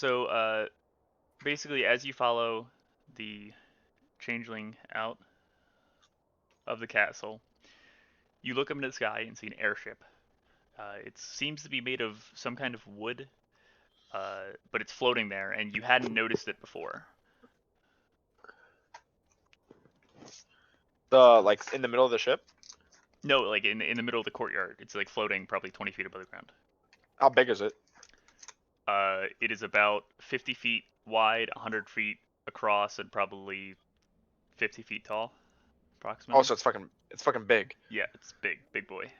So, basically, as you follow the changeling out of the castle, you look up into the sky and see an airship. It seems to be made of some kind of wood, but it's floating there, and you hadn't noticed it before. Like in the middle of the ship? No, like in the middle of the courtyard. It's like floating probably 20 feet above the ground. How big is it? It is about 50 feet wide, 100 feet across, and probably 50 feet tall, approximately. Oh, so it's fucking big. Yeah, it's big, big boy.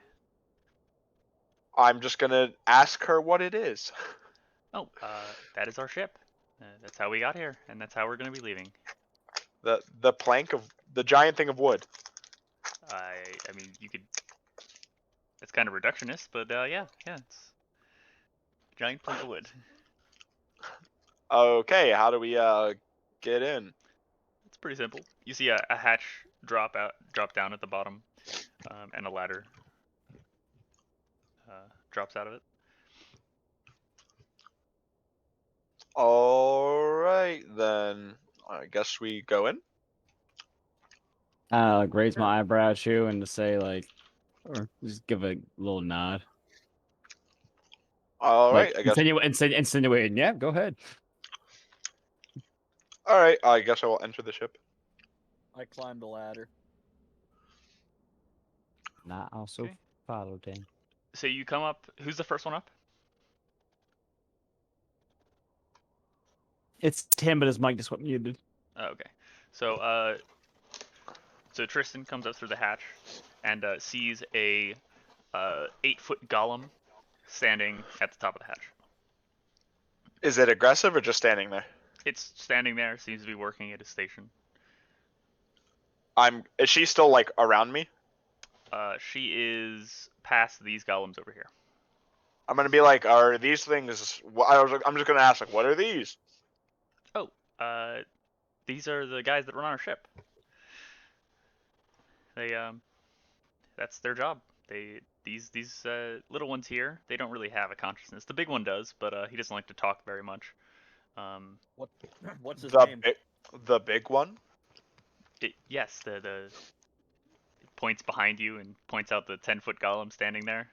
I'm just gonna ask her what it is. Oh, that is our ship. That's how we got here, and that's how we're gonna be leaving. The plank of the giant thing of wood. I mean, you could. It's kind of reductionist, but yeah, it's giant plank of wood. Okay, how do we get in? It's pretty simple. You see a hatch drop down at the bottom, and a ladder drops out of it. All right, then. I guess we go in. Like raise my eyebrow at you and to say like, or just give a little nod. All Like, right, I guess. Insinuating. Yeah, go ahead. All right, I guess I will enter the ship. I climbed the ladder. Not also Okay. follow Dan. So you come up. Who's the first one up? It's Tim, but his mic just went muted. Oh, okay. So Tristan comes up through the hatch and sees a 8-foot golem standing at the top of the hatch. Is it aggressive or just standing there? It's standing there, seems to be working at his station. Is she still like around me? She is past these golems over here. I'm gonna be like, are these things? I'm just gonna ask, like, what are these? Oh, these are the guys that run our ship. That's their job. These little ones here, they don't really have a consciousness. The big one does, but he doesn't like to talk very much. What's his The name? the big one. Yes, the it points behind you and points out the 10-foot golem standing there.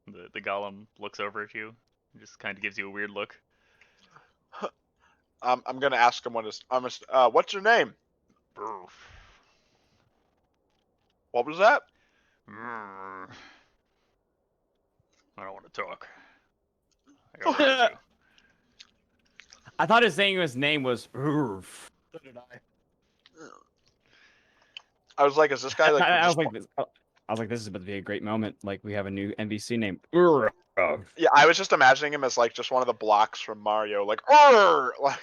The golem looks over at you and just kind of gives you a weird look. I'm gonna ask him what's your name? What was that? I don't want to talk. I got work to do. I thought his name was Roof. So did I. I was like, is this guy like? I was like, this is about to be a great moment. Like, we have a new NPC name. Yeah, I was just imagining him as like just one of the blocks from Mario, like, "Arr!" Like,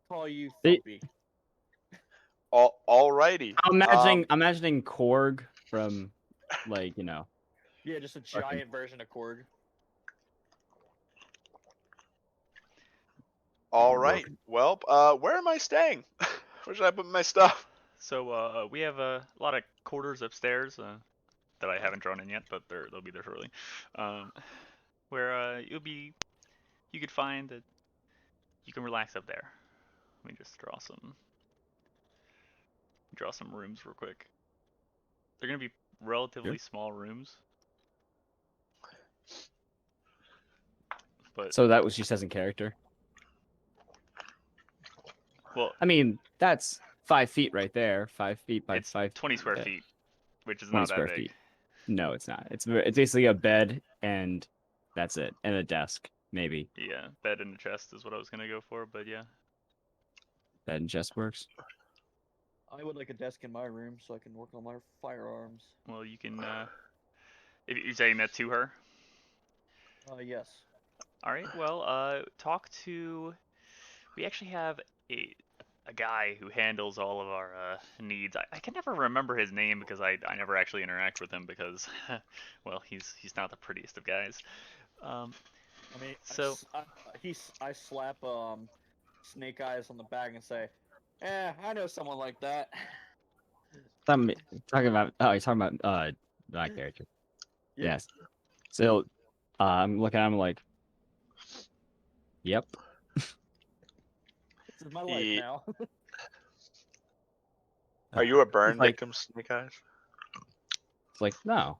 Call you Thumpy. alrighty. I'm imagining Korg from, like, you know. Yeah, just a giant version of Korg. All right. Well, where am I staying? Where should I put my stuff? So we have a lot of quarters upstairs that I haven't drawn in yet, but they'll be there shortly. Where you could find that you can relax up there. Let me just draw some rooms real quick. They're gonna be relatively small rooms. But So that was she says in character. well, I mean, that's 5 feet right there. 5 feet by it's 5. 20 square feet, which is 20 not that square big. feet. No, it's not. It's basically a bed and that's it, and a desk maybe. Yeah, bed and a chest is what I was gonna go for, but yeah. Bed and chest works. I would like a desk in my room so I can work on my firearms. Well, you can. If you're saying that to her. Yes. All right. Well, talk to. We actually have a guy who handles all of our needs. I can never remember his name because I never actually interact with him because, well, he's not the prettiest of guys. I mean, so I slap Snake Eyes on the back and say, I know someone like that. You're talking about that character. Yeah. Yes. So I'm looking at him like, Yep. This is my life Ye- now. Are you a burn like- victim, Snake Eyes? It's like, no.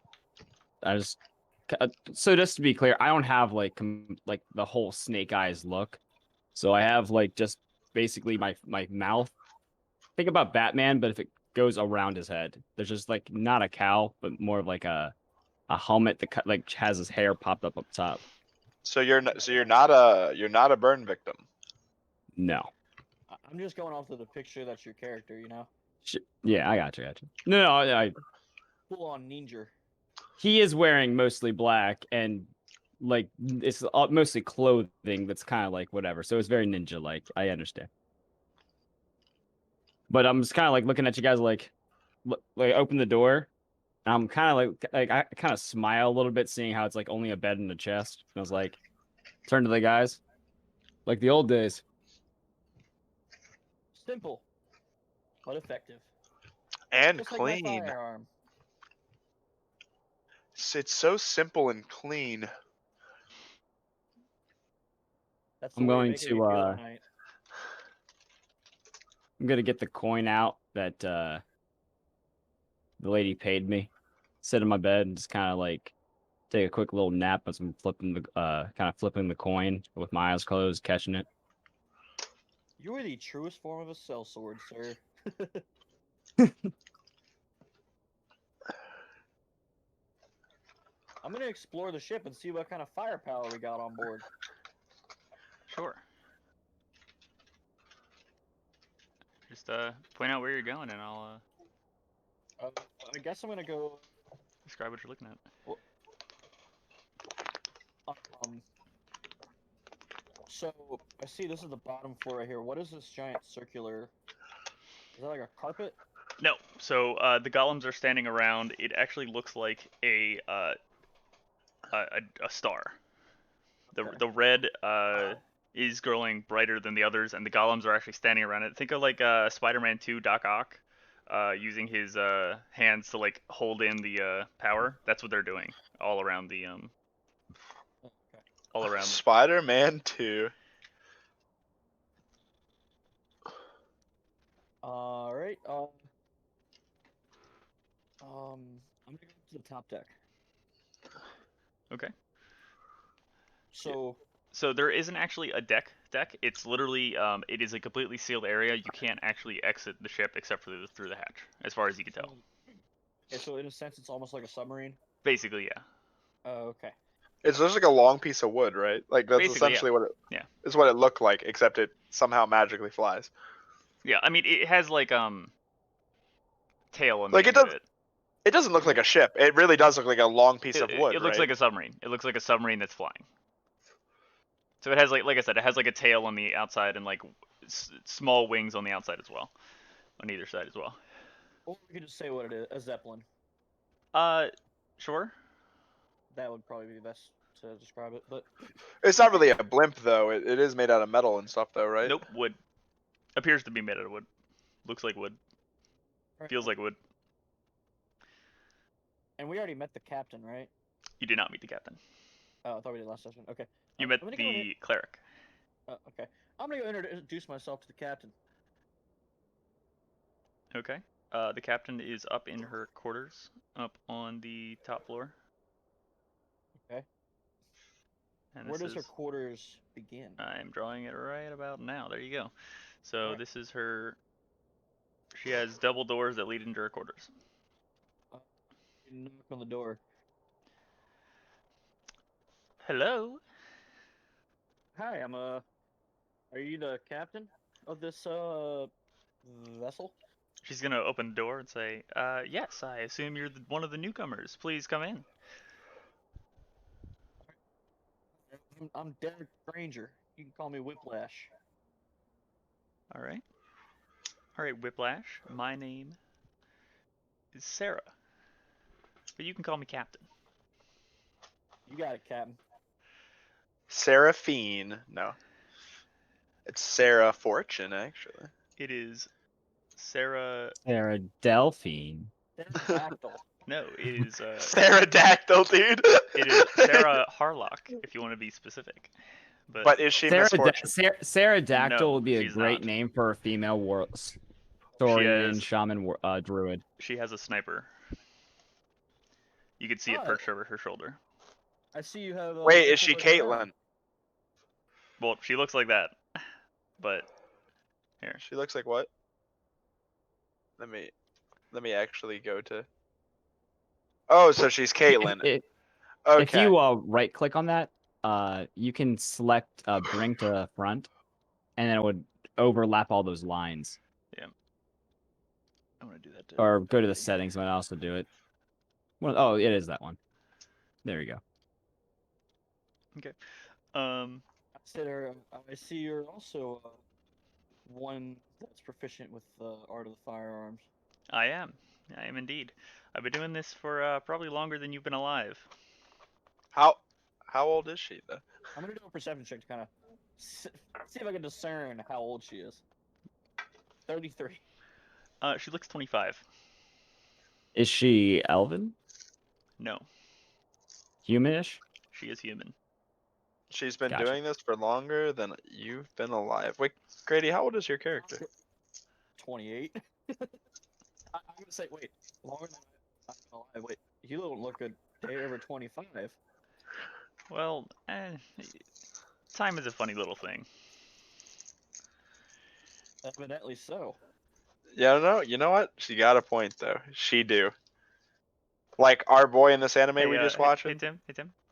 I just so just to be clear, I don't have like like the whole snake eyes look. So I have like just basically my mouth. Think about Batman, but if it goes around his head, there's just like not a cowl, but more of like a helmet that like has his hair popped up top. So you're not a burn victim. No. I'm just going off of the picture that's your character, you know? Yeah, I got you. No, I Full on ninja. he is wearing mostly black and like it's mostly clothing that's kind of like whatever. So it's very ninja like. I understand. But I'm just kind of like looking at you guys like open the door. And I'm kind of like I kind of smile a little bit seeing how it's like only a bed and a chest. And I was like, turn to the guys. Like the old days. Simple, but effective. And Just like my clean. firearm. It's so simple and clean. That's the I'm way you're going making me to feel tonight. I'm gonna get the coin out that the lady paid me. Sit in my bed and just kind of like take a quick little nap as I'm flipping the kind of flipping the coin with my eyes closed, catching it. You are the truest form of a sellsword, sir. I'm gonna explore the ship and see what kind of firepower we got on board. Sure. Just point out where you're going, and I'll I guess I'm gonna go. describe what you're looking at. So I see this is the bottom floor right here. What is this giant circular? Is that like a carpet? No. So the golems are standing around. It actually looks like a star. Okay. The red is glowing brighter than the others, and the golems are actually standing around it. Think of like Spider-Man 2 Doc Ock using his hands to like hold in the power. That's what they're doing all around the Okay. all around. Spider-Man 2. All right. I'm gonna go to the top deck. Okay. So So there isn't actually a deck. It's literally it is a completely sealed area. You can't actually exit the ship except for through the hatch, as far as you can tell. Okay, so in a sense, it's almost like a submarine. Basically, yeah. Oh, okay. It's just like a long piece of wood, right? Like that's Basically, essentially what it Yeah. is what it looked like, except it somehow magically flies. Yeah, I mean it has like tail on Like the it end of does. it. It doesn't look like a ship. It really does look like a long piece of wood, It looks right? like a submarine. It looks like a submarine that's flying. So it has like I said, it has like a tail on the outside and like small wings on the outside as well, on either side as well. Or we could just say what it is, a zeppelin. Sure. That would probably be the best to describe it. But It's not really a blimp though. It is made out of metal and stuff though, right? Nope, wood. Appears to be made out of wood. Looks like wood. Alright, Feels like wood. And we already met the captain, right? You did not meet the captain. Oh, I thought we did last session. Okay. You met I'm gonna go in the cleric. okay. I'm gonna go introduce myself to the captain. Okay. The captain is up in her quarters, up on the top floor. Okay. And Where this does her is, quarters begin? I am drawing it right about now. There you go. So Alright. this is her. She has double doors that lead into her quarters. Knock on the door. Hello. Hi, are you the captain of this vessel? She's gonna open the door and say, yes, I assume you're one of the newcomers. Please come in. I'm Derek Granger. You can call me Whiplash. All right. All right, Whiplash. My name is Sarah, but you can call me Captain. You got it, Captain. Seraphine. No. It's Sarah Fortune, actually. It is Sarah. Sarah Delphine. Pterodactyl. No, it is Pterodactyl, dude. it is Sarah Harlock, if you want to be specific. But is she misfortune? Pterodactyl would be a she's great not. name for a female She Saurian has shaman druid. she has a sniper. You can see it Hi. perched over her shoulder. I see you have. Wait, is she different armor. Caitlyn? Well, she looks like that, but here. She looks like what? Let me actually go to. Oh, so she's Caitlyn. If Okay. you right click on that, you can select bring to front, and then it would overlap all those lines. I'm gonna do that. Or go to the settings and also do it. Well, oh, it is that one. There you go. I see you're also one that's proficient with the art of the firearms. I am indeed. I've been doing this for probably longer than you've been alive. How old is she though? I'm gonna do a perception check to kind of see if I can discern how old she is. 33. She looks 25. Is she elven? No, Humanish? she is human. She's been Gotcha. doing this for longer than you've been alive. Wait, Grady, how old is your character? 28. I'm gonna say, wait, longer than I've been alive. Wait, you don't look a day over 25. Well, time is a funny little thing. Evidently so. Yeah, no, you know what? She got a point though. She do. Like our boy in this anime we just watched. Hey Tim,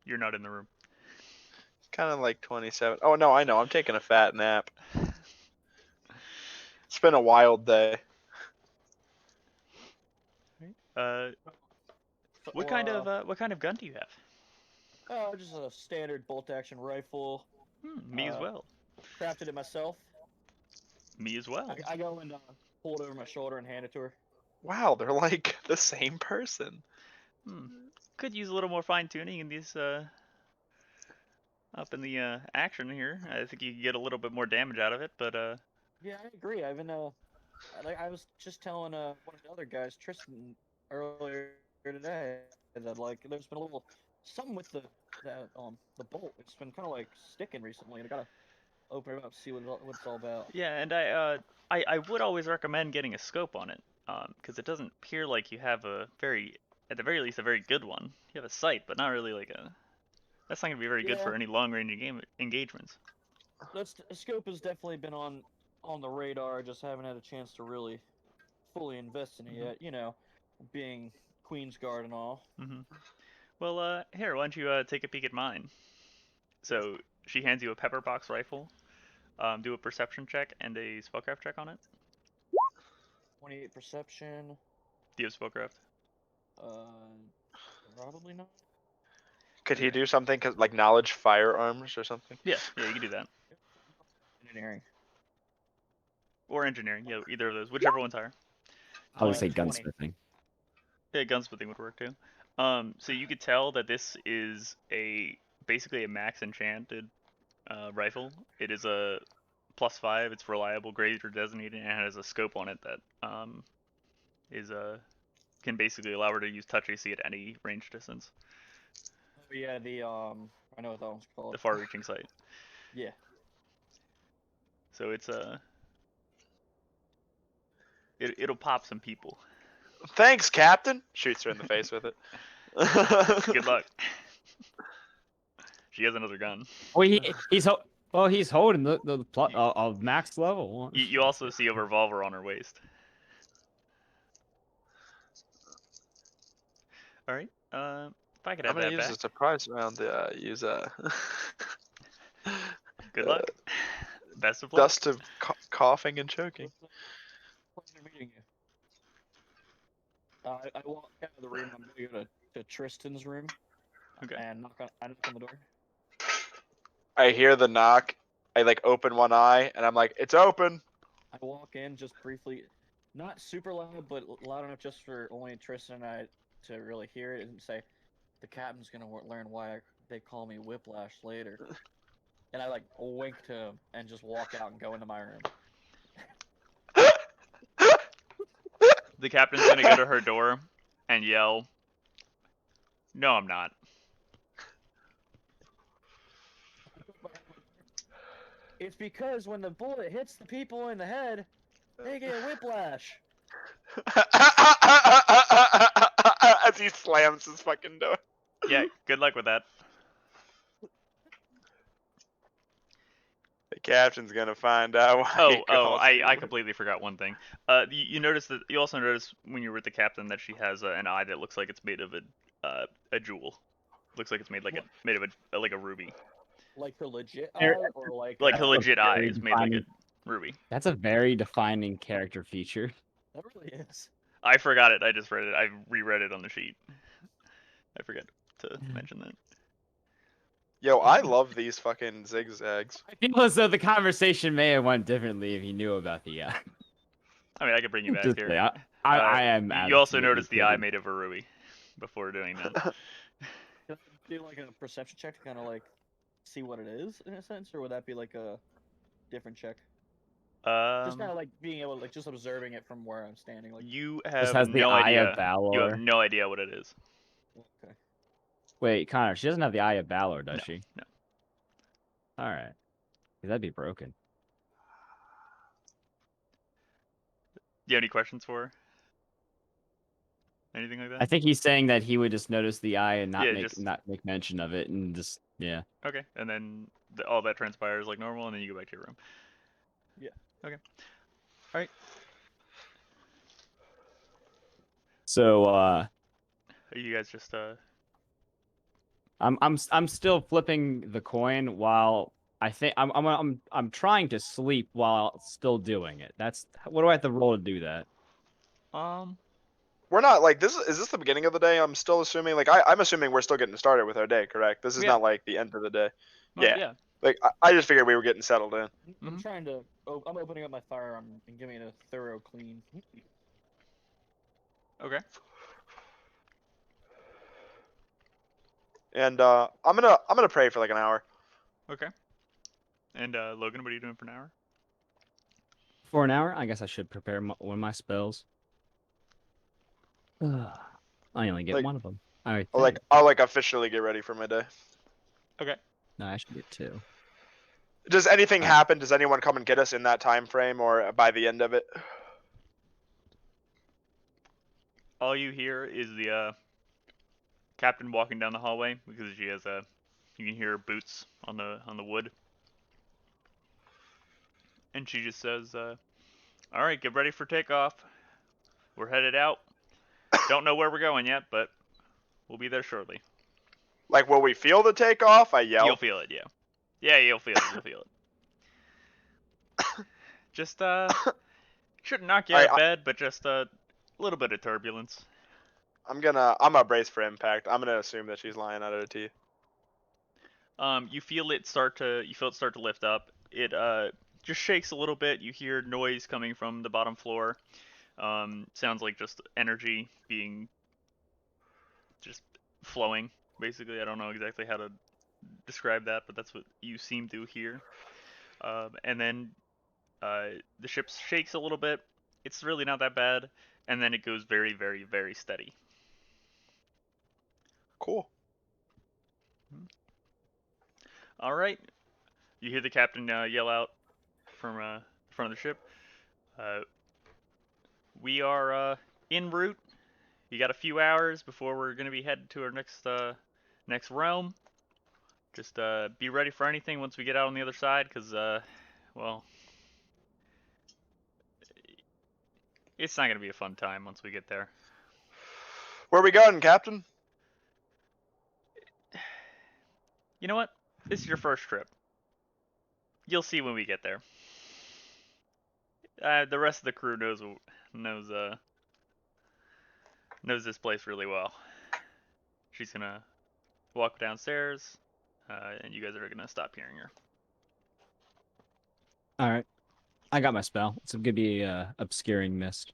you're not in the room. Kind of like 27. Oh no, I know. I'm taking a fat nap. It's been a wild day. What kind of gun do you have? Just a standard bolt-action rifle. Me as well. Crafted it myself. Me as well. I go and pull it over my shoulder and hand it to her. Wow, they're like the same person. Could use a little more fine tuning in these up in the action here. I think you could get a little bit more damage out of it, but Yeah, I agree. I've been I was just telling one of the other guys, Tristan, earlier today, that like there's been a little something with the bolt. It's been kind of like sticking recently, and I gotta open it up, see what it's all about. yeah, and I would always recommend getting a scope on it, because it doesn't appear like you have at the very least, a very good one. You have a sight, but not really like a. That's not gonna be very good for any long-range engagements. The scope has definitely been on the radar. I just haven't had a chance to really fully invest in it yet. You know, being Queen's Guard and all. Well, here, why don't you take a peek at mine? So she hands you a pepper box rifle. Do a perception check and a spellcraft check on it. 28 perception. Do you have spellcraft? Probably not. Could he do something like knowledge firearms or something? Yeah, you can do that. Engineering. Or engineering, yeah, either of those, whichever one's higher. I would say 20. gunsmithing. Yeah, gunsmithing would work too. So you could tell that this is basically a max enchanted rifle. It is a +5. It's reliable, graded or designated, and has a scope on it that can basically allow her to use touch AC at any range distance. Oh yeah, I know what that one's called. The far-reaching sight. Yeah. So it's it'll pop some people. Thanks, Captain. Shoots her in the face with it. Good luck. She has another gun. Well, he's holding the max level one. You also see a revolver on her waist. All right. If I could have I'm gonna that use back. a surprise round to use Good luck. Best of luck. dust of coughing and choking. Pleasure meeting you. I walk out of the room. I'm gonna go to Tristan's room. Okay. And I knock on the door. I hear the knock. I like open one eye and I'm like, it's open. I walk in just briefly, not super loud, but loud enough just for only Tristan and I to really hear it and say, "The captain's gonna learn why they call me Whiplash later." And I like wink to him and just walk out and go into my room. The captain's gonna go to her door and yell, "No, I'm not." It's because when the bullet hits the people in the head, they get whiplash. As he slams his fucking door. Yeah, good luck with that. The captain's gonna find out why Oh, he calls I you. completely forgot one thing. You notice that you also notice when you were with the captain that she has an eye that looks like it's made of a jewel. Looks like it's made like made of a ruby. Like her legit There- eye, or like Like That's her a legit eye very is made like a defining- ruby. That's a very defining character feature. that really is. I forgot it. I just read it. I reread it on the sheet. I forgot to mention that. Yo, I love these fucking zigzags. I feel as though the conversation may have went differently if he knew about the I mean, I could bring you back Just here. say, I am. You also absolutely noticed the eye kidding. made of a ruby before doing that. Can I do like a perception check to kind of like see what it is in a sense, or would that be like a different check? Just kind of like being able to like just observing it from where I'm standing. Like, You This have has the no eye idea. of valor. You have no idea what it is. okay. Wait, Connor, she doesn't have the eye of valor, does No, she? no. All right, that'd be broken. Do you have any questions for her? Anything like that? I think he's saying that he would just notice the eye and not Yeah, make just- not make mention of it, and just yeah. Okay, and then all that transpires like normal, and then you go back to your room. Yeah. Okay. All right. So Are you guys just I'm still flipping the coin while I think I'm trying to sleep while still doing it. That's what do I have to roll to do that? We're not like this. Is this the beginning of the day? I'm still assuming. Like I'm assuming we're still getting started with our day. Correct. This is Yeah. not like the end of the day. well, Yeah. yeah. Like I just figured we were getting settled in. I'm Mhm. trying to. Oh, I'm opening up my firearm and giving it a thorough clean. Okay. And I'm gonna pray for like an hour. Okay. And Logan, what are you doing for an hour? For an hour, I guess I should prepare one of my spells. I only get Like- one of them. All right. I'll like officially get ready for my day. Okay. No, I should get two. Does anything happen? Does anyone come and get us in that time frame or by the end of it? All you hear is the captain walking down the hallway because she has you can hear her boots on the wood, and she just says, "All right, get ready for takeoff. We're headed out. Don't know where we're going yet, but we'll be there shortly. Like, will we feel the takeoff? I yell. You'll feel it, yeah. Yeah, you'll feel it. You'll feel it. Just shouldn't knock you out of bed, but just a little bit of turbulence. I'm gonna brace for impact. I'm gonna assume that she's lying out of her teeth. You feel it start to lift up. It just shakes a little bit. You hear noise coming from the bottom floor. Sounds like just energy being just flowing. Basically, I don't know exactly how to describe that, but that's what you seem to hear. And then the ship shakes a little bit. It's really not that bad, and then it goes very, very, very steady. Cool. All right. You hear the captain yell out from the front of the ship. We are en route. You got a few hours before we're gonna be headed to our next realm. Just be ready for anything once we get out on the other side, cause well, it's not gonna be a fun time once we get there. Where are we going, Captain? You know what? This is your first trip. You'll see when we get there. The rest of the crew knows this place really well. She's gonna walk downstairs, and you guys are gonna stop hearing her. All right. I got my spell. It's gonna be obscuring mist.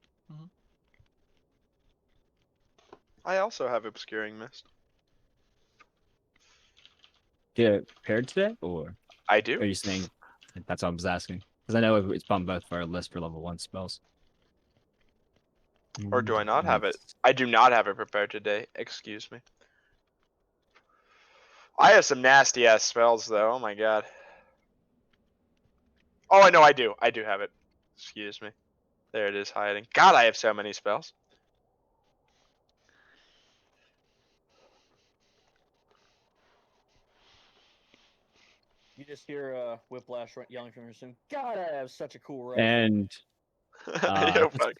I also have obscuring mist. Do you have it prepared today, or I are do. you saying? That's what I was asking, because I know it's on both of our list for level 1 spells. Or do I not have it? I do not have it prepared today. Excuse me. I have some nasty ass spells though. Oh my god. Oh, I know, I do have it. Excuse me. There it is, hiding. God, I have so many spells. You just hear Whiplash yelling from your room. God, I have such a cool rifle. And Yo, fuck.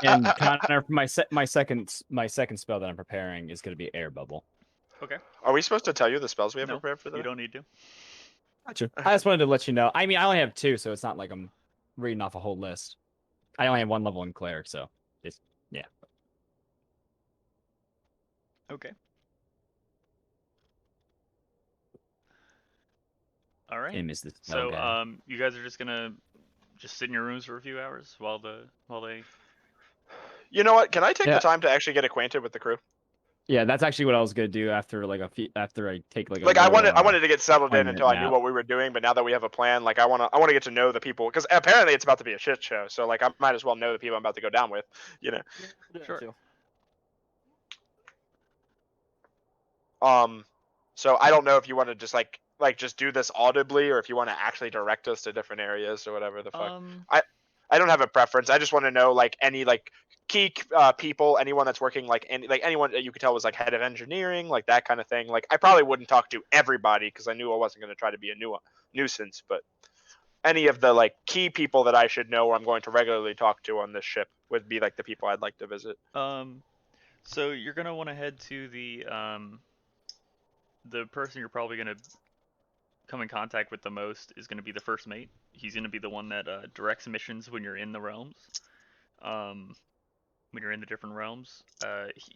and Connor, my second spell that I'm preparing is going to be air bubble. Okay. Are we supposed to tell you the spells we have No, prepared for the you don't need to. Gotcha. I just wanted to let you know. I mean, I only have 2, so it's not like I'm reading off a whole list. I only have 1 level in cleric, so it's yeah. Okay. All right. Him is the So, guy. you guys are just gonna just sit in your rooms for a few hours while they. You know what? Can I take Yeah. the time to actually get acquainted with the crew? Yeah, that's actually what I was gonna do after after I take like a Like I little, wanted to get settled in 20-minute until I knew nap. what we were doing, but now that we have a plan, like I want to get to know the people because apparently it's about to be a shit show. So like I might as well know the people I'm about to go down with, you know. Yeah, I'll do that Sure. too. So I don't know if you want to just just do this audibly or if you want to actually direct us to different areas or whatever the fuck. I don't have a preference. I just want to know like any like key people, anyone that's working like anyone that you could tell was like head of engineering, like that kind of thing. Like I probably wouldn't talk to everybody because I knew I wasn't going to try to be a nuisance, but any of the like key people that I should know or I'm going to regularly talk to on this ship would be like the people I'd like to visit. So you're gonna want to head to the person you're probably gonna come in contact with the most is gonna be the first mate. He's gonna be the one that directs missions when you're in the realms. When you're in the different realms,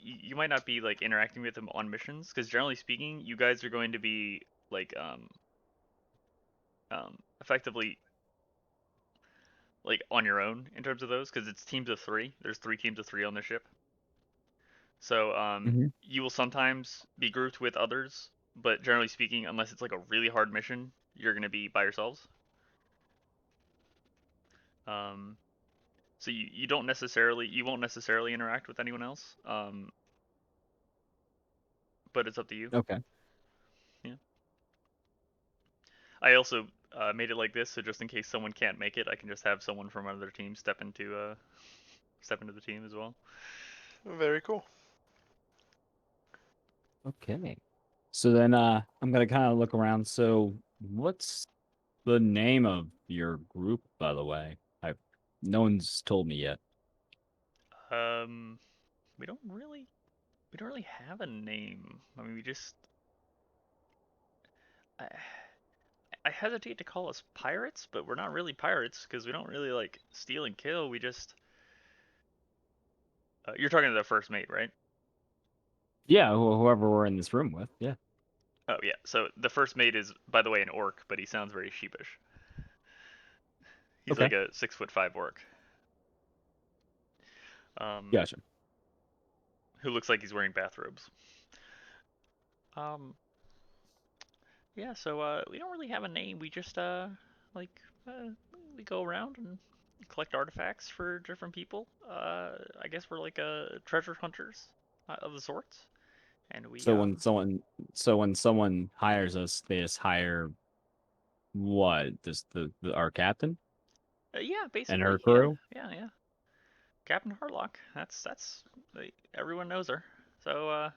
you might not be like interacting with him on missions because generally speaking, you guys are going to be like effectively like on your own in terms of those because it's teams of 3. There's 3 teams of 3 on the ship. So Mhm. you will sometimes be grouped with others, but generally speaking, unless it's like a really hard mission, you're gonna be by yourselves. So you won't necessarily interact with anyone else. But it's up to you. Okay. Yeah. I also made it like this, so just in case someone can't make it, I can just have someone from another team step into the team as well. Very cool. Okay. So then I'm gonna kind of look around. So what's the name of your group, by the way? No one's told me yet. Um, we don't really have a name. I mean, we just I, I hesitate to call us pirates, but we're not really pirates because we don't really like steal and kill. We just you're talking to the first mate, right? Yeah, whoever we're in this room with. Yeah. Oh yeah. So the first mate is, by the way, an orc, but he sounds very sheepish. He's Okay. like a 6'5" orc. Gotcha. Who looks like he's wearing bathrobes. Yeah, so we don't really have a name. We just like we go around and collect artifacts for different people. I guess we're like treasure hunters of the sorts, and we So when someone hires us, they just hire what? Just our captain yeah, and her basically, yeah, crew? yeah. Captain Harlock. That's everyone knows her. So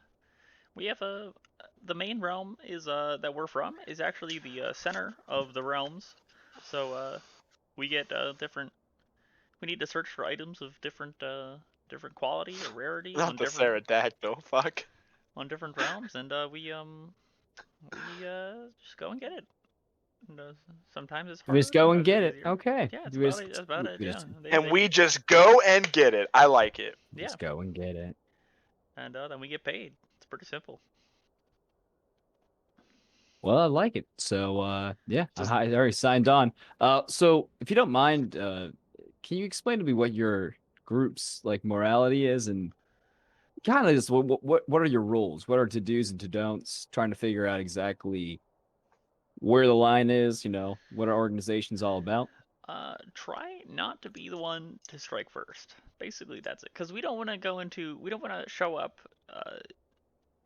we have the main realm is that we're from is actually the center of the realms. So we get different. We need to search for items of different quality or rarity Not the pterodactyl. Fuck. on different realms, and we just go and get it. And, sometimes it's We harder, just go and sometimes it's get it. easier. Okay. Yeah, that's We about just, it. That's about it. we Yeah, just, And we just go and get it. I like it. yeah, just go and get it. and then we get paid. It's pretty simple. Well, I like it. So yeah, Just- I already signed on. So if you don't mind, can you explain to me what your group's like morality is and kind of just what are your rules? What are to do's and to don'ts? Trying to figure out exactly where the line is. What our organization's all about. Try not to be the one to strike first. Basically, that's it. Because we don't want to show up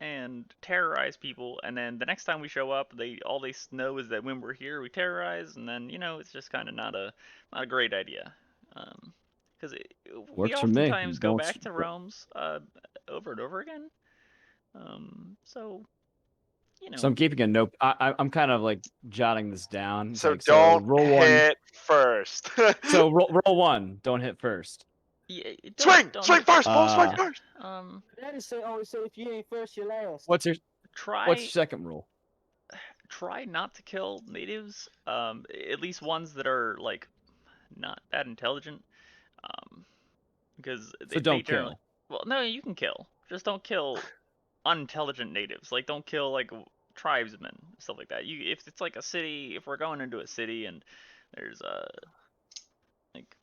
and terrorize people, and then the next time we show up, all they know is that when we're here, we terrorize, and then it's just kind of not a great idea. Because we Works for me. oftentimes go back to realms over and over again. So So I'm keeping a note. I'm kind of like jotting this down. It's So like, don't roll hit first. So roll 1. Don't hit first. Yeah, swing first, Paul. Swing first. Daddy always say if you ain't first, you're last. What's your second rule? Try not to kill natives. At least ones that are like not that intelligent. Because so don't kill. Well, no, you can kill. Just don't kill unintelligent natives. Like, don't kill like tribesmen, stuff like that. If it's like a city, if we're going into a city and there's like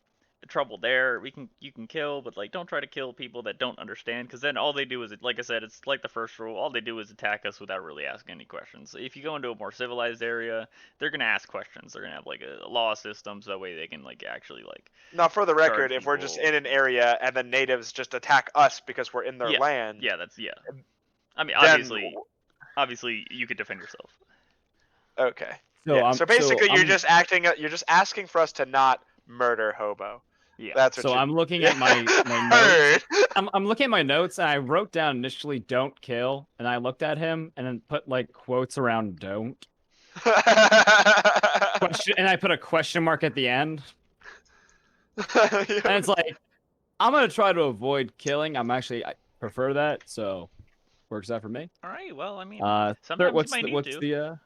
trouble there, you can kill, but like don't try to kill people that don't understand, because then all they do is, like I said, it's like the first rule. All they do is attack us without really asking any questions. If you go into a more civilized area, they're gonna ask questions. They're gonna have like a law system, so that way they can like actually like. Now, for the record, if we're just in an area and the natives just attack us because we're in their land, yeah, I mean, obviously, you could defend yourself. Okay. So, so basically, you're just asking for us to not murder Hobo. Yeah. That's what. So I'm looking at my notes. I'm looking at my notes, and I wrote down initially "don't kill," and I looked at him and then put like quotes around "don't." And I put a question mark at the end. And it's like, I'm gonna try to avoid killing. I prefer that, so works out for me. All right. Well, I mean, sometimes you might need to.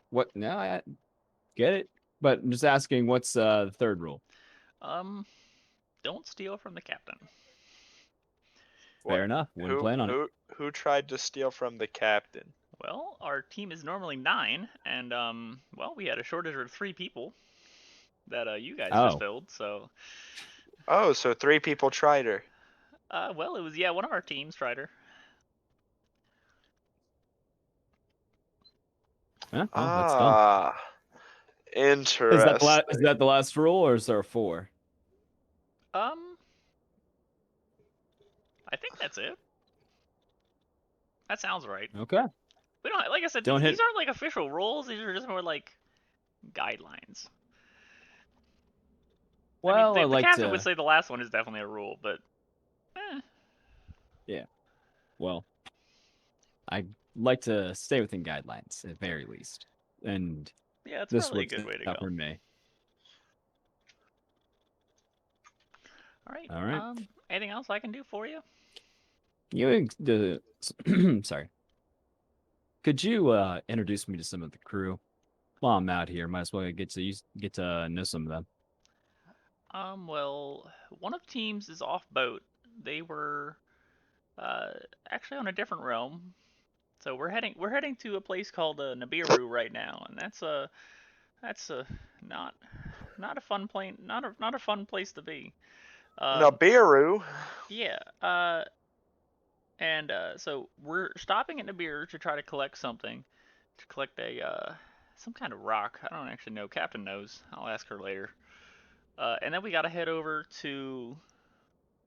What? No, I get it, but I'm just asking, what's the third rule? Don't steal from the captain. Fair enough. Wouldn't plan on it. Who tried to steal from the captain? Well, our team is normally 9, and well, we had a shortage of 3 people that you guys just filled. So. Oh, so 3 people tried her. Well, it was one of our teams tried her. Yeah, well, that's done. Interesting. Is that the last rule, or is there 4? I think that's it. That sounds right. Okay. We don't, like I said, these aren't like official rules. These are just more like guidelines. Well, I mean, the captain would say the last one is definitely a rule, but. Yeah. Well, I like to stay within guidelines at very least, and yeah, it's probably a good way to go for me. All right. Anything else I can do for you? Sorry. Could you introduce me to some of the crew? While I'm out here, might as well get to know some of them. Well, one of the teams is off boat. They were actually on a different realm. So we're heading to a place called Nibiru right now, and that's not a fun plane, not a fun place to be. Nibiru. Yeah. And so we're stopping at Nibiru to try to collect something, to collect some kind of rock. I don't actually know. Captain knows. I'll ask her later. And then we gotta head over to,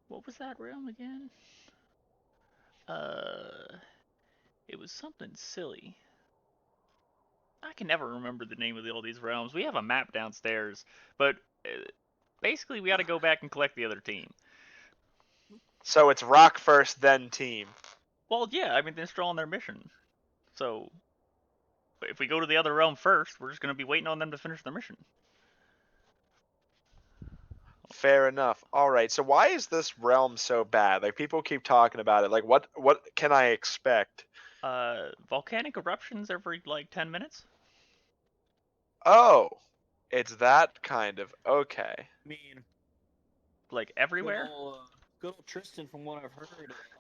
what was that realm again? It was something silly. I can never remember the name of all these realms. We have a map downstairs, but basically we gotta go back and collect the other team. So it's rock first, then team. Well, yeah, I mean, they're still on their mission. So if we go to the other realm first, we're just gonna be waiting on them to finish their mission. Fair enough. All right. So why is this realm so bad? Like, people keep talking about it. Like, what can I expect? Volcanic eruptions every like 10 minutes. Oh, it's that kind of okay. I mean, like everywhere. Good old Tristan, from what I've heard,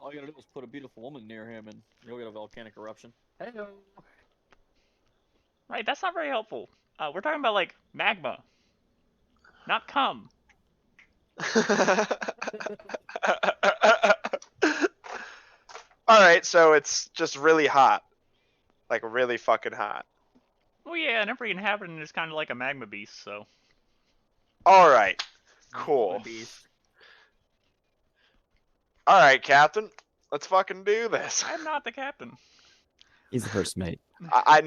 all you gotta do is put a beautiful woman near him, and you'll get a volcanic eruption. Hello. Right. That's not very helpful. We're talking about like magma, not cum. Alright, so it's just really hot. Like, really fucking hot. Well, yeah, and every inhabitant is kind of like a magma beast, so. Alright, cool. Alright, Captain. Let's fucking do this. I'm not the captain. He's the first mate. No. I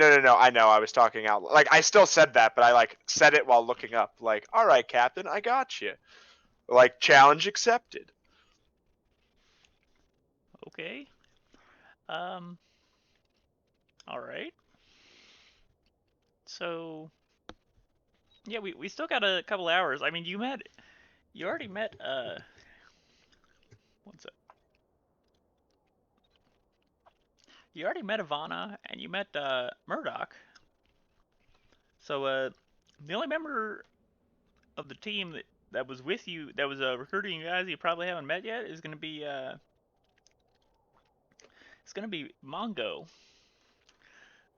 know. I was talking out. Like I still said that, but I like said it while looking up. Like, all right, Captain, I got you. Like, challenge accepted. Okay. All right. So, yeah, we still got a couple hours. I mean, you already met, what's it? You already met Ivana, and you met, Murdoch. So, the only member of the team that was with you, that was, recruiting you guys you probably haven't met yet, is gonna be, it's gonna be Mongo.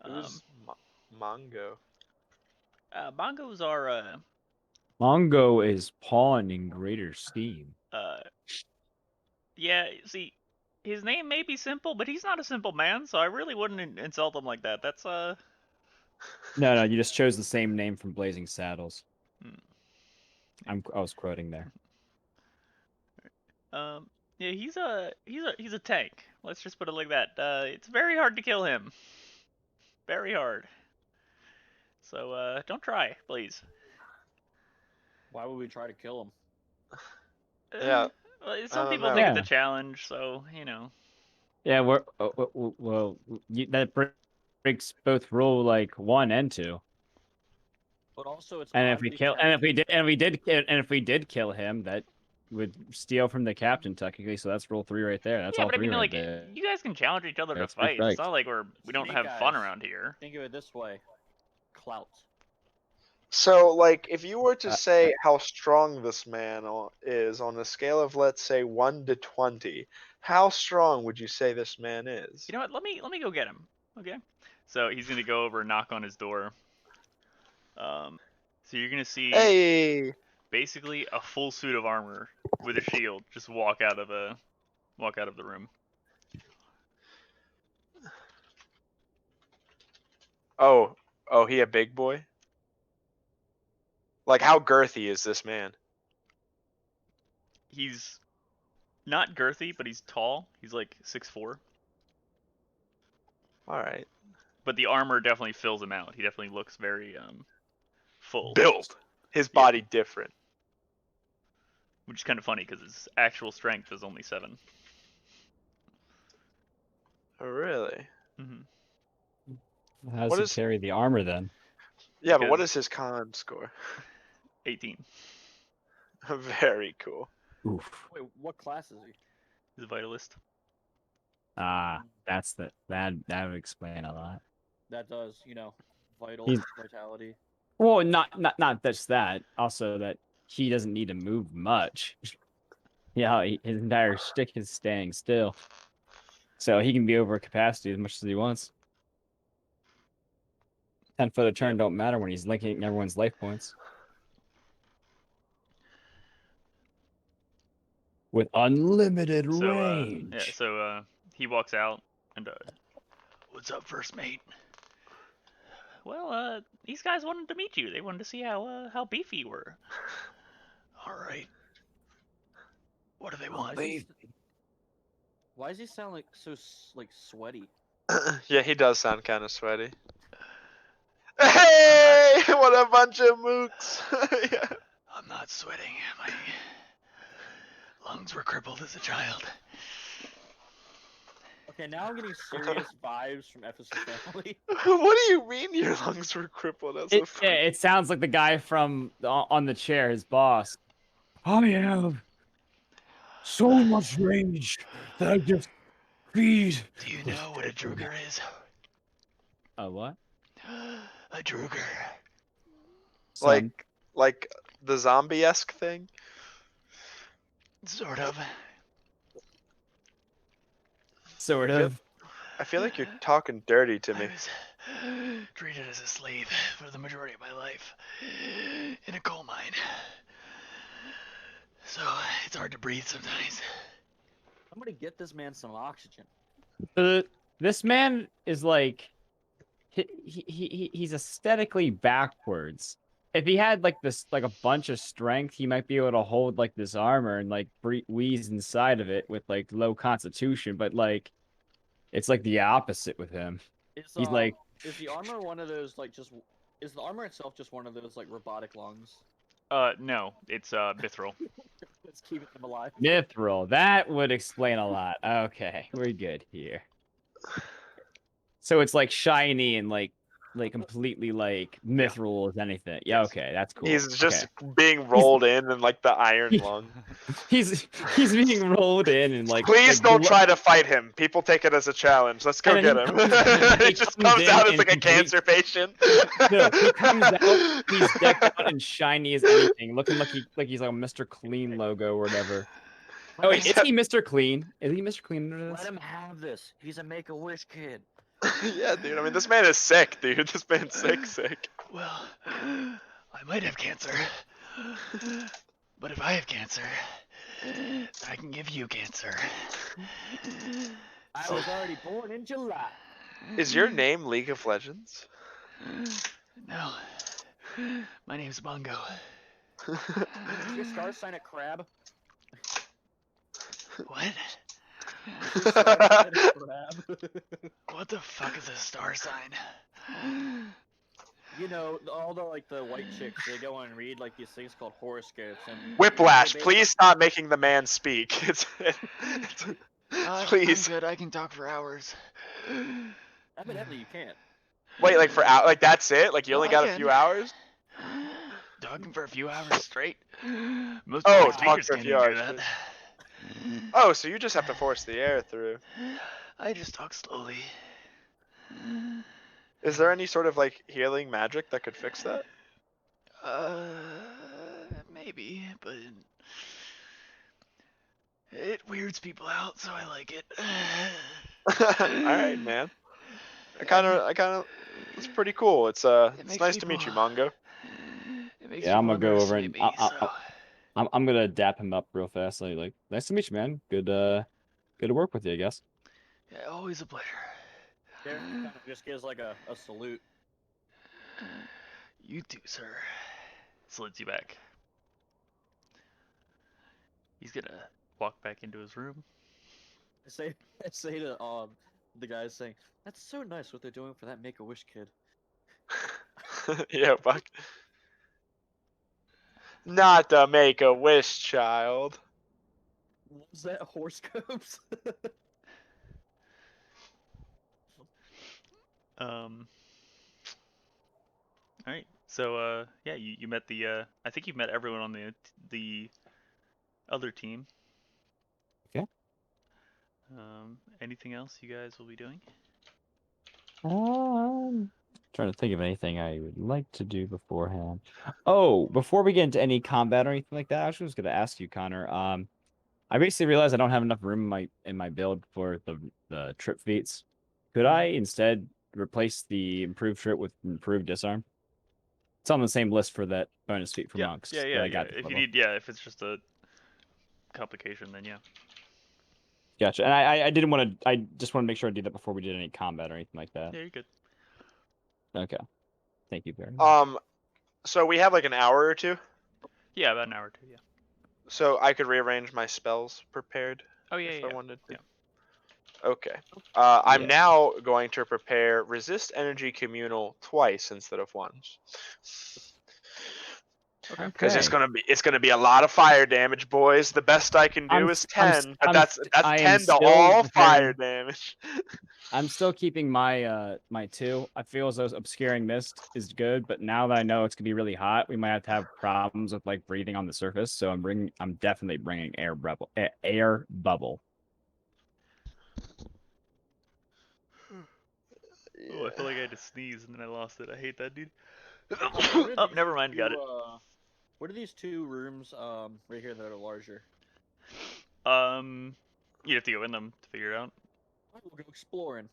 Who's Mongo? Mongo's our, Mongo is pawn in greater steam. Yeah, see, his name may be simple, but he's not a simple man, so I really wouldn't insult him like that. That's No, you just chose the same name from Blazing Saddles. Hmm. I was quoting there. Yeah, he's a tank. Let's just put it like that. It's very hard to kill him. Very hard. So don't try, please. Why would we try to kill him? Yeah. Well, some people know. think Yeah. it's a challenge, so you know. Yeah, that breaks both rule like 1 and 2. But also, it's And if oddly we kill, tempting. and if we did kill him, that would steal from the captain technically. So that's rule 3 right there. That's Yeah, all but I 3 mean, right like, there. you guys can challenge each other to That's 3 fight. It's strikes. not like we don't Snake have fun eyes. around here. Think of it this way: clout. So, like, if you were to say how strong this man is on a scale of, let's say, 1 to 20, how strong would you say this man is? You know what? Let me go get him. Okay. So he's gonna go over and knock on his door. So you're gonna see Hey! basically a full suit of armor with a shield just walk out of the room. Oh, he a big boy? Like, how girthy is this man? He's not girthy, but he's tall. He's like 6'4". Alright. But the armor definitely fills him out. He definitely looks very full. Build! His body different. Which is kind of funny because his actual strength is only 7. Oh, really? Mm-hmm. How does he carry the armor then? Yeah, but what is his con score? 18. Very cool. Oof. Wait, what class is he? He's a vitalist. That's that would explain a lot. That does, vitality. Well, not just that. Also, that he doesn't need to move much. Yeah, his entire shtick is staying still, so he can be over capacity as much as he wants. 10-foot a turn don't matter when he's linking everyone's life points. With unlimited range. Yeah, so he walks out and what's up, first mate? Well, these guys wanted to meet you. They wanted to see how beefy you were. All right. What do they want? Why does he sound like so sweaty? Yeah, he does sound kind of sweaty. Hey, what a bunch of mooks! Yeah. I'm not sweating. My lungs were crippled as a child. Okay, now I'm getting serious vibes from Episode Family. What do you mean your lungs were crippled as a Yeah, it sounds like the guy from on the chair, his boss. I have so much rage that I just feed. Do you know what a druger is? A what? A druger. Like the zombie-esque thing? Sort of. I feel like you're talking dirty to me. I was treated as a slave for the majority of my life in a coal mine. So it's hard to breathe sometimes. I'm gonna get this man some oxygen. This man is like he's aesthetically backwards. if he had like this like a bunch of strength, he might be able to hold like this armor and like wheeze inside of it with like low constitution. But like it's like the opposite with him. He's like, is the armor one of those like just? Is the armor itself just one of those like robotic lungs? No, it's mithril. Let's keep them alive. mithril. That would explain a lot. Okay, we're good here. So it's like shiny and like completely like mithril as anything. Yeah, Yes. okay, that's cool. He's just Okay. being rolled in like the iron lung. He's being rolled in and like. Please like, don't try to fight him. People take it as a challenge. Let's go And get then him. he He just comes comes in out as and like a complete- cancer patient. No, he comes out. He's decked out and shiny as anything, looking like he's like a Mr. Clean logo or whatever. Oh wait, is he Mr. Clean? Is he Mr. Clean under this? Let him have this. He's a Make-A-Wish kid. Yeah, dude. I mean, this man is sick, dude. This man's sick. Well, I might have cancer, but if I have cancer, I can give you cancer. I was already born in July. Is your name League of Legends? No, my name's Bongo. Is your star sign a crab? What? Your star sign a crab? What the fuck is a star sign? You know, all the like the white chicks, they go and read like these things called horoscopes and Whiplash, they base please stop making the man speak. Please. I'm good. I can talk for hours. Evidently, you can't. Wait, like like that's it? Like you only got a few hours? Talking for a few hours straight. Most Oh, public talk speakers for a can't few even hours do that. Oh, so you just have to force the air through. I just talk slowly. Is there any sort of like healing magic that could fix that? Maybe, but it weirds people out, so I like it. Alright, man. I kinda it's pretty cool. It's nice to meet you, Mongo. Yeah, I'm gonna go over and I'm gonna dap him up real fast. Like, nice to meet you, man. Good to work with you, I guess. Yeah, always a pleasure. Derek kind of just gives like a salute. You too, sir. Slides you back. He's gonna walk back into his room. I say to the guys saying, "That's so nice what they're doing for that Make-A-Wish kid." Yeah, fuck. Not the Make-A-Wish child. What was that, horoscopes? All right. So yeah, you met the I think you've met everyone on the other team. Okay. Anything else you guys will be doing? Trying to think of anything I would like to do beforehand. Oh, before we get into any combat or anything like that, I was just gonna ask you, Connor. I basically realized I don't have enough room in my build for the trip feats. Could I instead replace the improved trip with improved disarm? It's on the same list for that bonus feat for monks. Yeah. that I got If you need, if it's just a complication, then yeah. Gotcha. And I didn't want to. I just want to make sure I do that before we did any combat or anything like that. Yeah, you're good. Okay. Thank you very much. So we have like an hour or two. Yeah, about an hour or two. Yeah. So I could rearrange my spells prepared. Oh yeah, if yeah. I wanted to. Yeah. Okay. I'm now going to prepare resist energy communal twice instead of once. Okay. Because it's gonna be a lot of fire damage, boys. The best I can do is 10, but that's 10 to all fire damage. I'm still keeping my my 2. I feel as though obscuring mist is good, but now that I know it's gonna be really hot, we might have to have problems with like breathing on the surface. So I'm definitely bringing air bubble. Oh, I feel like I had to sneeze and then I lost it. I hate that, dude. Oh, Never mind. Got it. What are these two rooms right here that are larger? You have to go in them to figure it out. We'll go exploring.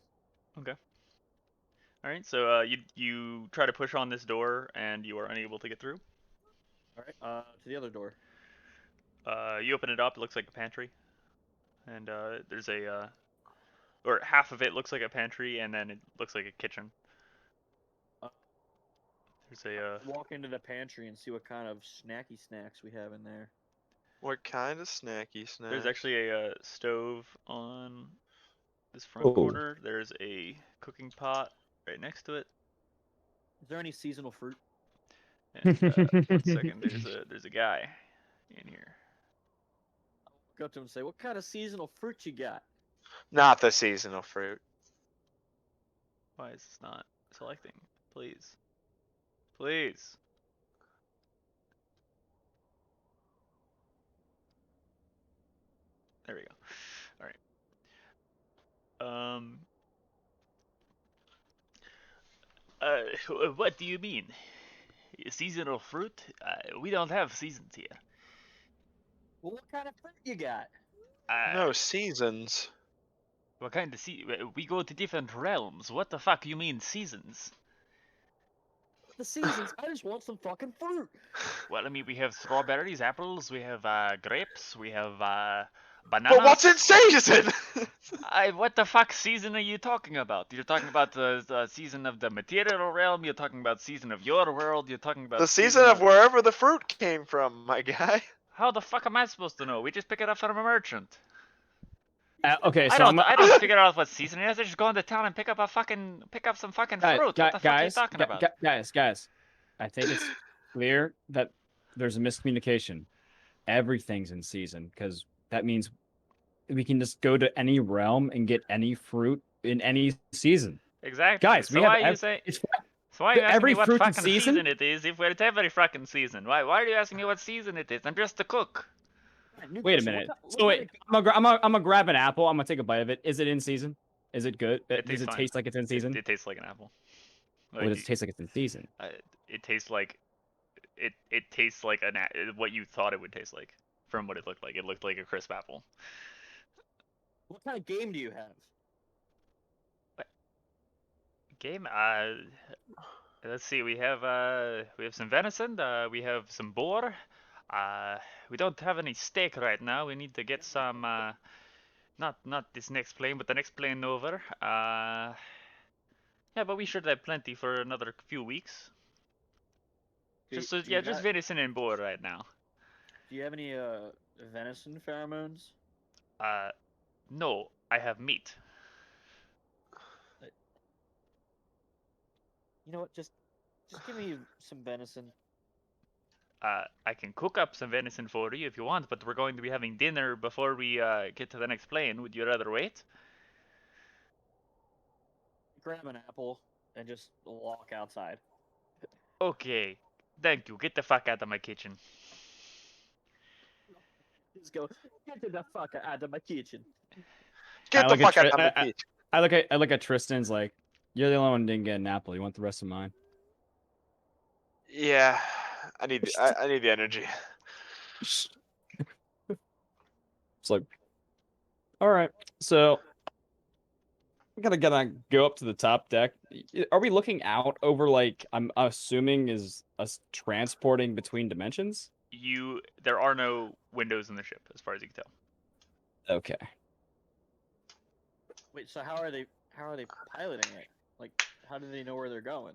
Okay. All right. So you try to push on this door and you are unable to get through. All right. To the other door. You open it up. It looks like a pantry, and there's a or half of it looks like a pantry, and then it looks like a kitchen. There's a Walk into the pantry and see what kind of snacky snacks we have in there. What kind of snacky snacks? There's actually a stove on this front corner. There's a cooking pot right next to it. Is there any seasonal fruit? And 1 second, there's a guy in here. I'll go up to him and say, "What kind of seasonal fruit you got?" Not the seasonal fruit. Why is this not selecting? Please. Please. There we go. Alright. What do you mean? Seasonal fruit? We don't have seasons here. Well, what kind of fruit you got? No seasons. What kind of we go to different realms. What the fuck you mean seasons? The seasons. I just want some fucking fruit. Well, I mean, we have strawberries, apples, we have grapes, we have bananas. But what's in season? What the fuck season are you talking about? You're talking about the season of the material realm. You're talking about season of your world. You're talking about the season of wherever the fruit came from, my guy. How the fuck am I supposed to know? We just pick it up from a merchant. Okay, so I don't figure out what season it is. I just go into town and pick up some fucking fruit. What the fuck are you talking about? Guys, I think it's clear that there's a miscommunication. Everything's in season because that means we can just go to any realm and get any fruit in any season. Exactly. Guys, so why are you saying? So why are you asking me what fucking season it is if it's every fucking season? Why are you asking me what season it is? I'm just a cook. Wait a minute. So wait, I'm gonna grab an apple. I'm gonna take a bite of it. Is it in season? Is it good? Does it taste like it's in season? It tastes like an apple. What does it taste like it's in season? It tastes like it tastes like what you thought it would taste like from what it looked like. It looked like a crisp apple. What kind of game do you have? What game? Let's see. We have some venison. We have some boar. We don't have any steak right now. We need to get some. Not this next plane, but the next plane over. Yeah, but we should have plenty for another few weeks. Just venison and boar right now. Do you have any venison pheromones? No, I have meat. You know what? Just give me some venison. I can cook up some venison for you if you want, but we're going to be having dinner before we get to the next plane. Would you rather wait? Grab an apple and just walk outside. Okay, thank you. Get the fuck out of my kitchen. Just go, get the fuck out of my kitchen. Get the fuck out of my kitchen. I look at Tristan's like, you're the only one who didn't get an apple. You want the rest of mine? Yeah, I need the energy. It's like, all right, so I'm gonna go up to the top deck. Are we looking out over, like, I'm assuming is us transporting between dimensions? There are no windows in the ship as far as you can tell. Okay. Wait, so how are they piloting it? Like, how do they know where they're going?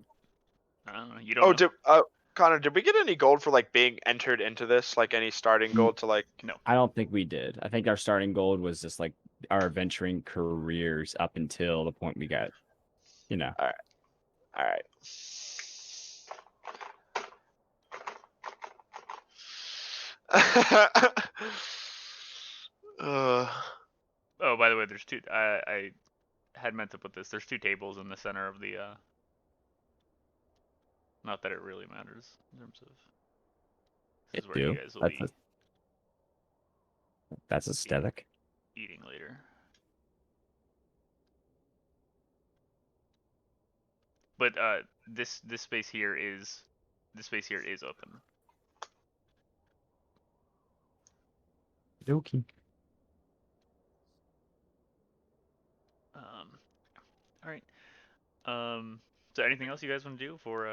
I don't know. You don't know. Connor, did we get any gold for like being entered into this? Like any starting gold to like? No. I don't think we did. I think our starting gold was just like our adventuring careers up until the point we got, you know. All right. Oh, by the way, there's two. I had meant to put this. There's two tables in the center of the. Not that it really matters in terms of. This is where you guys will be. That's aesthetic. Eating later. But this space here is open. Okay. All right. So anything else you guys want to do for?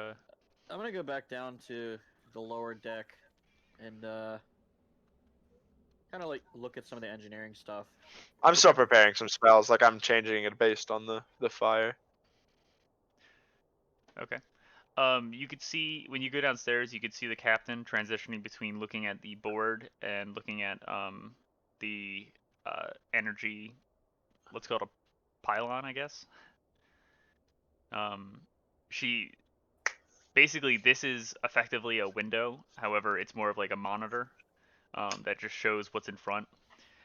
I'm gonna go back down to the lower deck and kind of like look at some of the engineering stuff. I'm still preparing some spells. Like I'm changing it based on the fire. Okay. You could see when you go downstairs, you could see the captain transitioning between looking at the board and looking at the energy. Let's call it a pylon, I guess. She basically this is effectively a window. However, it's more of like a monitor that just shows what's in front,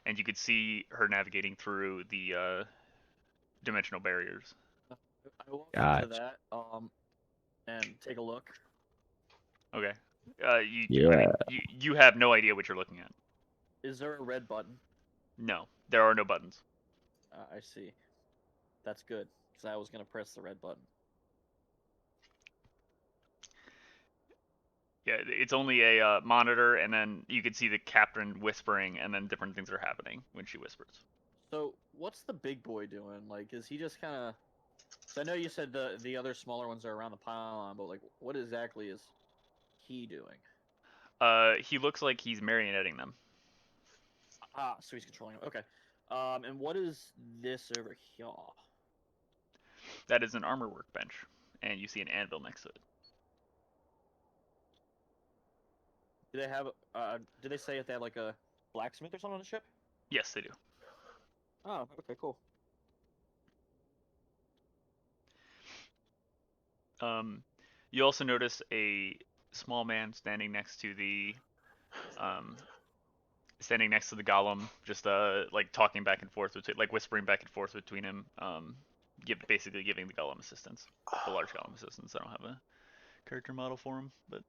and you could see her navigating through the dimensional barriers. I walk up to that and take a look. Okay. Yeah. I mean, you have no idea what you're looking at. Is there a red button? No, there are no buttons. I see. That's good, because I was gonna press the red button. Yeah, it's only a monitor, and then you can see the captain whispering, and then different things are happening when she whispers. So, what's the big boy doing? Like, is he just kind of? So I know you said the other smaller ones are around the pylon, but like, what exactly is he doing? He looks like he's marionetting them. Ah, so he's controlling them. Okay. And what is this over here? That is an armor workbench, and you see an anvil next to it. Do they have? Do they say if they have like a blacksmith or something on the ship? Yes, they do. Oh, okay, cool. You also notice a small man standing next to the golem, just like talking back and forth, like whispering back and forth between him. Basically giving the golem assistance, the large golem assistance. I don't have a character model for him, but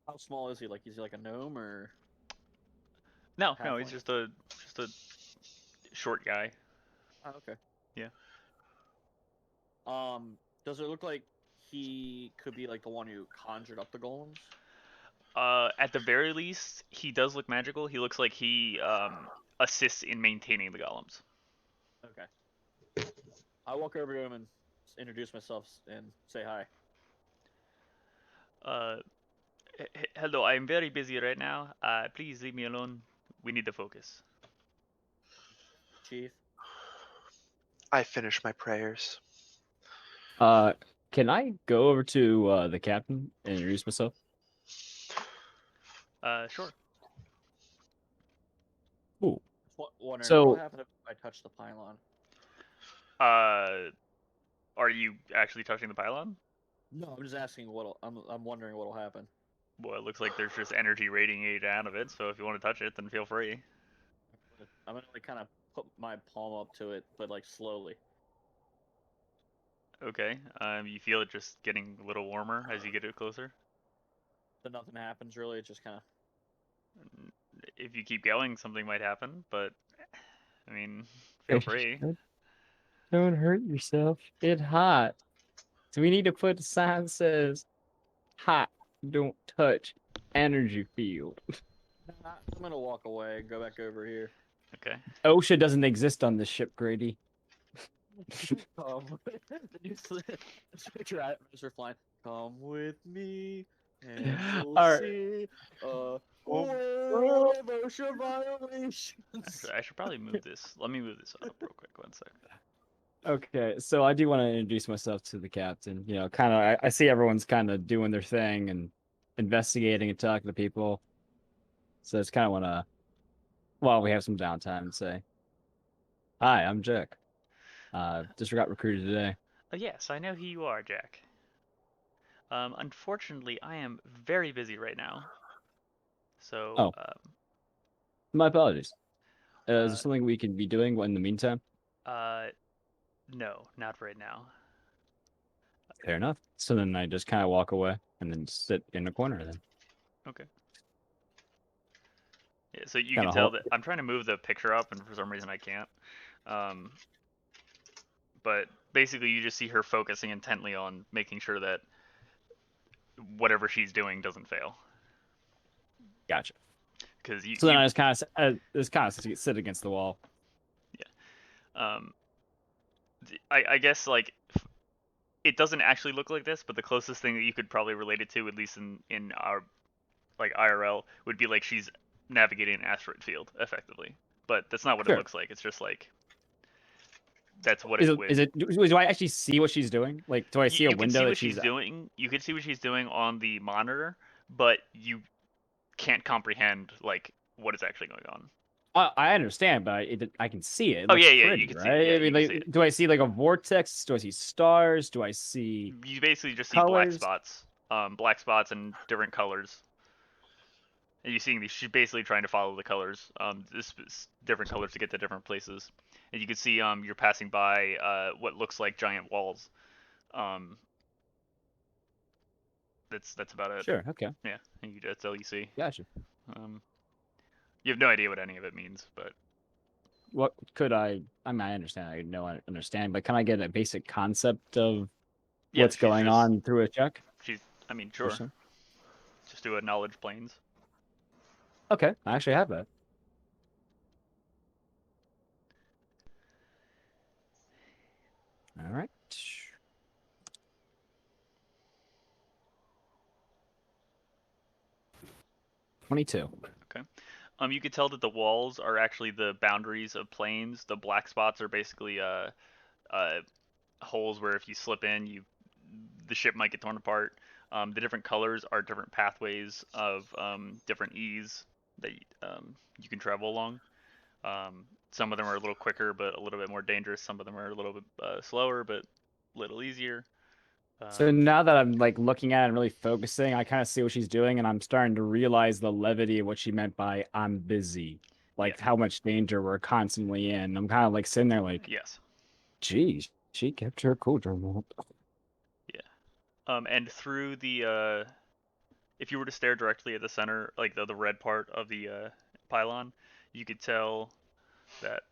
How small is he? Like, is he like a gnome or? no, he's just a short guy. Oh, okay. Yeah. Does it look like he could be like the one who conjured up the golems? At the very least, he does look magical. He looks like he assists in maintaining the golems. Okay. I walk over to him and introduce myself and say hi. Hello, I'm very busy right now. Please leave me alone. We need to focus. Chief. I finish my prayers. Can I go over to the captain and introduce myself? Sure. Ooh. Wondering So- what will happen if I touch the pylon? Are you actually touching the pylon? No, I'm just asking what. I'm wondering what'll happen. Well, it looks like there's just energy radiating out of it, so if you want to touch it, then feel free. I'm gonna like kind of put my palm up to it, but like slowly. Okay. You feel it just getting a little warmer as you get it closer? So nothing happens really. It just kind of. If you keep going, something might happen, but I mean, feel free. Don't hurt yourself. It's hot. So we need to put a sign that says, hot, don't touch, energy field. I'm gonna walk away and go back over here. Okay. OSHA doesn't exist on this ship, Grady. The new picture items are flying. Come with me, and you'll Alright. see a world of OSHA violations. Actually, I should probably move this. Let me move this up real quick. 1 sec. Okay, so I do want to introduce myself to the captain. You know, kind of, I see everyone's kind of doing their thing and investigating and talking to people. So it's kind of want to, while we have some downtime, and say, hi, I'm Jack. Just got recruited today. Yes, I know who you are, Jack. Unfortunately, I am very busy right now. So, My apologies. Is there something we can be doing in the meantime? No, not right now. Fair enough. So then I just kind of walk away and then sit in a corner then. Okay. Yeah, so you Kinda can tell hard. that I'm trying to move the picture up, and for some reason I can't. But basically, you just see her focusing intently on making sure that whatever she's doing doesn't fail. Gotcha. Because you. So then I just kind of sit against the wall. Yeah. I guess like it doesn't actually look like this, but the closest thing that you could probably relate it to, at least in our like IRL, would be like she's navigating an asteroid field effectively. But that's not what Sure. it looks like. It's just like that's what Is it it, would. is it? Do I actually see what she's doing? Like, do I see a You can window see that what she's doing. You can see what she's doing on the monitor, but you can't comprehend like what is actually going on. I understand, but I can see it. It Oh looks yeah, yeah, pretty, you can see right? it. Yeah, I mean, you can see like, it. do I see like a vortex? Do I see stars? Do I see You basically just see colors? black spots and different colors. And you're seeing these. She's basically trying to follow the colors, different colors to get to different places. And you can see you're passing by what looks like giant walls. Um, that's about it. Sure. Okay. Yeah, that's all you see. Gotcha. You have no idea what any of it means, but What could I? I mean, I understand. I know. I understand. But can I get a basic concept of yeah, what's going on through a check? I mean, sure. Just do a knowledge planes. Okay, I actually have that. All right. 22. Okay. You could tell that the walls are actually the boundaries of planes. The black spots are basically holes where if you slip in, the ship might get torn apart. The different colors are different pathways of different ease that you can travel along. Some of them are a little quicker, but a little bit more dangerous. Some of them are a little bit slower, but a little easier. So now that I'm like looking at it and really focusing, I kind of see what she's doing, and I'm starting to realize the levity of what she meant by "I'm busy," like how much danger we're constantly in. I'm kind of like sitting there, like, yes, geez, she kept her cool during that. Yeah. And through the if you were to stare directly at the center, like the red part of the pylon, you could tell that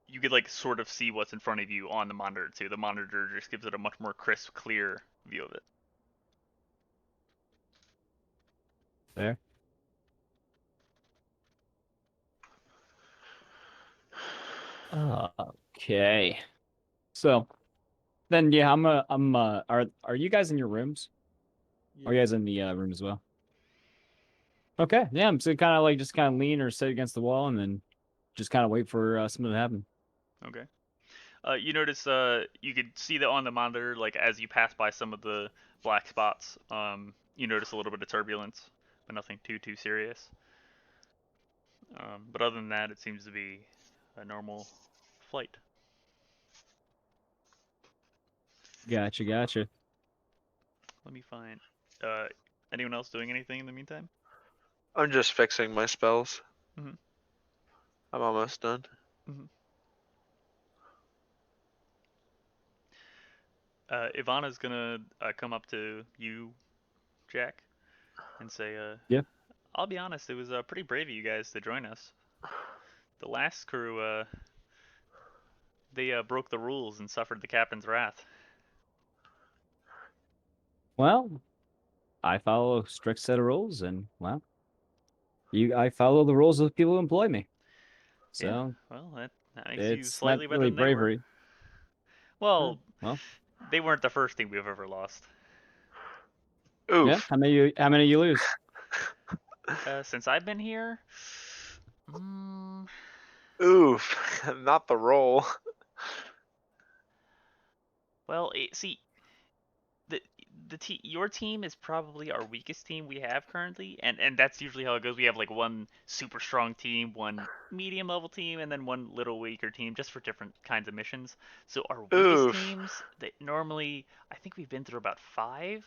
you could like sort of see what's in front of you on the monitor too. The monitor just gives it a much more crisp, clear view of it. There. Okay. So then, yeah, are you guys in your rooms? Yeah. Are you guys in the room as well? Okay. Yeah. I'm so kind of like just kind of lean or sit against the wall and then just kind of wait for something to happen. Okay. You notice you could see that on the monitor, like as you pass by some of the black spots, you notice a little bit of turbulence, but nothing too serious. But other than that, it seems to be a normal flight. Gotcha. Let me find. Anyone else doing anything in the meantime? I'm just fixing my spells. Mhm. I'm almost done. Mhm. Ivana's gonna come up to you, Jack, and say, Yeah. I'll be honest, it was pretty brave of you guys to join us. The last crew, they broke the rules and suffered the captain's wrath. Well, I follow a strict set of rules, and well, I follow the rules of the people who employ me. So yeah, well, that makes you it's not slightly better really than they were. bravery. Well, Well, they weren't the first team we've ever lost. Oof. Yeah. How many you lose? Since I've been here, Oof. Not the roll. well, see, your team is probably our weakest team we have currently, and that's usually how it goes. We have like one super strong team, one medium level team, and then one little weaker team, just for different kinds of missions. So our weakest teams, that normally, I think we've been through about 5.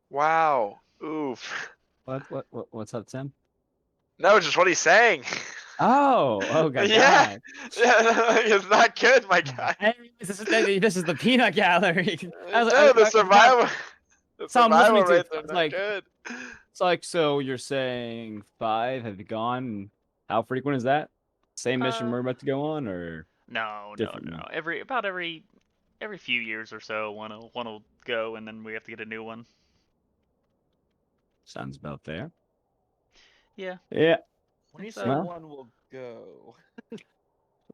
Wow. Oof. What's up, Tim? No, just what he's saying. Oh, God. Yeah. It's not good, my guy. Hey, this is the peanut gallery. The survival. The So I'm listening survival to rates it. are It's not like, good. it's like, so you're saying 5 have gone? How frequent is that? Same mission we're about to go on, or No. different one? Every few years or so, one will go, and then we have to get a new one. Sounds about fair. Yeah. Yeah. When you say Well, one will go.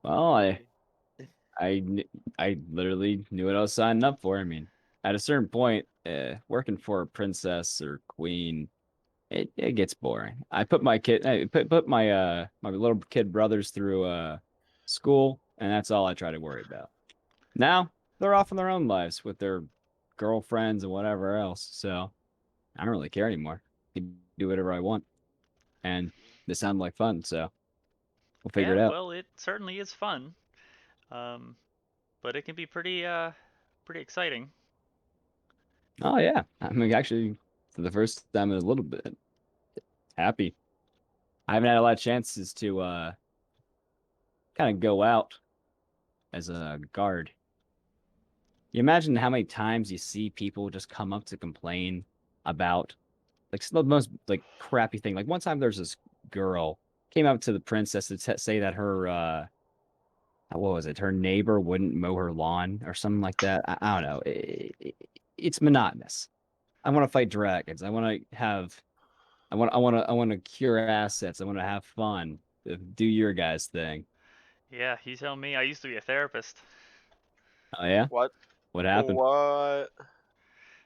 Well, I literally knew what I was signing up for. I mean, at a certain point, working for a princess or queen, it gets boring. I put my my little kid brothers through school, and that's all I try to worry about. Now they're off in their own lives with their girlfriends and whatever else, so I don't really care anymore. I can do whatever I want, and they sound like fun, so we'll figure it out. Well, it certainly is fun, but it can be pretty exciting. Oh yeah, I'm actually for the first time in a little bit happy. I haven't had a lot of chances to kind of go out as a guard. You imagine how many times you see people just come up to complain about like the most like crappy thing. Like one time there's this girl came up to the princess to say that her what was it? Her neighbor wouldn't mow her lawn or something like that. I don't know. It's monotonous. I want to fight dragons. I want to have. I want to cure assets. I want to have fun. Do your guys' thing. Yeah, you tell me. I used to be a therapist. Oh yeah. What? What happened? What?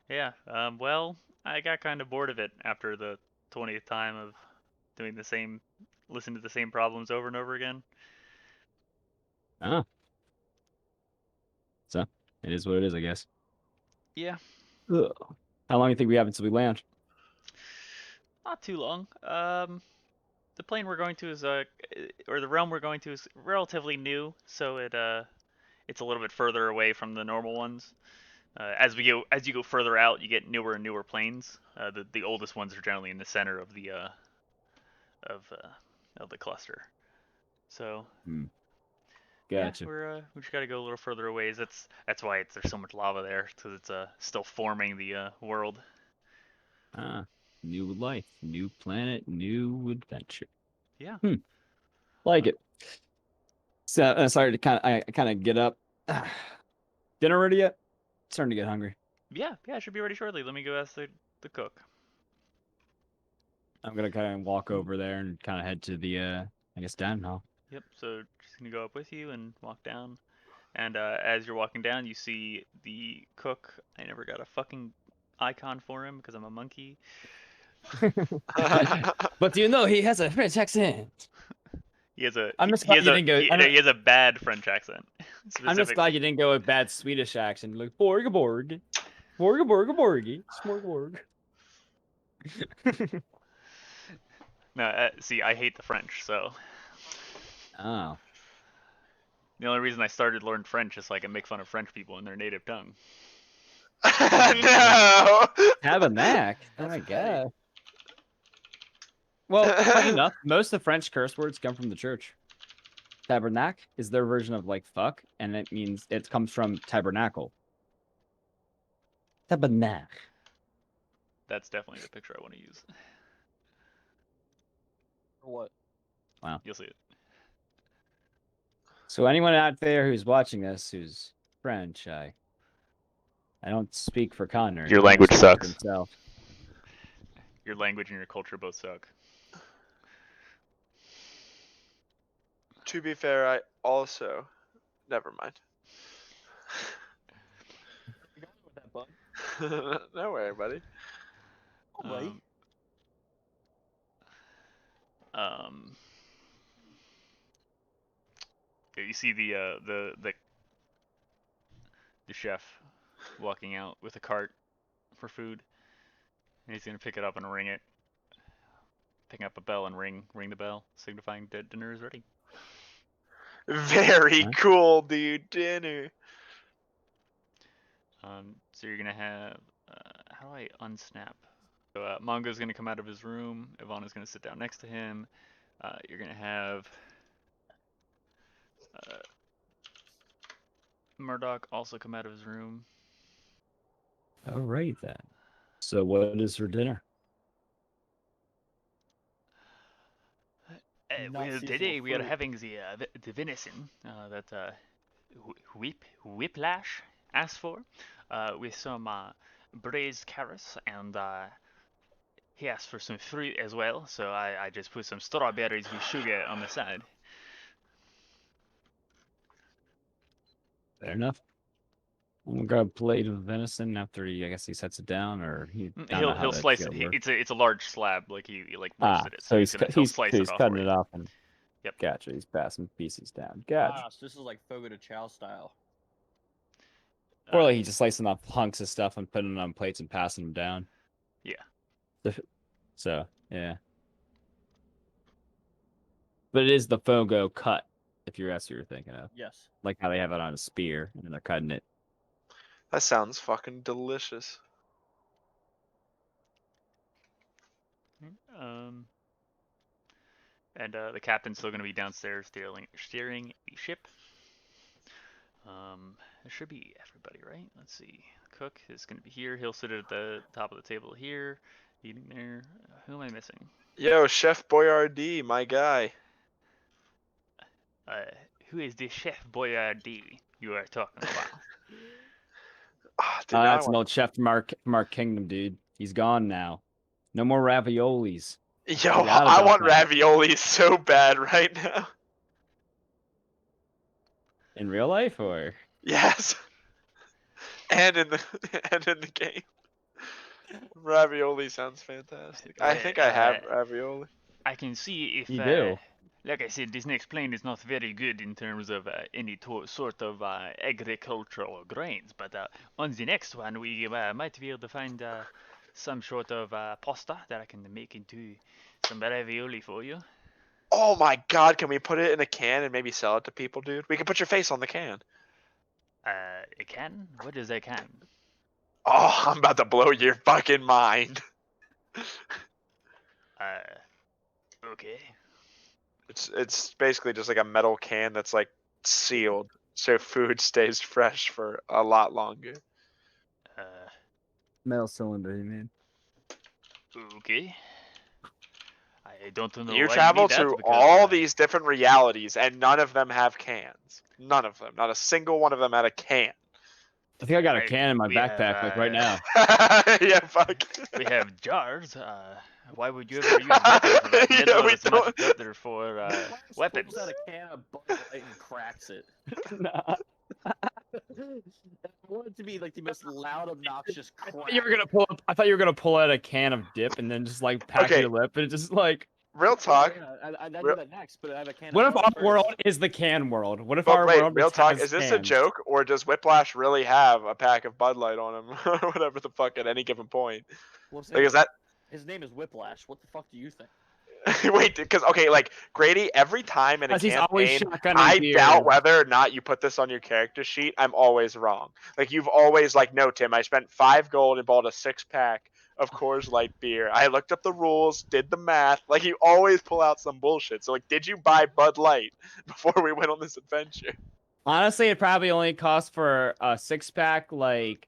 Yeah. Well, I got kind of bored of it after the 20th time of doing listening to the same problems over and over again. Oh. So it is what it is, I guess. Yeah. Ugh. How long do you think we have until we land? Not too long. The plane we're going to is or the realm we're going to is relatively new, so it's a little bit further away from the normal ones. As you go further out, you get newer and newer planes. The oldest ones are generally in the center of the cluster. So Gotcha. yeah, we just gotta go a little further away. That's why there's so much lava there, because it's still forming the world. New life, new planet, new adventure. Yeah. Like it. So sorry to kind of get up. Dinner ready yet? Starting to get hungry. Yeah, it should be ready shortly. Let me go ask the cook. I'm gonna kind of walk over there and kind of head to the I guess dining hall. Yep. So just gonna go up with you and walk down. And as you're walking down, you see the cook. I never got a fucking icon for him because I'm a monkey. But do you know he has a French accent? He has a I'm just glad you didn't go. he has a bad French accent. I'm just glad you didn't go with bad Swedish accent. Like Borg, Borgy, Smorgborg. No, see, I hate the French, so. Oh. The only reason I started learning French is so I can make fun of French people in their native tongue. No. Tabernacle. Oh my god. Well, funny enough, most of the French curse words come from the church. Tabernacle is their version of like fuck, and it comes from tabernacle. Tabernacle. That's definitely the picture I want to use. What? Wow. You'll see it. So anyone out there who's watching this who's French, I don't speak for Connor. Your language sucks. Your language and your culture both suck. To be fair, I also. Never mind. You going with that, bud? No way, buddy. Alright. You see the chef walking out with a cart for food, and he's gonna pick it up and ring it. Pick up a bell and ring the bell, signifying that dinner is ready. Very cool, dude. Dinner. So you're gonna have how do I unsnap? So Mongo's gonna come out of his room. Ivana's gonna sit down next to him. You're gonna have Murdoch also come out of his room. All right then. So what is for dinner? Today we are having the venison that Whiplash asked for, with some braised carrots, and he asked for some fruit as well. So I just put some strawberries with sugar on the side. Fair enough. I'm gonna grab a plate of venison after I guess he sets it down, or he'll slice it. It's a large slab, like he like roasted it. So he's he'll slice it off cutting it off. And Yep. Gotcha. He's passing pieces down. Gotcha. So this is like Fogo de Chao style. Or like he's just slicing off hunks of stuff and putting them on plates and passing them down. Yeah. So, yeah. But it is the Fogo cut, if that's what you're thinking of. Yes. Like how they have it on a spear and then they're cutting it. That sounds fucking delicious. And the captain's still going to be downstairs steering the ship. There should be everybody, right? Let's see. Cook is going to be here. He'll sit at the top of the table here, eating there. Who am I missing? Yo, Chef Boyardee, my guy. Who is this Chef Boyardee you are talking about? Dude, That's an old chef from our kingdom, dude. He's gone now. No more raviolis. Yo, I want raviolis so bad right now. In real life, or? Yes. And in the game. Ravioli sounds fantastic. I think I have ravioli. I can see if you do. Like I said, this next plane is not very good in terms of any sort of agricultural grains, but on the next one we might be able to find some sort of pasta that I can make into some ravioli for you. Oh my god, can we put it in a can and maybe sell it to people, dude? We can put your face on the can. A can? What is a can? Oh, I'm about to blow your fucking mind. Okay. It's basically just like a metal can that's like sealed, so food stays fresh for a lot longer. Metal cylinder, you mean? Okay. I don't know. You why travel need that to because, all these different realities, and none of them have cans. None of them. Not a single one of them had a can. I think I got a can in my backpack, like right now. Yeah, fuck. We have jars. Why would you ever use metal for that? Metal Yeah, we is much better for weapons. Pulls out a can of Bud Light and cracks it. Nah. I want it to be like the most loud, obnoxious crack. I thought you were gonna pull out a can of dip and then just like pack Okay. your lip and just like. Real talk. Yeah, I do that next, but I have a can. What of if Bud our first. world is the can world? What if But our wait, world real just talk. has Is this a cans? joke, or does Whiplash really have a pack of Bud Light on him, or whatever the fuck at any given point? Well, Like, is that? His name is Whiplash. What the fuck do you think? Wait, because okay, like Grady, every time in a He's always campaign, shotgunning I beers. doubt whether or not you put this on your character sheet. I'm always wrong. Like you've always like, no, Tim, I spent 5 gold and bought a 6-pack of Coors Light beer. I looked up the rules, did the math. Like you always pull out some bullshit. So like, did you buy Bud Light before we went on this adventure? Honestly, it probably only cost for a 6-pack, like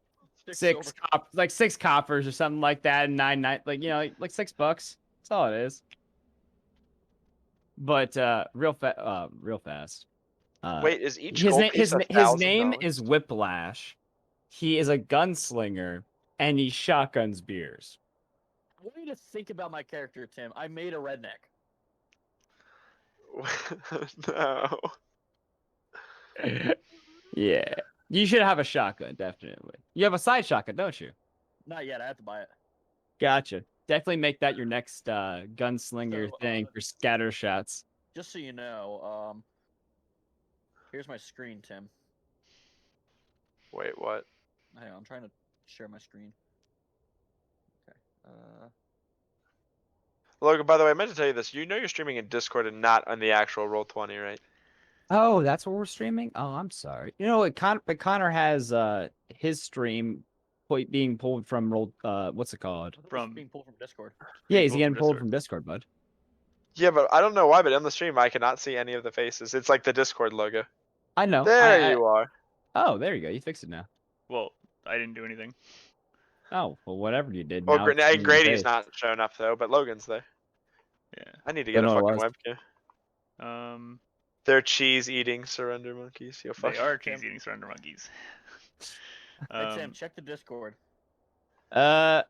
six coppers or something like that, and nine, like like $6. That's all it is. But real fast. Wait, is each his gold name piece his name $1,000? is Whiplash. He is a gunslinger and he shotguns beers. I want you to think about my character, Tim. I made a redneck. No. Yeah. You should have a shotgun, definitely. You have a side shotgun, don't you? Not yet. I have to buy it. Gotcha. Definitely make that your next gunslinger thing for scatter shots. Just so you know, here's my screen, Tim. Wait, what? Hang on, I'm trying to share my screen. Okay. Logan, by the way, I meant to tell you this. You know you're streaming in Discord and not on the actual Roll20, right? Oh, that's what we're streaming? Oh, I'm sorry. You know what? Connor has his stream being pulled from what's it called? Being pulled from Discord. Yeah, he's getting pulled from Discord, bud. Yeah, but I don't know why, but on the stream I cannot see any of the faces. It's like the Discord logo. I know. There you are. Oh, there you go. You fixed it now. Well, I didn't do anything. Oh, well, whatever you did. Well, now it's in your Grady's face. not showing up though, but Logan's there. Yeah. I need to get a fucking webcam. They're cheese eating surrender monkeys. Yo, fuck. They are cheese eating surrender monkeys. Hey Tim, check the Discord. Well,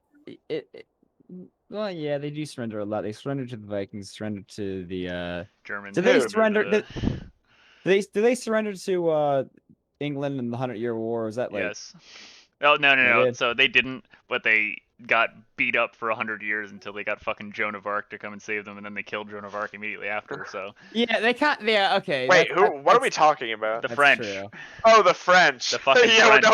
yeah, they do surrender a lot. They surrender to the Vikings, surrender to the Germans. Do they surrender? Do they surrender to England in the 100-Year War? Is that like? Yes. Oh no. They did. So they didn't, but they got beat up for 100 years until they got fucking Joan of Arc to come and save them, and then they killed Joan of Arc immediately after. So Yeah, they can't. Yeah, okay. Wait, what are we talking about? the That's French. true. Oh, the French. The fucking yeah, French,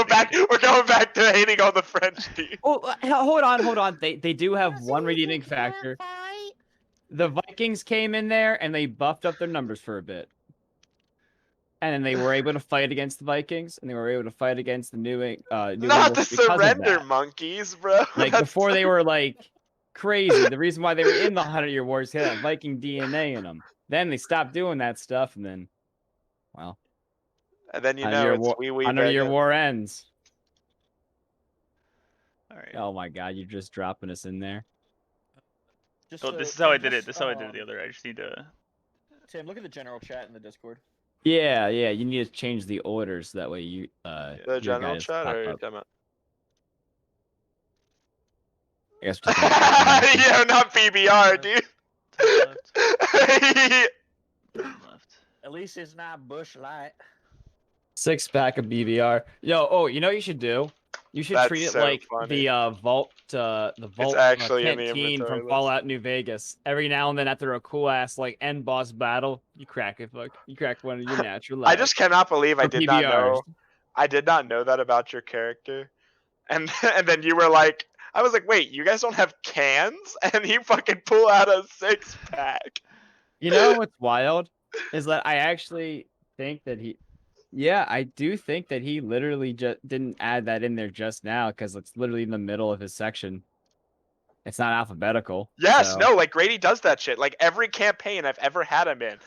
we're going back to hating on the French, dude. Oh, hold on. They do have one redeeming factor. The Vikings came in there and they buffed up their numbers for a bit. And then they were able to fight against the Vikings, and they were able to fight against the New Not English the because of surrender that. monkeys, bro. Like before, they were like crazy. The reason why they were in the 100-Year War is they had that Viking DNA in them. Then they stopped doing that stuff, and then, well, And then you 100-Year know it's War, wee 100-Year War ends. All right. Oh my God, you're just dropping us in there. Just Well, this is how I did it. This is how I did it the other. I just need to. Tim, look at the general chat in the Discord. Yeah. You need to change the orders so that way you the your general guys chat pop or up. come out? I guess just gonna- yeah, not PBR, dude. Left. At least it's not Bush Light. 6-pack of BBR. Yo, you know what you should do? You should That's treat it so like funny. the vault actually in the canteen inventory from list. Fallout New Vegas. Every now and then after a cool ass like end boss battle, you crack one of your natural I lives. just cannot believe I For did not PBRs. know. I did not know that about your character. And then you were like, I was like, wait, you guys don't have cans? And he fucking pull out a 6-pack. You know what's wild is that I actually think that I do think that he literally just didn't add that in there just now because it's literally in the middle of his section. It's not alphabetical. Yes, so. no, like Grady does that shit. Like every campaign I've ever had him in.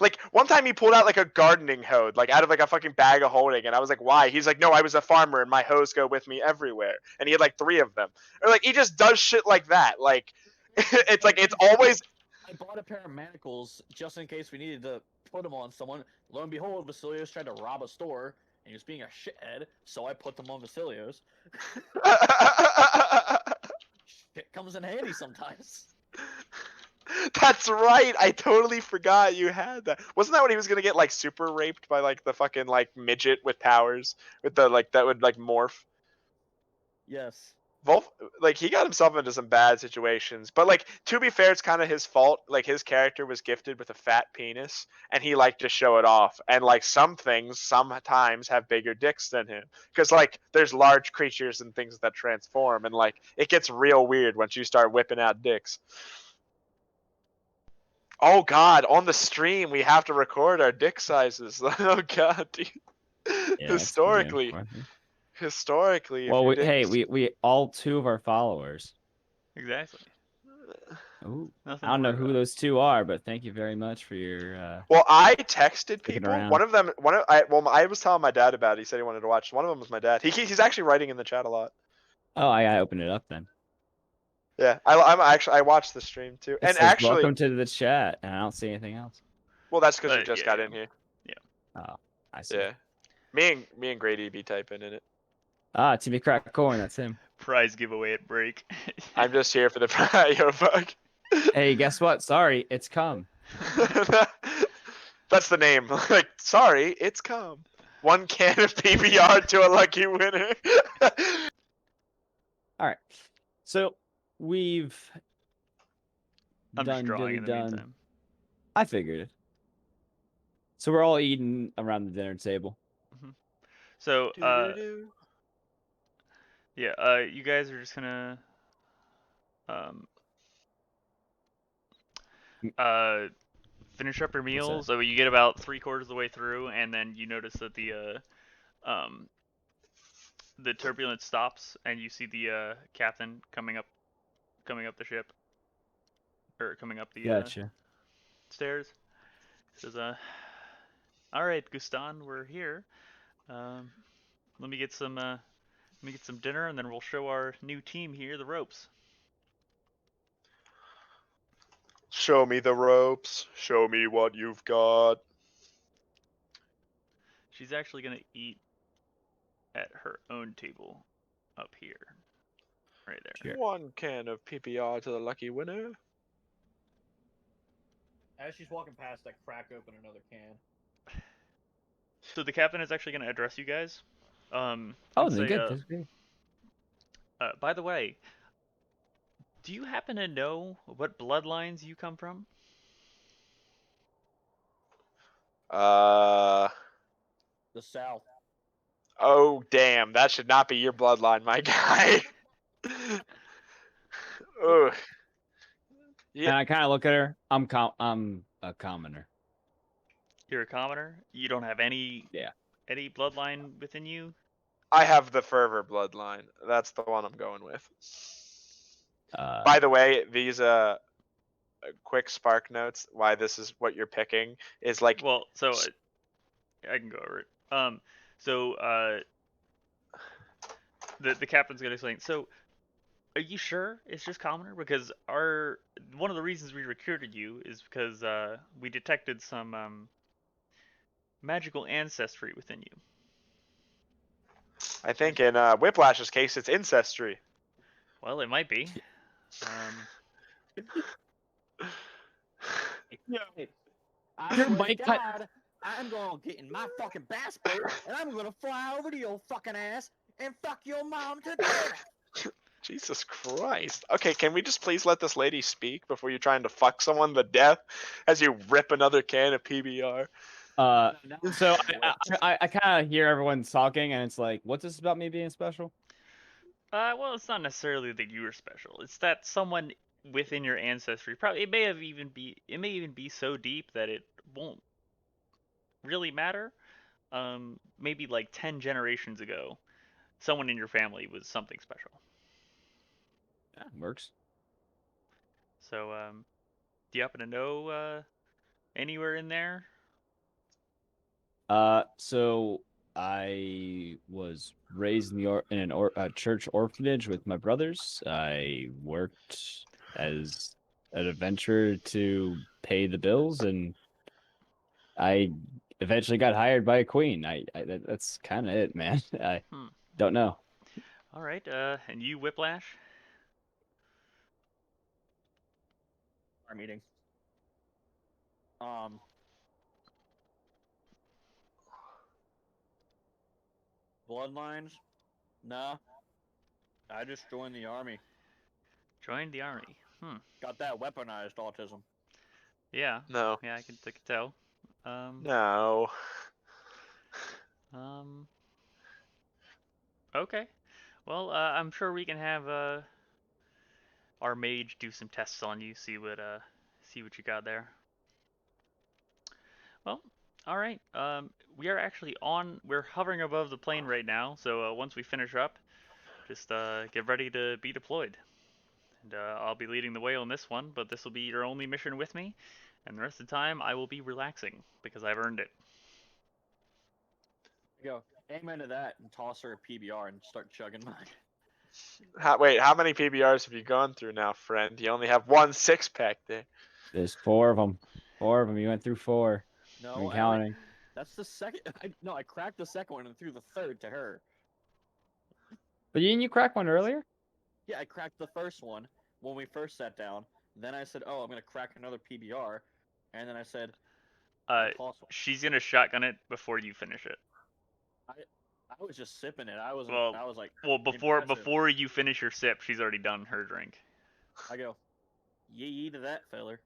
Like one time he pulled out like a gardening hose, like out of like a fucking bag of holding, and I was like, why? He's like, no, I was a farmer and my hose go with me everywhere. And he had like 3 of them. Or like he just does shit like that. Like it's like it's always. I bought a pair of manacles just in case we needed to put them on someone. Lo and behold, Vasilios tried to rob a store, and he was being a shithead, so I put them on Vasilios. Shit comes in handy sometimes. That's right. I totally forgot you had that. Wasn't that when he was gonna get like super raped by like the fucking like midget with powers with the like that would like morph? Yes. Volf, like he got himself into some bad situations, but like to be fair, it's kind of his fault. Like his character was gifted with a fat penis, and he liked to show it off. And like some things, sometimes have bigger dicks than him, because like there's large creatures and things that transform, and like it gets real weird once you start whipping out dicks. Oh God, on the stream we have to record our dick sizes. Oh God, dude. Yeah, Historically. Well, we all 2 of our followers. Exactly. Ooh. Nothing I don't know to who worry those 2 are, but thank you very much for your. Well, I texted Sticking people. around. One of them, I was telling my dad about it. He said he wanted to watch. One of them was my dad. He's actually writing in the chat a lot. Oh, I opened it up then. Yeah, I watched the stream too. It And says, actually, welcome to the chat, and I don't see anything else. well, that's because you But, just got in here. Oh, I see. Yeah, me and Grady be typing in it. Ah, Timmy Crack Corn, that's him. Prize giveaway at break. I'm just here for the yo fuck. Hey, guess what? Sorry, it's come. That's the name. Like, sorry, it's come. 1 can of PBR to a lucky winner. All right. So we've I'm just drawing in the done. meantime. I figured it. So we're all eating around the dinner table. So, yeah, you guys are just gonna finish up your meals. So you get about 3/4 of the way through, and then you notice that the turbulence stops, and you see the captain coming up the ship, or coming up the Gotcha. stairs. He says, "All right, Gustan, we're here. Let me get some dinner, and then we'll show our new team here the ropes." Show me the ropes. Show me what you've got. She's actually gonna eat at her own table up here, right there. Sure. 1 can of PPR to the lucky winner. As she's walking past, I crack open another can. So the captain is actually gonna address you guys. Oh, then say, good. That's great. By the way, do you happen to know what bloodlines you come from? The South. Oh damn, that should not be your bloodline, my guy. Ugh. Yeah. And I kind of look at her. I'm a commoner. You're a commoner. You don't have any bloodline within you. I have the fervor bloodline. That's the one I'm going with. Uh, By the way, these quick spark notes. Why this is what you're picking is like. Well, so I can go over it. The captain's gonna explain. So, are you sure it's just commoner? Because one of the reasons we recruited you is because we detected some magical ancestry within you. I think in Whiplash's case, it's ancestry. Well, it might be. I swear to God, I'm gonna get in my fucking bass boat and I'm gonna fly over to your fucking ass and fuck your mom to death. Jesus Christ. Okay, can we just please let this lady speak before you're trying to fuck someone to death as you rip another can of PBR? So I kind of hear everyone talking, and it's like, what's this about me being special? Well, it's not necessarily that you are special. It's that someone within your ancestry, probably it may even be so deep that it won't really matter. Maybe like 10 generations ago, someone in your family was something special. Yeah, works. So, do you happen to know anywhere in there? So I was raised in a church orphanage with my brothers. I worked as an adventurer to pay the bills, and I eventually got hired by a queen. That's kind of it, man. I don't know. All right. And you, Whiplash? Our meeting. Bloodlines? Nah. I just joined the army. Joined the army. Got that weaponized autism. Yeah. No. Yeah, I can tell. No. Okay. Well, I'm sure we can have our mage do some tests on you, see what you got there. Well, all right. We're hovering above the plane right now. So once we finish up, just get ready to be deployed. And I'll be leading the way on this one, but this will be your only mission with me. And the rest of the time, I will be relaxing because I've earned it. Go aim into that and toss her a PBR and start chugging mine. Wait, how many PBRs have you gone through now, friend? You only have one 6-pack there. There's 4 of them. 4 of them. You went through 4. No, I'm counting. That's the second. I cracked the second one and threw the third to her. But didn't you crack one earlier? Yeah, I cracked the first one when we first sat down. Then I said, "Oh, I'm gonna crack another PBR," and then I said, "She's gonna shotgun it before you finish it." I was just sipping it. I was like, well, before you finish your sip, she's already done her drink. I go, yee to that feller.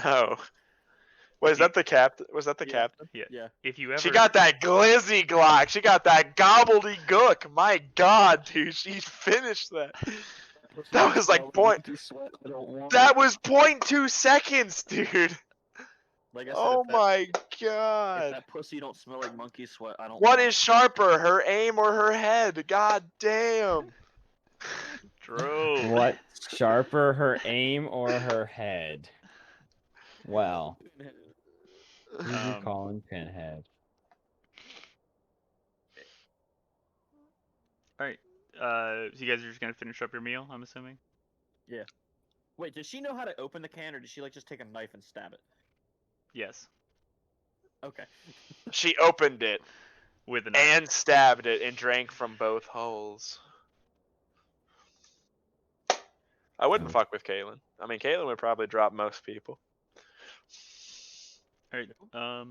No. Was that the captain? Was that the captain? Yeah. If you ever, she got that glizzy glock. She got that gobbledygook. My God, dude, she finished that. That was like That was 0.2 seconds, dude. Like I said, oh my God. If that pussy don't smell like monkey sweat, I don't. What is sharper, her aim or her head? God damn. True. What sharper, her aim or her head? Well, who you calling Pinhead? All right. So you guys are just gonna finish up your meal, I'm assuming. Yeah. Wait, does she know how to open the can, or does she like just take a knife and stab it? Yes. Okay. She opened it with a knife and stabbed it and drank from both holes. I wouldn't fuck with Kaylin. I mean, Kaylin would probably drop most people. All right. Are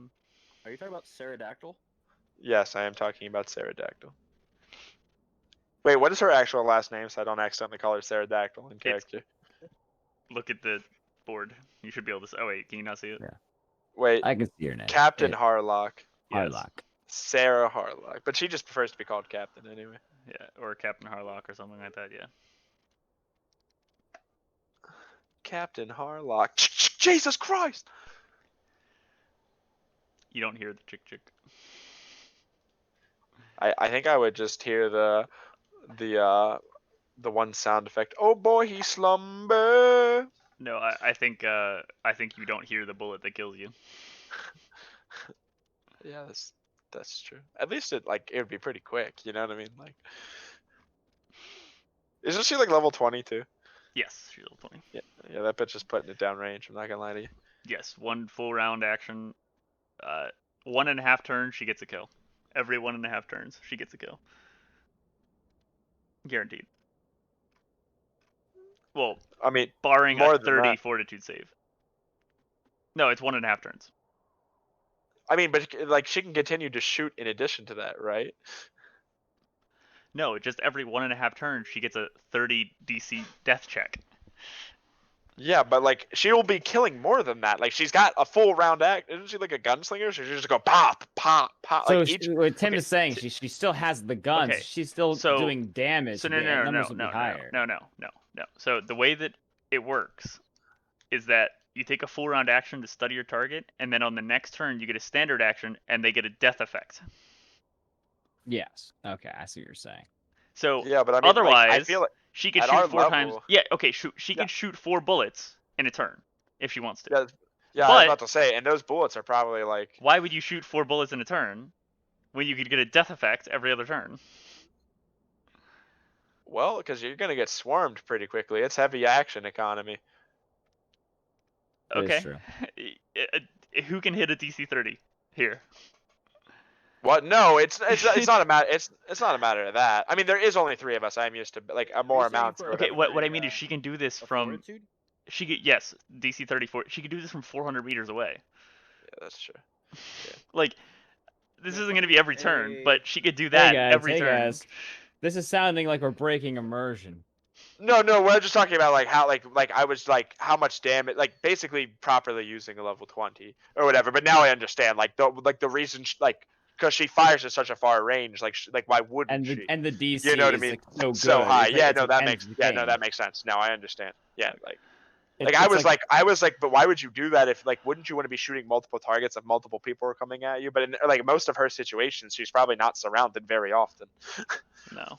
you talking about Pterodactyl? Yes, I am talking about Pterodactyl. Wait, what is her actual last name so I don't accidentally call her Pterodactyl in character? Look at the board. You should be able to. Oh wait, can you not see it? Yeah. Wait, I can see your name. Captain Harlock. Yes. Harlock. Sarah Harlock, but she just prefers to be called Captain anyway. Yeah, or Captain Harlock or something like that. Yeah. Captain Harlock. Jesus Christ! You don't hear the chick chick. I think I would just hear the one sound effect. Oh boy, he slumber. No, I think you don't hear the bullet that kills you. Yeah, that's true. At least it would be pretty quick. You know what I mean? Like, isn't she like level 20 too? Yes, she's level 20. Yeah, that bitch is putting it down range. I'm not gonna lie to you. Yes, one full round action. 1.5 turns, she gets a kill. Every 1.5 turns, she gets a kill. Guaranteed. Well, I mean, barring more a than 30 that. fortitude save. No, it's 1.5 turns. I mean, but like she can continue to shoot in addition to that, right? No, just every 1.5 turns, she gets a 30 DC death check. Yeah, but like she will be killing more than that. Like she's got a full round act. Isn't she like a gunslinger? So she just go pop, pop, pop. So like what Tim is saying, she still has the guns. Okay, She's still doing damage. So the numbers will be higher. No. So the way that it works is that you take a full round action to study your target, and then on the next turn you get a standard action, and they get a death effect. Yes. Okay, I see what you're saying. So yeah, but I mean, otherwise, like, I feel like she can at shoot our 4 times. level- Yeah, okay, she can shoot 4 bullets in a turn if she wants to. yeah, I was about to say, and those bullets are probably like. Why would you shoot 4 bullets in a turn when you could get a death effect every other turn? Well, because you're gonna get swarmed pretty quickly. It's heavy action economy. That is Okay. true. Who can hit a DC 30 here? What? No, it's not a matter. It's not a matter of that. I mean, there is only 3 of us. I'm used to like a more amounts. Or Okay, whatever. what I mean is she can do this from Fortitude? she could yes DC 34. She could do this from 400 meters away. Yeah, that's true. Yeah. Like this isn't going to be every turn, Hey. but she could do that every turn. Guys. This is sounding like we're breaking immersion. No, we're just talking about like how like I was like how much damage, like basically properly using a level 20 or whatever. But now I understand like the reason like because she fires at such a far range, like why wouldn't she? And the DC You know what I is mean? like so good. So high. It's Yeah, like, no, it's that like makes end of the game. that makes sense. Now I understand. Yeah, like It's I was like, but why would you do that if like wouldn't you want to be shooting multiple targets if multiple people are coming at you? But in like most of her situations, she's probably not surrounded very often. No.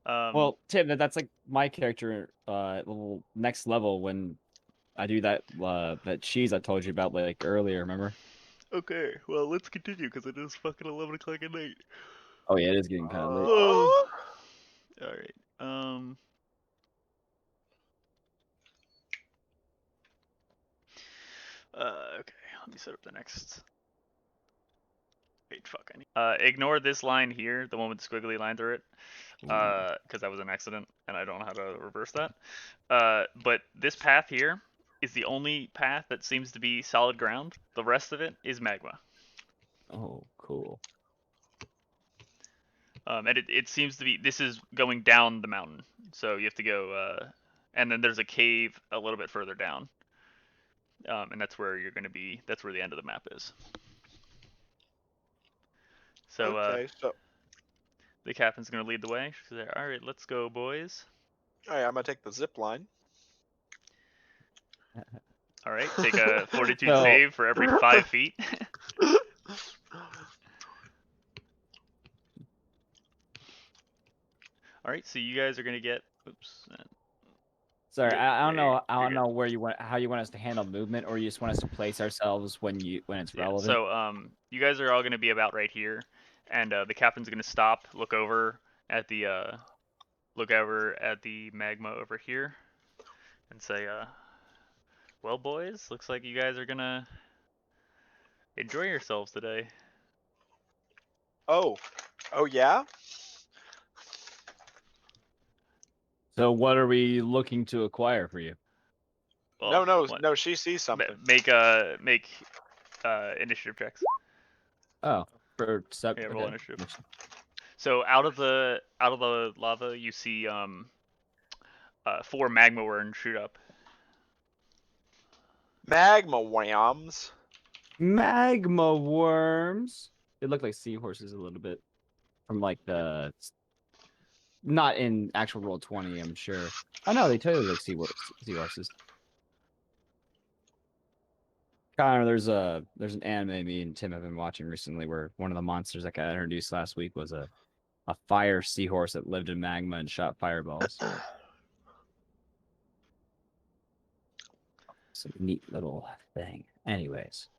Well, Tim, that's like my character level next level when I do that that cheese I told you about like earlier, remember? Okay, well let's continue because it is fucking 11 o'clock at night. Oh yeah, it is getting kind of late. All right. Okay, let me set up the next. Wait, fuck. Ignore this line here, the one with the squiggly line through it, because that was an accident, and I don't know how to reverse that. But this path here is the only path that seems to be solid ground. The rest of it is magma. Oh, cool. And it seems to be, this is going down the mountain. So you have to go, and then there's a cave a little bit further down. And that's where you're going to be, that's where the end of the map is. So, okay, so the captain's going to lead the way. She's like, all right, let's go, boys. all right, I'm going to take the zip line. All right, take a fortitude save for every 5 feet. All right, so you guys are gonna get. Oops. Sorry, I don't know. I don't good. know where you want, how you want us to handle movement, or you just want us to place ourselves when it's relevant. So you guys are all gonna be about right here, and the captain's gonna stop, look over at the magma over here, and say, well, boys, looks like you guys are gonna enjoy yourselves today. Oh yeah. So what are we looking to acquire for you? Well, no. She sees something. Make initiative checks. Oh, for Yeah, roll initiative. So out of the lava, you see 4 magma worms shoot up. Magma worms. Magma worms. They look like seahorses a little bit from like the. Not in actual Roll20, I'm sure. Oh no, they totally look like seahorses. Connor, there's an anime me and Tim have been watching recently where one of the monsters that got introduced last week was a fire seahorse that lived in magma and shot fireballs. It's a neat little thing. Anyways,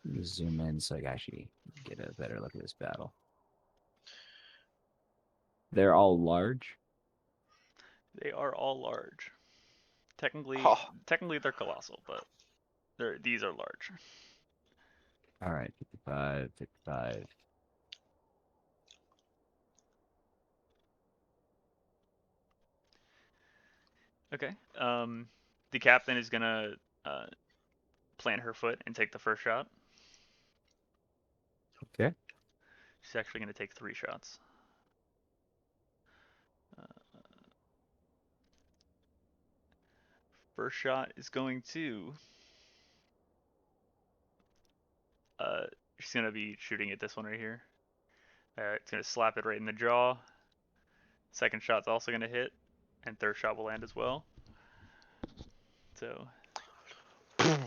let me zoom in so I can actually get a better look at this battle. They're all large. They are all large. Technically, they're colossal, but these are large. All right, 55, 55. Okay. The captain is gonna plant her foot and take the first shot. Okay. She's actually gonna take 3 shots. First shot is going to. She's gonna be shooting at this one right here. It's gonna slap it right in the jaw. Second shot's also gonna hit, and third shot will land as well. So, let's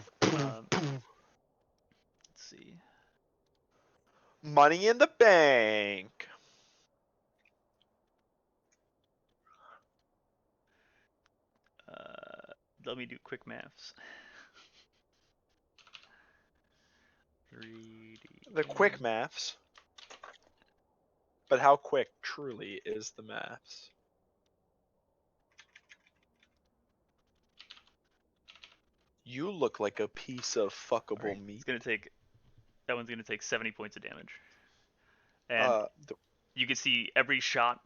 see. Money in the bank. Let me do quick maths. 3D. The quick maths. But how quick truly is the maths? You look like a piece of fuckable meat. It's gonna take. That one's gonna take 70 points of damage. And you can see every shot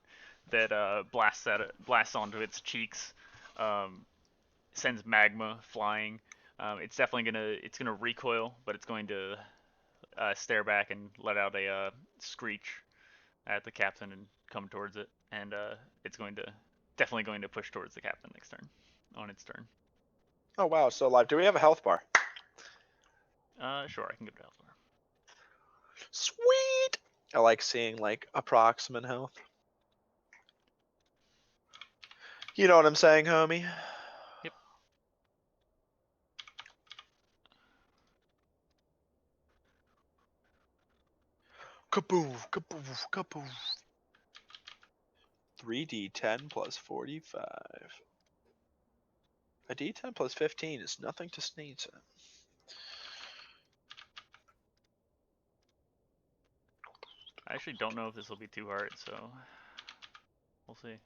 that blasts onto its cheeks sends magma flying. It's definitely gonna recoil, but it's going to stare back and let out a screech at the captain and come towards it, and it's definitely going to push towards the captain next turn, on its turn. Oh wow, so live. Do we have a health bar? Sure, I can give it a health bar. Sweet. I like seeing like approximate health. You know what I'm saying, homie? Yep. Kaboof, kaboof, kaboof. 3d10 plus 45. A d10 plus 15 is nothing to sneeze at. I actually don't know if this will be too hard, so we'll see.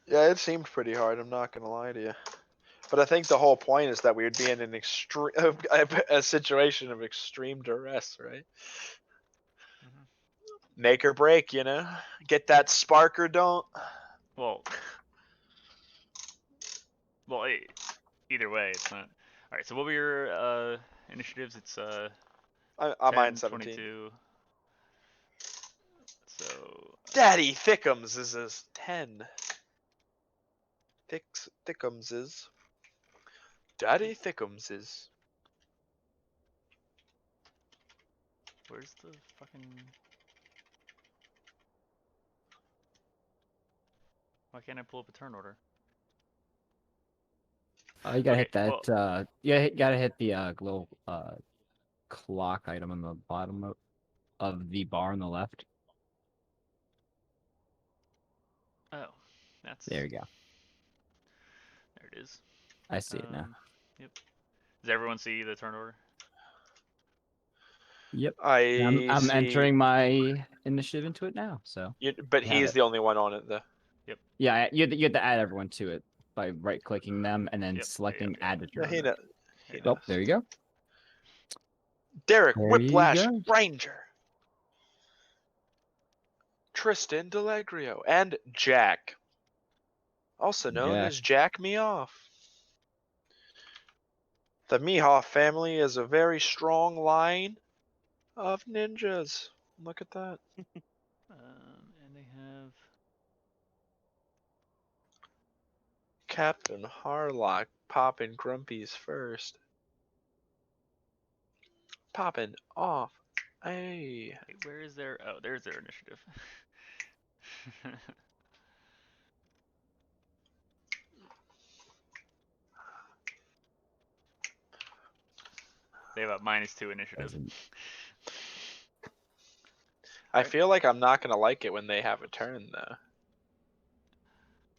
Yeah, it seemed pretty hard, I'm not gonna lie to you. But I think the whole point is that we would be in an extreme, a situation of extreme duress, right? Mm-hmm. Make or break, you know? Get that spark or don't. Well, either way, it's not. All right, so what were your initiatives? It's I'm 10, on 17. 22. So Daddy Thickums is 10. Thickums is. Daddy Thickums is. where's the fucking? Why can't I pull up a turn order? You gotta hit that. Well, you gotta hit the little clock item on the bottom of the bar on the left. Oh, that's. There you go. There it is. I see it now. Yep. Does everyone see the turn order? Yep. I'm entering my initiative into it now. So. But he's the only one on it, though. Yep. Yeah, you have to add everyone to it by right-clicking them and then selecting add to turn. Yeah, oh, there you go. Derek Whiplash Ranger. Tristan Delegrio and Jack, also known as Jack Meoff. The Meoff family is a very strong line of ninjas. Look at that. And they have. Captain Harlock popping grumpies first. Popping off. Hey. Wait, where is their? Oh, there's their initiative. They have a -2 initiative. I feel like I'm not gonna like it when they have a turn though.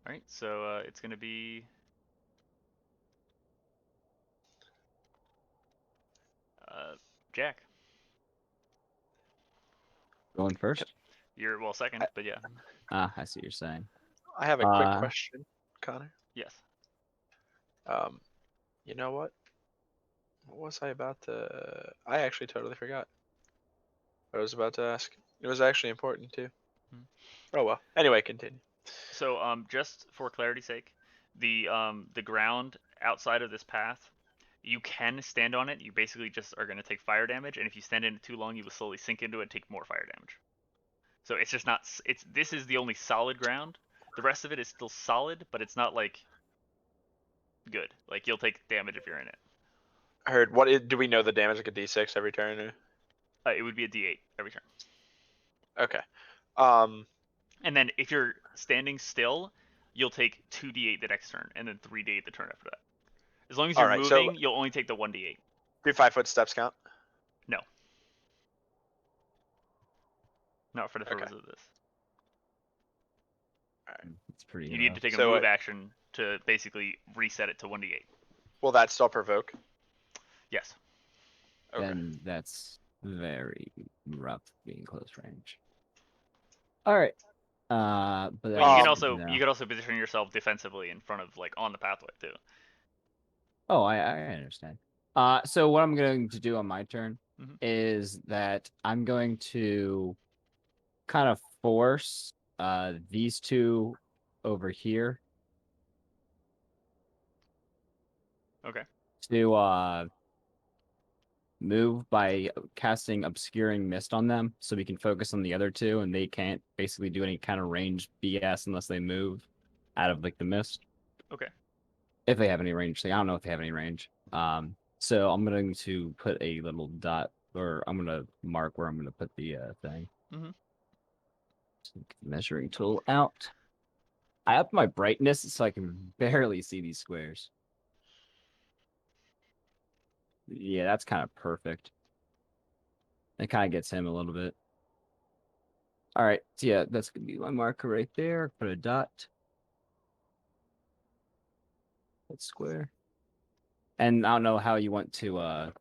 All right, so it's gonna be. Jack. Going first? You're well second, but yeah. I see what you're saying. I have a quick question, Connor. Yes. You know what? What was I about to? I actually totally forgot what I was about to ask. It was actually important too. Oh well. Anyway, continue. So just for clarity's sake, the ground outside of this path, you can stand on it. You basically just are going to take fire damage, and if you stand in it too long, you will slowly sink into it and take more fire damage. So it's just not. This is the only solid ground. The rest of it is still solid, but it's not like good. Like you'll take damage if you're in it. Heard. Do we know the damage like a D6 every turn? It would be a D8 every turn. Okay. And then if you're standing still, you'll take 2d8 the next turn, and then 3d8 the turn after that. As long as you're moving, you'll only take the 1d8. Do 5-foot steps count? No. Not for the purpose of this. Alright. It's pretty. You need to take a move action to basically reset it to 1d8. Will that still provoke? Yes. Okay. Then that's very rough being close range. All right. But you can also position yourself defensively in front of on the pathway too. Oh, I understand. So what I'm going to do on my turn is that I'm going to kind of force these two over here. Okay. To move by casting Obscuring Mist on them, so we can focus on the other two, and they can't basically do any kind of range BS unless they move out of the mist. Okay. If they have any range, I don't know if they have any range. So I'm going to put a little dot, or I'm going to mark where I'm going to put the thing. So measuring tool out. I upped my brightness so I can barely see these squares. Yeah, that's kind of perfect. It kind of gets him a little bit. All right, so yeah, that's gonna be my marker right there. Put a dot. That's square. And I don't know how you want to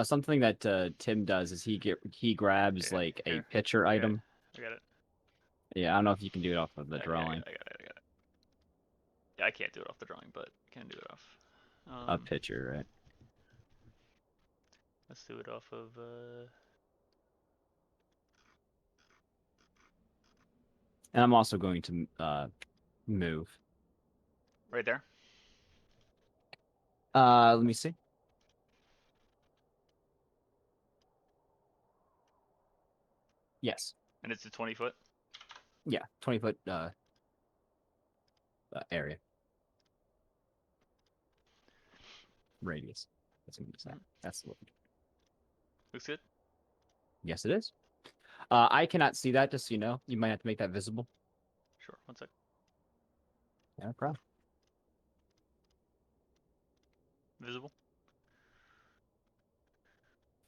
something that Tim does is he grabs a picture item. I got it. Yeah, I don't know if you can do it off of the drawing. I got it. Yeah, I can't do it off the drawing, but I can do it off. A picture, right? Let's do it off of. And I'm also going to move. Right there. Let me see. Yes. And it's a 20 foot? Yeah, 20 foot area. Radius. That's what I'm saying. That's the word. Looks good? Yes, it is. I cannot see that, just so you know. You might have to make that visible. Sure, one sec. Yeah, no problem. Visible?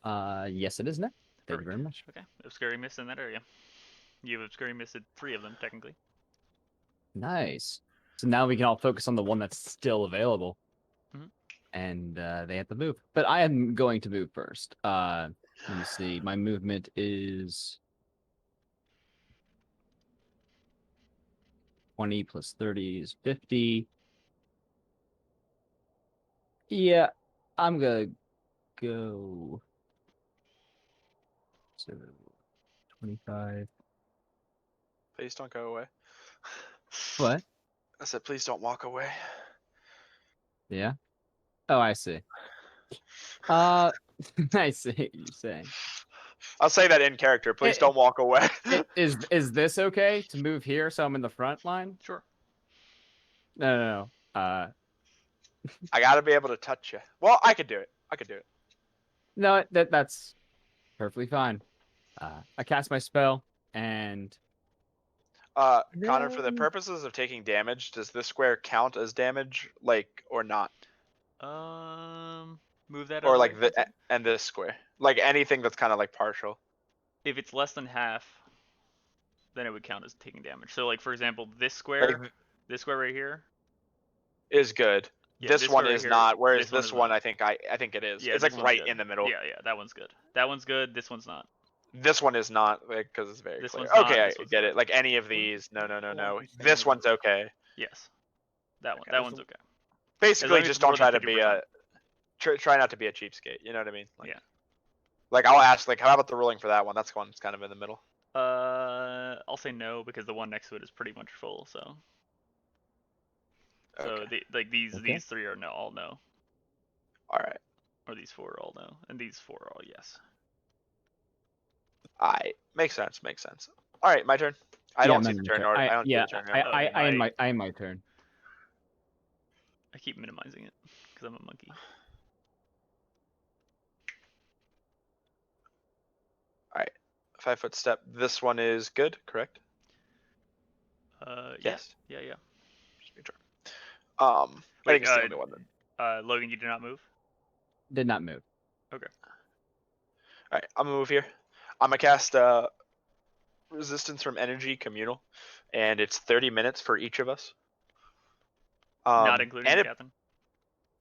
Yes, it is now. Thank you very much. Okay, Obscuring Mist in that area. You've Obscuring Misted 3 of them, technically. Nice. So now we can all focus on the one that's still available. And they have to move. But I am going to move first. Let me see. My movement is 20 plus 30 is 50. Yeah, I'm gonna go. So 25. Please don't go away. What? I said, please don't walk away. Yeah. Oh, I see. I see what you're saying. I'll say that in character. Please don't walk away. Is this okay to move here so I'm in the front line? Sure. No. I gotta be able to touch you. Well, I could do it. No, that's perfectly fine. I cast my spell and. Connor, for the purposes of taking damage, does this square count as damage, like, or not? Move that. Or like and this square, like anything that's kind of like partial. If it's less than half, then it would count as taking damage. So, like for example, this square right here is good. Yeah, this one right is here, not. Whereas this one, not. I think it is. Yeah, it's like right good. in the middle. Yeah, that one's good. That one's good. This one's not. This one is not, because it's very clear. One's okay, not, I get it. Like any of these. No. This one's okay. Yes. That one's okay. Basically, just don't try to be a. Try not to be a cheapskate. You know what I mean? Like, yeah. Like I'll ask, like, how about the ruling for that one? That's one that's kind of in the middle. I'll say no because the one next to it is pretty much full. So. Okay. So these three are all no. All right. Or these four are all no, and these four are all yes. Makes sense. All right, my turn. I don't see the turn. I don't see the turn. I my turn. I keep minimizing it because I'm a monkey. All right, 5 foot step. This one is good, correct? Yes. Yeah. Just make sure. I think it's the only one then. Logan, you did not move. Did not move. Okay. All right, I'm gonna move here. I'm gonna cast resistance from energy communal, and it's 30 minutes for each of us. Not including the captain.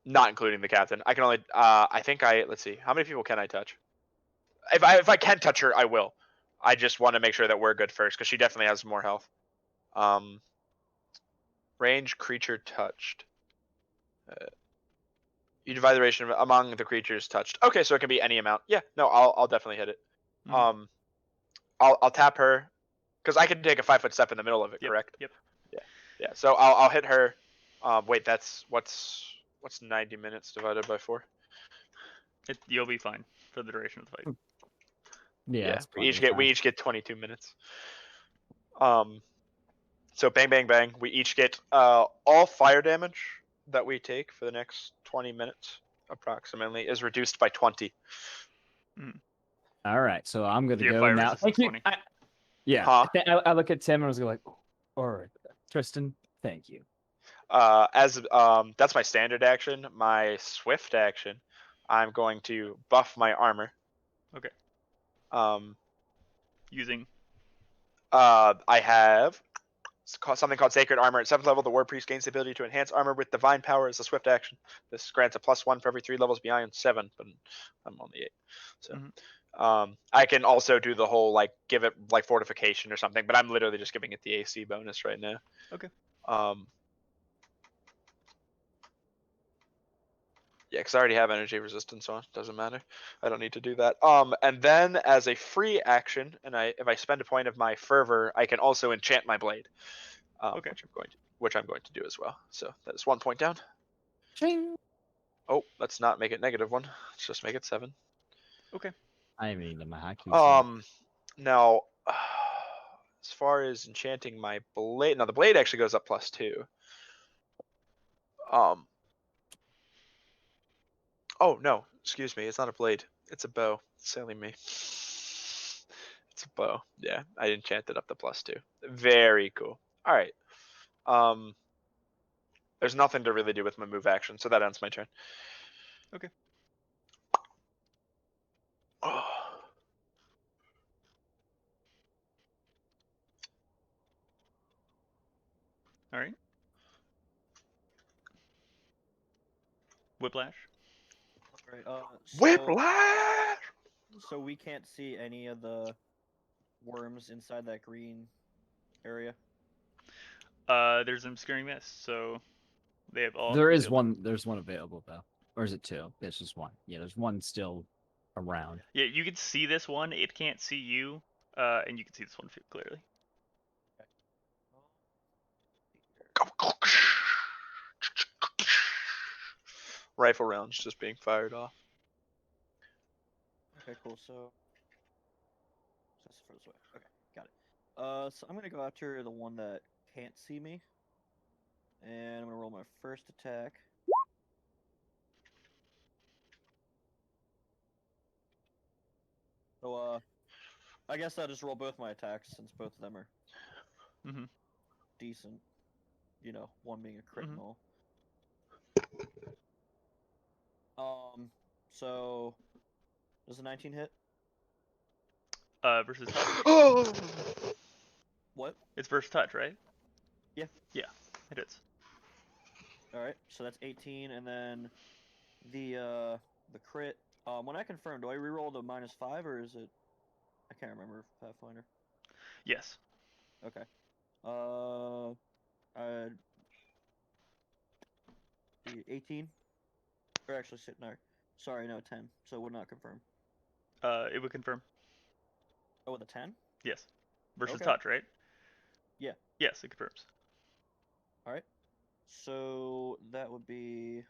Not including the captain. I can only. I think let's see. How many people can I touch? If I can touch her, I will. I just want to make sure that we're good first because she definitely has more health. Range creature touched. You divide the duration among the creatures touched. Okay, so it can be any amount. Yeah, no, I'll definitely hit it. Mm-hmm. I'll tap her because I can take a 5 foot step in the middle of it. Yep, correct? Yep. Yeah. So I'll hit her. Wait, that's what's 90 minutes divided by 4? You'll be fine for the duration of the fight. Yeah. We each get 22 minutes. So bang bang bang. We each get all fire damage that we take for the next 20 minutes approximately is reduced by 20. All right, so I'm gonna go now. Thank you. I look at Tim and I was like, all right, Tristan, thank you. That's my standard action. My swift action, I'm going to buff my armor. Okay. Using. I have something called Sacred Armor. At 7th level, the Ward Priest gains the ability to enhance armor with Divine Power as a swift action. This grants a +1 for every 3 levels beyond 7, but I'm only 8. So, I can also do the whole, like, give it, like, fortification or something, but I'm literally just giving it the AC bonus right now. Okay. Yeah, because I already have energy resistance on. Doesn't matter. I don't need to do that. And then as a free action, and if I spend a point of my fervor, I can also enchant my blade. Okay. Which I'm going to do as well. So that is 1 point down. Ching. Oh, let's not make it -1. Let's just make it 7. Okay. I mean, my haki. Now, as far as enchanting my blade, now the blade actually goes up +2. Oh no, excuse me, it's not a blade. It's a bow. Silly me. It's a bow. Yeah, I enchanted up the +2. Very cool. All right. There's nothing to really do with my move action, so that ends my turn. Okay. Oh. All right. Whiplash. All right. Whiplash. So we can't see any of the worms inside that green area. There's an obscuring mist, so they have all. There's one available though, or is it 2? It's just 1. Yeah, there's 1 still around. Yeah, you can see this one. It can't see you, and you can see this one clearly. Rifle rounds just being fired off. Okay, cool. So furthest away. Okay, got it. So I'm gonna go after the one that can't see me, and I'm gonna roll my first attack. So I guess I'll just roll both my attacks since both of them are decent. You know, one being a crit and all. So does a 19 hit? Versus touch. What? It's versus touch, right? Yeah. Yeah, it is. All right, so that's 18, and then the crit. When I confirm, do I reroll the -5 or is it? I can't remember Pathfinder. Yes. Okay. 18. Or actually, no. Sorry, no, 10. So it would not confirm. It would confirm. Oh, with a 10? Yes. Versus Okay. touch, right? Yeah. Yes, it confirms. All right. So that would be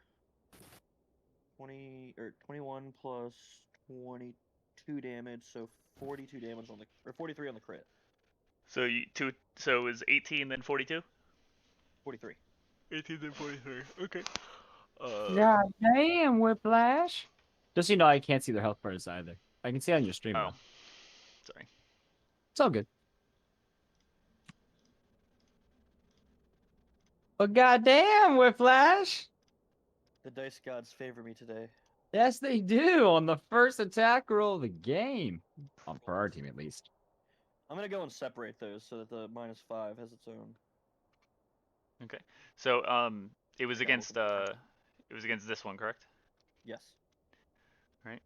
21 plus 22 damage, so 42 damage on the or 43 on the crit. So so it was 18 then 42? 43. 18 then 43. Okay. God damn, Whiplash. Just so you know, I can't see their health bars either. I can see on your stream Oh. though. Sorry. It's all good. But goddamn, Whiplash. The dice gods favor me today. Yes, they do on the first attack roll of the game. For our team, at least. I'm gonna go and separate those so that the -5 has its own. Okay. So it was against this one, correct? Yes. Right.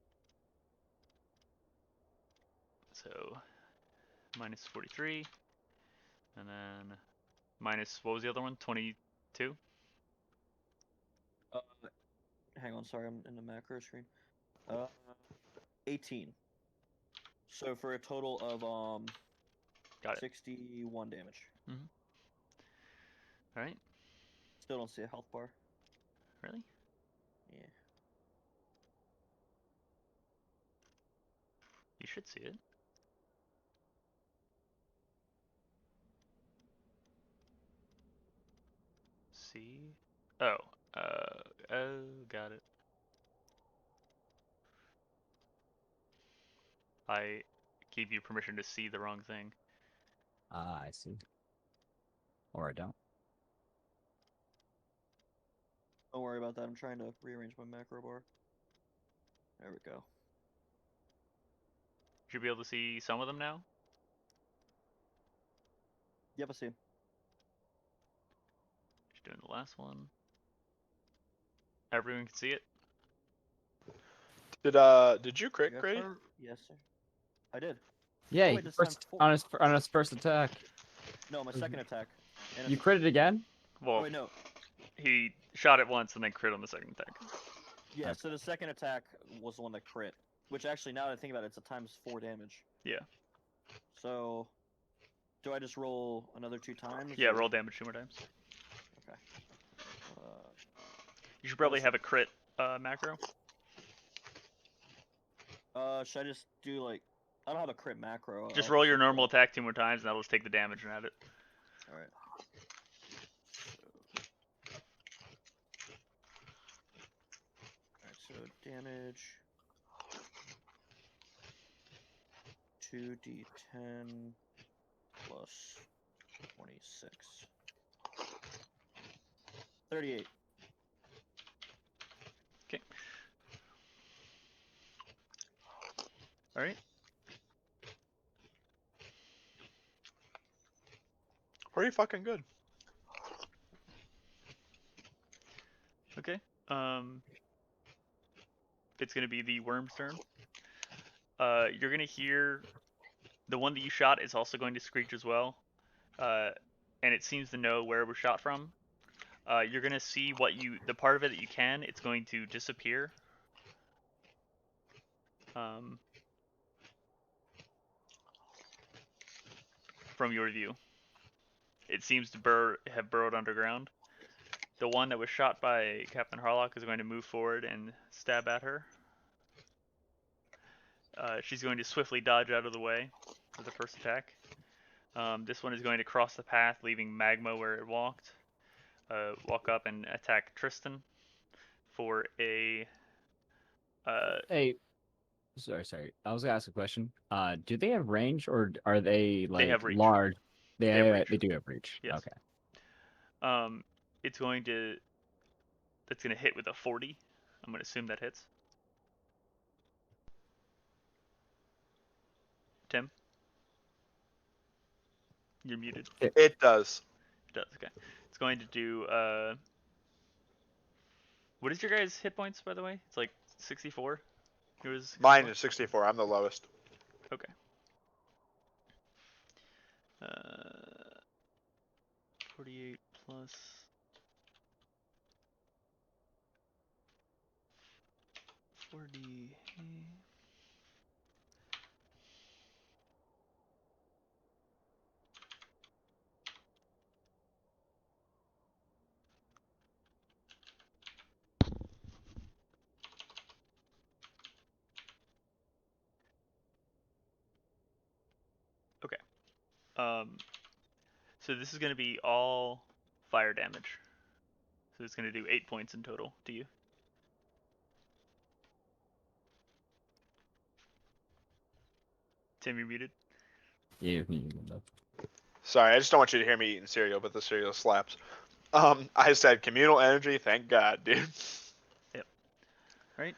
So minus 43, and then minus what was the other one? 22. Hang on, sorry, I'm in the macro screen. 18. So for a total of Got it. 61 damage. All right. Still don't see a health bar. Really? Yeah. You should see it. See? Oh. Oh, got it. I gave you permission to see the wrong thing. Ah, I see. Or I don't. Don't worry about that. I'm trying to rearrange my macro bar. There we go. Should be able to see some of them now. Yep, I see him. Just doing the last one. Everyone can see it. Did you crit, Grady? Yes, sir. I did. Yeah, Oh, wait, this time's on his first attack. No, my second attack. And You critted again? Well, oh, wait, no. he shot it once and then crit on the second attack. Yeah, Okay. so the second attack was the one that crit. Which actually, now that I think about it, it's a ×4 damage. Yeah. So, do I just roll another 2 times? Yeah, or... roll damage 2 more times. Okay. You should probably have a crit macro. Should I just do like... I don't have a crit macro. Just roll your normal attack 2 more times and that'll just take the damage and add it. Alright. So damage 2d10 plus 26. 38. Okay. All right. Pretty fucking good. Okay. It's gonna be the worm's turn. You're gonna hear the one that you shot is also going to screech as well, and it seems to know where it was shot from. You're gonna see the part of it that you can. It's going to disappear. From your view, it seems to have burrowed underground. The one that was shot by Captain Harlock is going to move forward and stab at her. She's going to swiftly dodge out of the way for the first attack. This one is going to cross the path, leaving magma where it walked. Walk up and attack Tristan for a. Hey, sorry. I was gonna ask a question. Do they have range or are they like have reach. large? They They do have reach. Yes. Okay. It's going to. That's going to hit with a 40. I'm going to assume that hits. Tim? You're muted. It does. It does, okay. It's going to do, what is your guys' hit points, by the way? It's like 64? Yours 64? Mine is 64. I'm the lowest. Okay. 48 plus... 40... Okay. So this is going to be all fire damage. So it's going to do 8 points in total to you. Tim, you're muted. Yeah. Sorry, I just don't want you to hear me eating cereal, but the cereal slaps. I said communal energy. Thank God, dude. Yep. Right.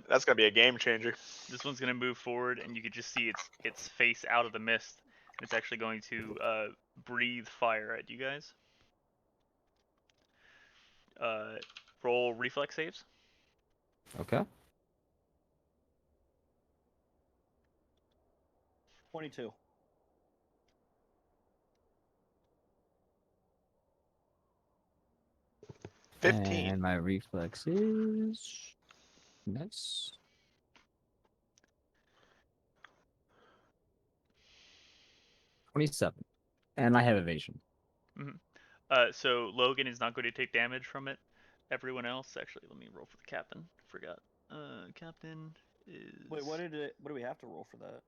That's gonna be a game changer. This one's gonna move forward, and you can just see its face out of the mist. It's actually going to breathe fire at you guys. Roll reflex saves. Okay. 22. And my reflex is nice. 27. And I have evasion. So Logan is not going to take damage from it. Everyone else, actually, let me roll for the captain. Forgot. Captain is. Wait, what do we have to roll for that?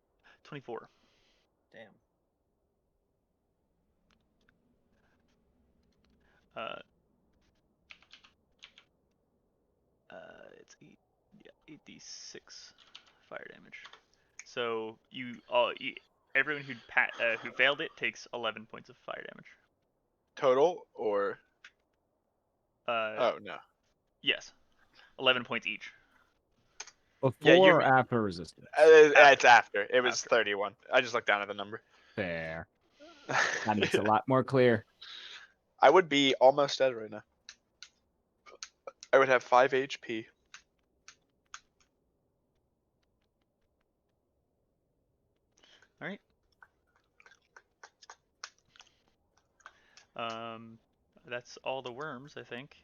24. Damn. It's 8d6 fire damage. So everyone who failed it takes 11 points of fire damage. Total or? Oh no. Yes, 11 points each. Before or after resistance? It's after. It was After. 31. I just looked down at the number. Fair. That makes it a lot more clear. I would be almost dead right now. I would have 5 HP. All right. That's all the worms, I think.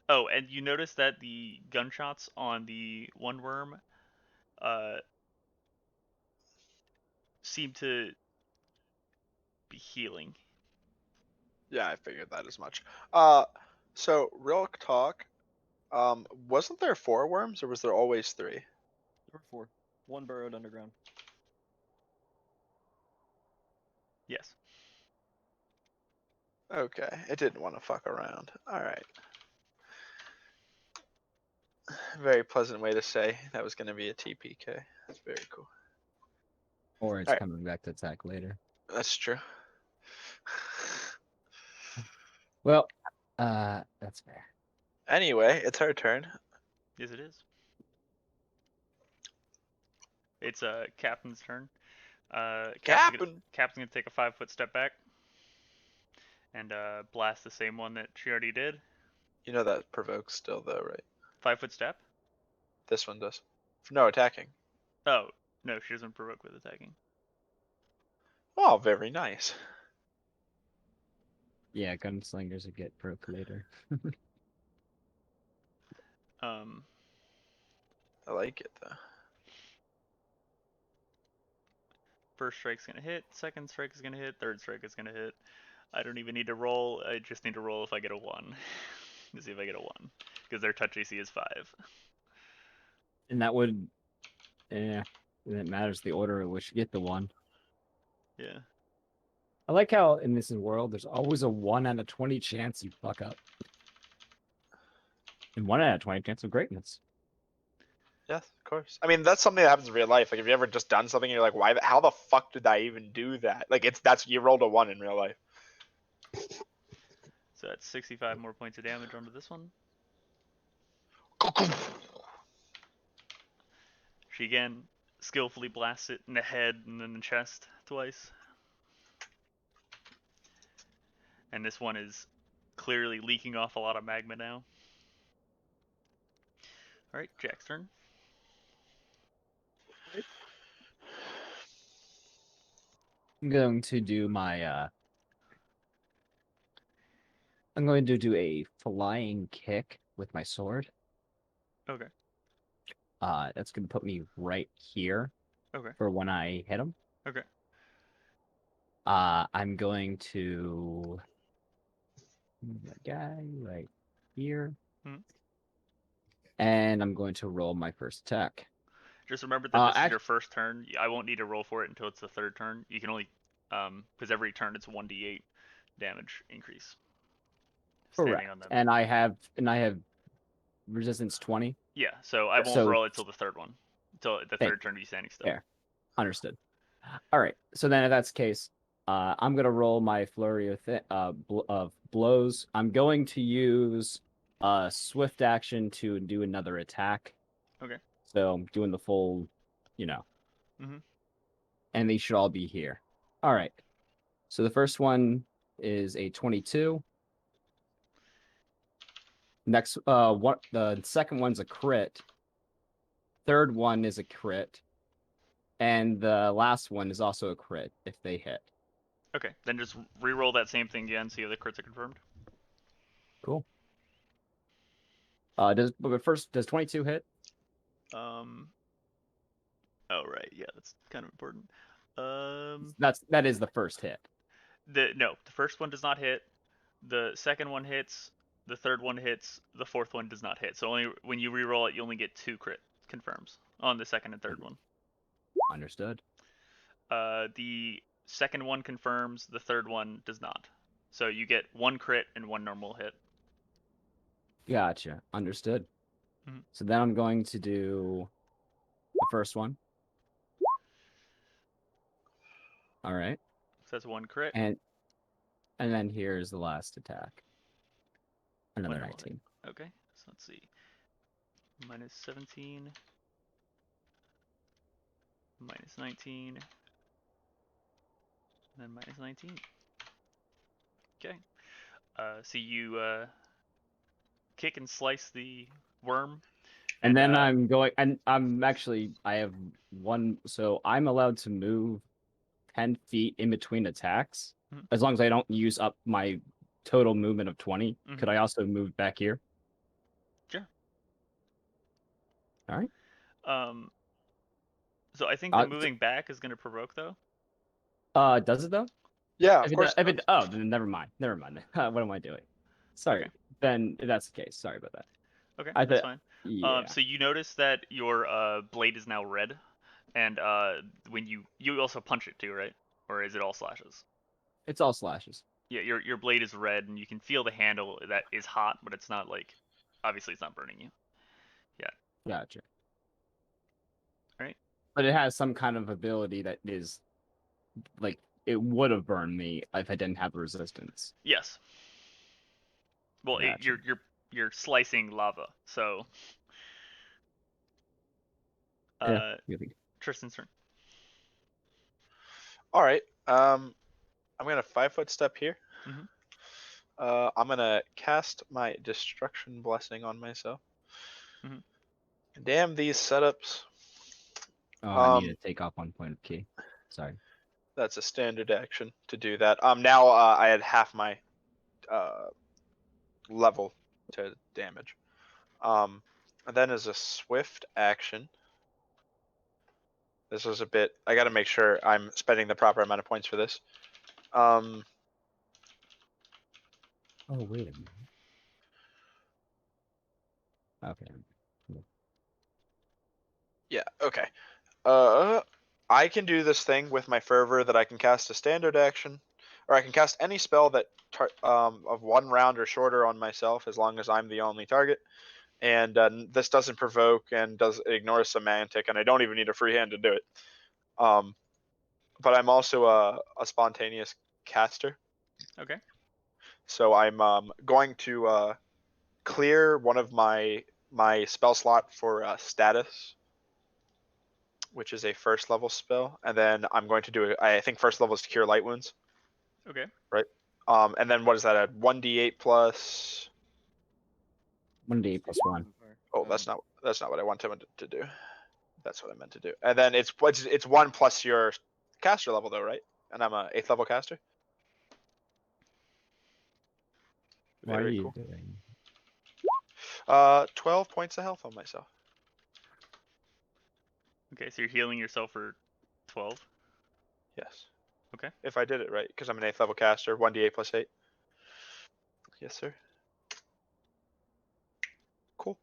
Oh, and you notice that the gunshots on the one worm seem to be healing. Yeah, I figured that as much. So real talk. Wasn't there 4 worms, or was there always 3? There were 4. 1 burrowed underground. Yes. Okay, it didn't want to fuck around. All right. Very pleasant way to say that was going to be a TPK. That's very cool. Or it's coming back to attack later. That's true. Well, that's fair. Anyway, it's our turn. Yes, it is. It's Captain's turn. Captain's gonna take a 5-foot step back and blast the same one that she already did. You know that provokes still, though, right? 5-foot step? This one does. No, attacking. Oh, no, she doesn't provoke with attacking. Oh, very nice. Yeah, gunslingers would get proc later. I like it, though. First strike's gonna hit, second strike is gonna hit, third strike is gonna hit. I don't even need to roll, I just need to roll if I get a 1. To see if I get a 1. Because their touch AC is 5. And that would, yeah, it matters the order in which you get the 1. Yeah. I like how in this world there's always a 1 out of 20 chance you fuck up. And 1 out of 20 chance of greatness. Yes, of course. I mean, that's something that happens in real life. Like, have you ever just done something and you're like, why? How the fuck did I even do that? Like, you rolled a 1 in real life. So that's 65 more points of damage onto this one. She again skillfully blasts it in the head and then the chest twice. And this one is clearly leaking off a lot of magma now. Alright, Jack's turn. I'm going to do my I'm going to do a flying kick with my sword. Okay. That's gonna put me right here. Okay. For when I hit him. Okay. I'm going to move that guy right here. Hmm. And I'm going to roll my first attack. Just remember that this is your first turn. I won't need to roll for it until it's the third turn. You can only, because every turn it's 1d8 damage increase. Correct. On them. And I have resistance 20. Yeah, so I won't roll it till the third one. Until the third turn, be standing still. Fair. Understood. All right. So then, if that's the case, I'm gonna roll my flurry of blows. I'm going to use swift action to do another attack. Okay. So I'm doing the full, you know. Mm-hmm. And they should all be here. All right. So the first one is a 22. Next, the second one's a crit. Third one is a crit. And the last one is also a crit if they hit. Okay, then just re-roll that same thing again, see if the crits are confirmed. Cool. Does 22 hit? Oh right, yeah, that's kind of important. That is the first hit. The first one does not hit. The second one hits. The third one hits. The fourth one does not hit. So only when you re-roll it, you only get 2 crit confirms on the second and third one. Understood. The second one confirms. The third one does not. So you get 1 crit and 1 normal hit. Gotcha. Understood. Mm-hmm. So then I'm going to do the first one. All right. So that's 1 crit. And then here's the last attack. Another 19. Okay. So let's see. Minus 17. Minus 19. And then minus 19. Okay. So you kick and slice the worm. And then I'm going, and I have one, so I'm allowed to move 10 feet in between attacks, as long as I don't use up my total movement of 20. Could I also move back here? Sure. All right. So I think the moving back is going to provoke, though. Does it, though? Yeah, of course. Then never mind. What am I doing? Sorry. Okay. Then if that's the case. Sorry about that. Okay, that's fine. Yeah. So you notice that your blade is now red, and when you also punch it too, right? Or is it all slashes? It's all slashes. Yeah, your blade is red, and you can feel the handle that is hot, but it's not like, obviously it's not burning you. Yeah. Gotcha. Right. But it has some kind of ability that is, like, it would have burned me if I didn't have resistance. Yes. Well, Gotcha. you're slicing lava, so. Tristan's turn. All right. I'm gonna 5-foot step here. Mm-hmm. I'm gonna cast my destruction blessing on myself. Mm-hmm. Damn these setups. Oh, I need to take off 1 point of key. Sorry. That's a standard action to do that. Now I had half my level to damage. And then as a swift action, this was a bit. I got to make sure I'm spending the proper amount of points for this. Oh, wait a minute. Okay. Yeah. Okay. I can do this thing with my fervor that I can cast a standard action, or I can cast any spell that of 1 round or shorter on myself, as long as I'm the only target. And this doesn't provoke and it ignores semantic, and I don't even need a free hand to do it. But I'm also a spontaneous caster. Okay. So I'm going to clear one of my spell slot for status, which is a 1st level spell, and then I'm going to do it. I think 1st level is to cure light wounds. Okay. Right. And then what is that? A 1d8 plus. 1d8 plus 1. Oh, that's not what I wanted to do. That's what I meant to do. And then it's 1 plus your caster level though, right? And I'm a 8th level caster. What are Very you cool. doing? 12 points of health on myself. Okay, so you're healing yourself for 12. Yes. Okay. If I did it right, because I'm an 8th level caster, 1d8 plus 8. Yes, sir. Cool.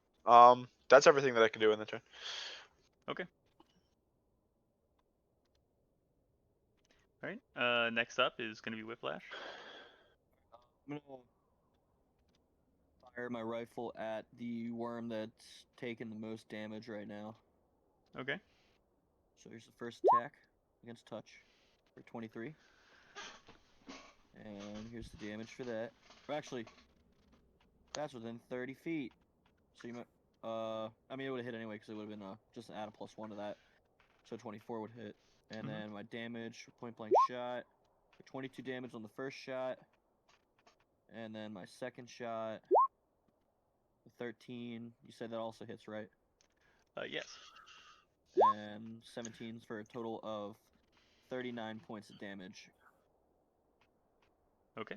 That's everything that I can do in the turn. Okay. All right. Next up is going to be Whiplash. I'm gonna fire my rifle at the worm that's taking the most damage right now. Okay. So here's the first attack against touch for 23. And here's the damage for that. Or actually, that's within 30 feet. So you might, I mean, it would have hit anyway because it would have been just add a +1 to that. So 24 would hit. And then my damage, point blank shot, 22 damage on the first shot. And then my second shot, 13. You said that also hits, right? Yes. And 17 for a total of 39 points of damage. Okay.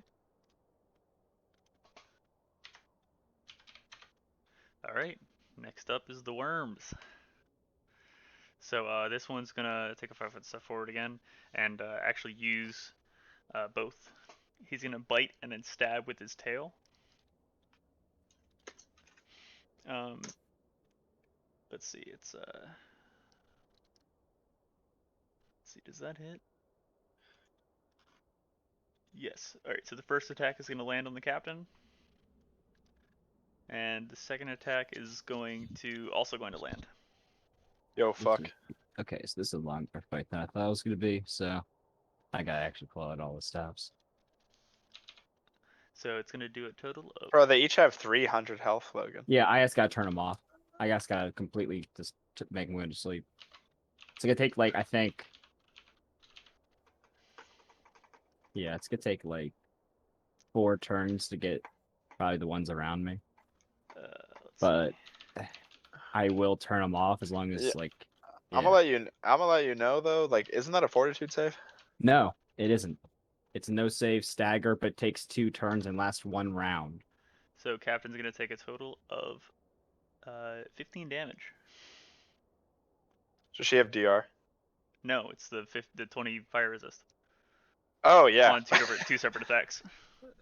All right. Next up is the worms. So this one's gonna take a 5-foot step forward again, and actually use both. He's gonna bite and then stab with his tail. Let's see. Let's see. Does that hit? Yes. All right. So the first attack is gonna land on the captain, and the second attack is also going to land. Yo, fuck. Okay, so this is a longer fight than I thought it was going to be, so I gotta actually pull out all the stops. So it's gonna do a total of. Bro, they each have 300 health, Logan. Yeah, I just gotta turn them off. I just gotta completely just make them go to sleep. It's gonna take like, I think. Yeah, it's gonna take like 4 turns to get probably the ones around me. But I will turn them off as long as like. Yeah. I'm gonna let you know though. Like, isn't that a fortitude save? No, it isn't. It's a no save stagger, but takes 2 turns and lasts 1 round. So captain's gonna take a total of 15 damage. Does she have DR? No, it's the 20 fire resist. Oh yeah. On 2 separate attacks.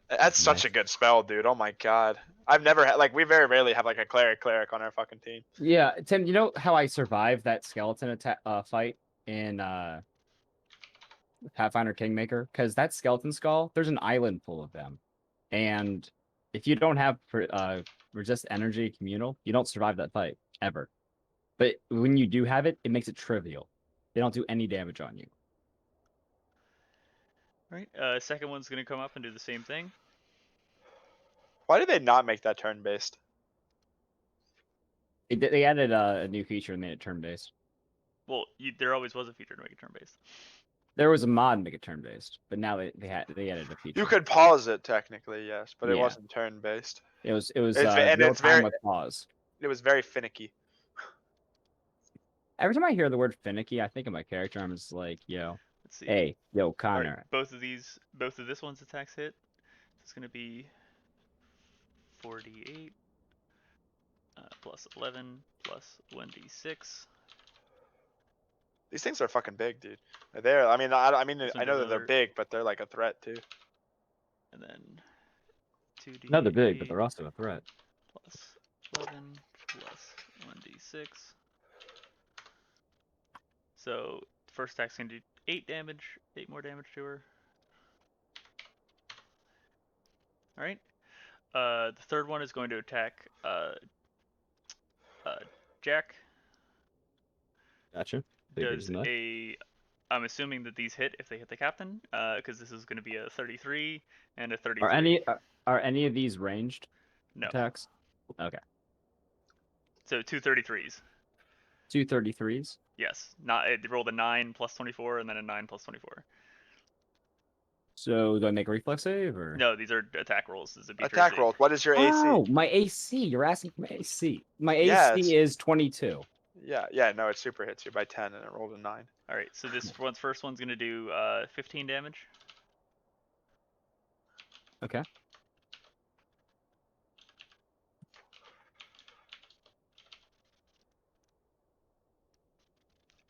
That's such a good spell, dude. Oh my god. I've never had we very rarely have like a cleric on our fucking team. Yeah, Tim, you know how I survived that skeleton attack fight in Pathfinder Kingmaker? Because that skeleton skull, there's an island full of them. And if you don't have resist energy communal, you don't survive that fight ever. But when you do have it, it makes it trivial. They don't do any damage on you. All right. Second one's gonna come up and do the same thing. Why did they not make that turn based? They added a new feature and made it turn based. Well, there always was a feature to make it turn based. There was a mod to make it turn based, but now they added a feature. You could pause it technically, yes, but it wasn't turn based. It was and real it's time very with pause. It was very finicky. Every time I hear the word finicky, I think of my character. I'm just like, yo, Let's see. hey, yo, Connor. Right, both of this one's attacks hit. It's gonna be 48 plus 11 plus 1d6. These things are fucking big, dude. They're, I mean, I know that they're big, but they're like a threat too. And then 2d8. No, they're big, but they're also a threat. Plus 11 plus 1d6. So first attack's gonna do 8 damage, 8 more damage to her. All right. The third one is going to attack Jack. Gotcha. Does a I'm assuming that these hit if they hit the captain, because this is going to be a 33 and a 33. Are any of these ranged No. attacks? Okay. So 2 33s. 2 33s? Yes. Not it rolled a 9 plus 24 and then a 9 plus 24. So do I make a reflex save or? No, these are attack rolls. This is a Attack rolls. What is your AC? Oh, my AC. You're asking for my AC. My Yeah, AC is 22. Yeah, no, it super hits you by 10 and it rolled a 9. All right, so this first one's going to do 15 damage. Okay.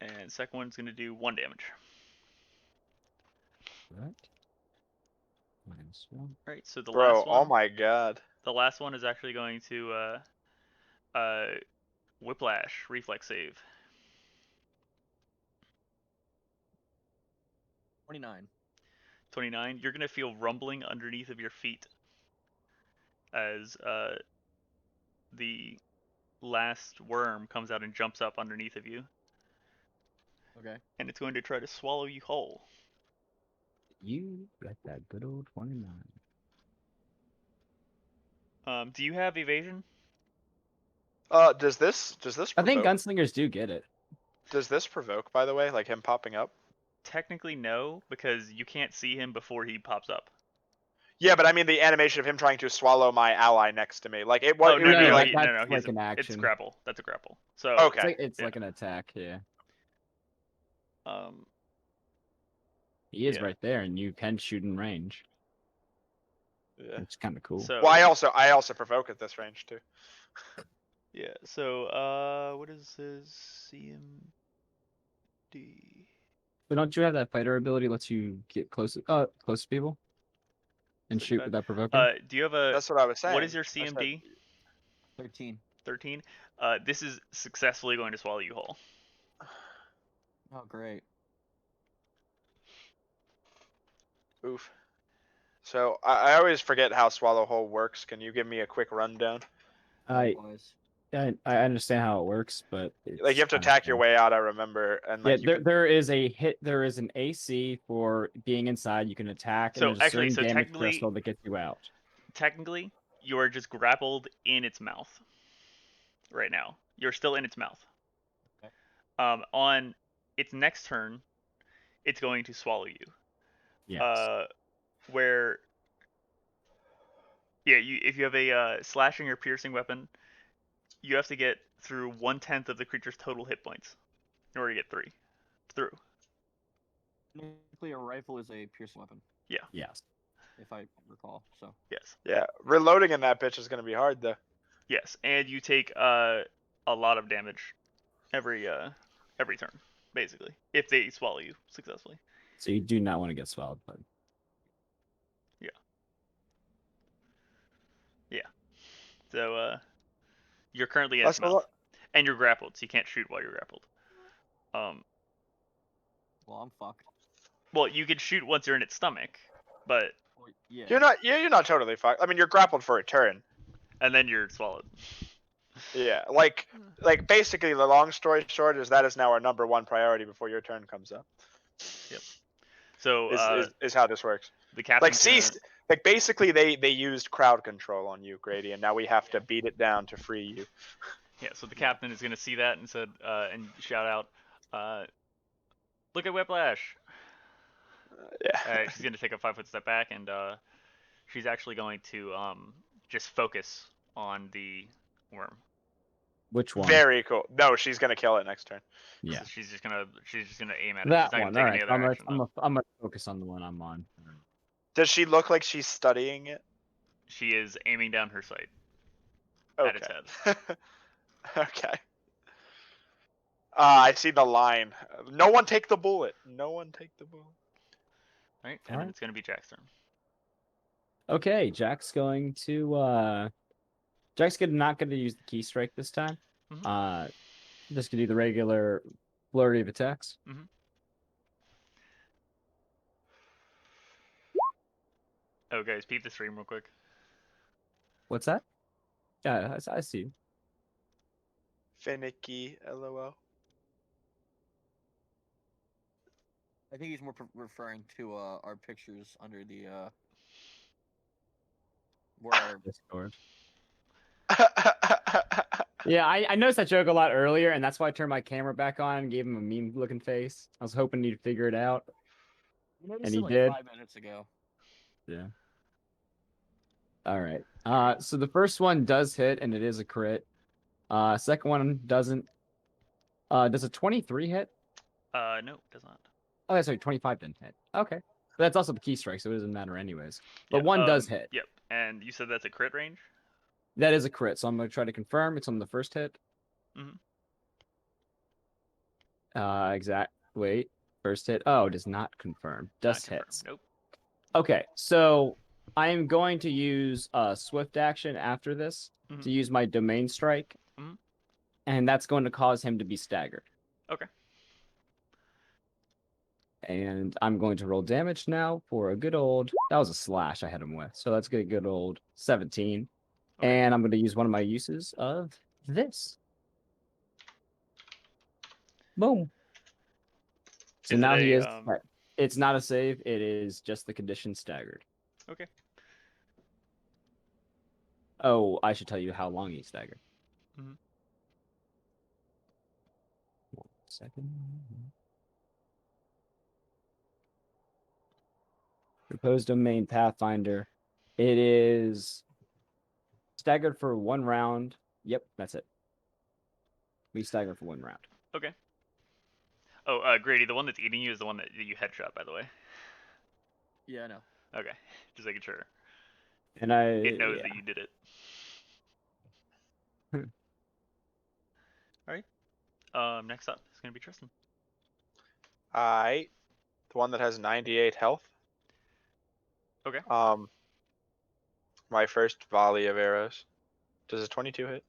And second one's going to do 1 damage. Right. -1. Right, so the Bro, last one. oh my god. The last one is actually going to whiplash reflex save. 29. 29. You're gonna feel rumbling underneath of your feet as the last worm comes out and jumps up underneath of you. Okay. And it's going to try to swallow you whole. You got that good old 29. Do you have evasion? Does this I think provoke? gunslingers do get it. Does this provoke, by the way, like him popping up? Technically no, because you can't see him before he pops up. Yeah, but I mean the animation of him trying to swallow my ally next to me. Like it was. Oh no, no, like, that's no, like an action. It's grapple. That's a grapple. So Okay. It's like an attack, yeah. Um, He is yeah. right there, and you can shoot in range. Yeah. It's kind of cool. So Well, I also provoke at this range too. yeah. So what is his CMD? But don't you have that fighter ability lets you get close to people and shoot without provoking? Do you have a? That's what I was saying. What is your CMD? 13. 13. This is successfully going to swallow you whole. Oh, great. Oof. So I always forget how swallow whole works. Can you give me a quick rundown? I Likewise. understand how it works, but Like you have to attack your way out. I remember, and like yeah, there is a hit. There is an AC for being inside. You can attack, So and there's a actually, certain damage technically, crystal that gets you out. Technically, you are just grappled in its mouth. Right now, you're still in its mouth. Okay. On its next turn, it's going to swallow you. Yes. Where, yeah, if you have a slashing or piercing weapon, you have to get through 1/10 of the creature's total hit points in order to get through. Technically, a rifle is a piercing weapon. Yeah. Yes. If I recall, so. Yes. Yeah, reloading in that bitch is gonna be hard though. Yes, and you take a lot of damage every turn, basically, if they swallow you successfully. So you do not want to get swallowed, but. Yeah. So you're currently in its mouth, and you're grappled, so you can't shoot while you're grappled. Well, I'm fucked. Well, you can shoot once you're in its stomach, but yeah. You're not totally fucked. I mean, you're grappled for a turn. And then you're swallowed. Yeah, like basically the long story short is that is now our #1 priority before your turn comes up. Yep. So is how this works. The captain like basically they used crowd control on you, Grady, and now we have to beat it down to free you. Yeah, so the captain is gonna see that and said and shout out, look at Whiplash. Yeah. She's gonna take a 5-foot step back, and she's actually going to just focus on the worm. Which one? Very cool. No, she's gonna kill it next turn. Yeah. So she's just gonna aim at it. That she's not one. gonna All take right. any other I'm gonna focus on the one I'm on. Does she look like she's studying it? She is aiming down her sight Okay. at its head. Okay. I see the line. No one take the bullet. No one take the bullet. Right, and then it's gonna be Jack's turn. Okay, Jack's going to Jack's not gonna use the key strike this time. Mm-hmm. Just gonna do the regular flurry of attacks. Mm-hmm. Oh, guys, peep the stream real quick. What's that? Yeah, I see. Finicky, lol. I think he's more referring to our pictures under the where our Discord. Yeah, I noticed that joke a lot earlier, and that's why I turned my camera back on and gave him a meme-looking face. I was hoping he'd figure it out, and he like did. 5 minutes ago. Yeah. All right. So the first one does hit, and it is a crit. Second one doesn't. Does a 23 hit? No, it does not. Oh, sorry, 25 didn't hit. Okay. But that's also the key strike, so it doesn't matter anyways. But Yeah, one does hit. Yep, and you said that's a crit range? That is a crit, so I'm going to try to confirm. It's on the first hit. Mm-hmm. Wait. First hit. Oh, it does not confirm. Does Not hits. Nope. Okay, so I am going to use a swift action after this to use my domain strike. And that's going to cause him to be staggered. Okay. And I'm going to roll damage now for a good old... That was a slash I had him with. So let's get a good old 17. Okay. And I'm going to use one of my uses of this. Boom. So now he is... It's not a save. It is just the condition staggered. Okay. Oh, I should tell you how long he's staggered. 1 second. Proposed domain Pathfinder. It is staggered for 1 round. Yep, that's it. We stagger for 1 round. Okay. Oh, Grady, the one that's eating you is the one that you headshot, by the way. Yeah, I know. Okay, just making sure. And it knows that you did it. All right. Next up is gonna be Tristan. Alright. The one that has 98 health. Okay. My first volley of arrows. Does a 22 hit?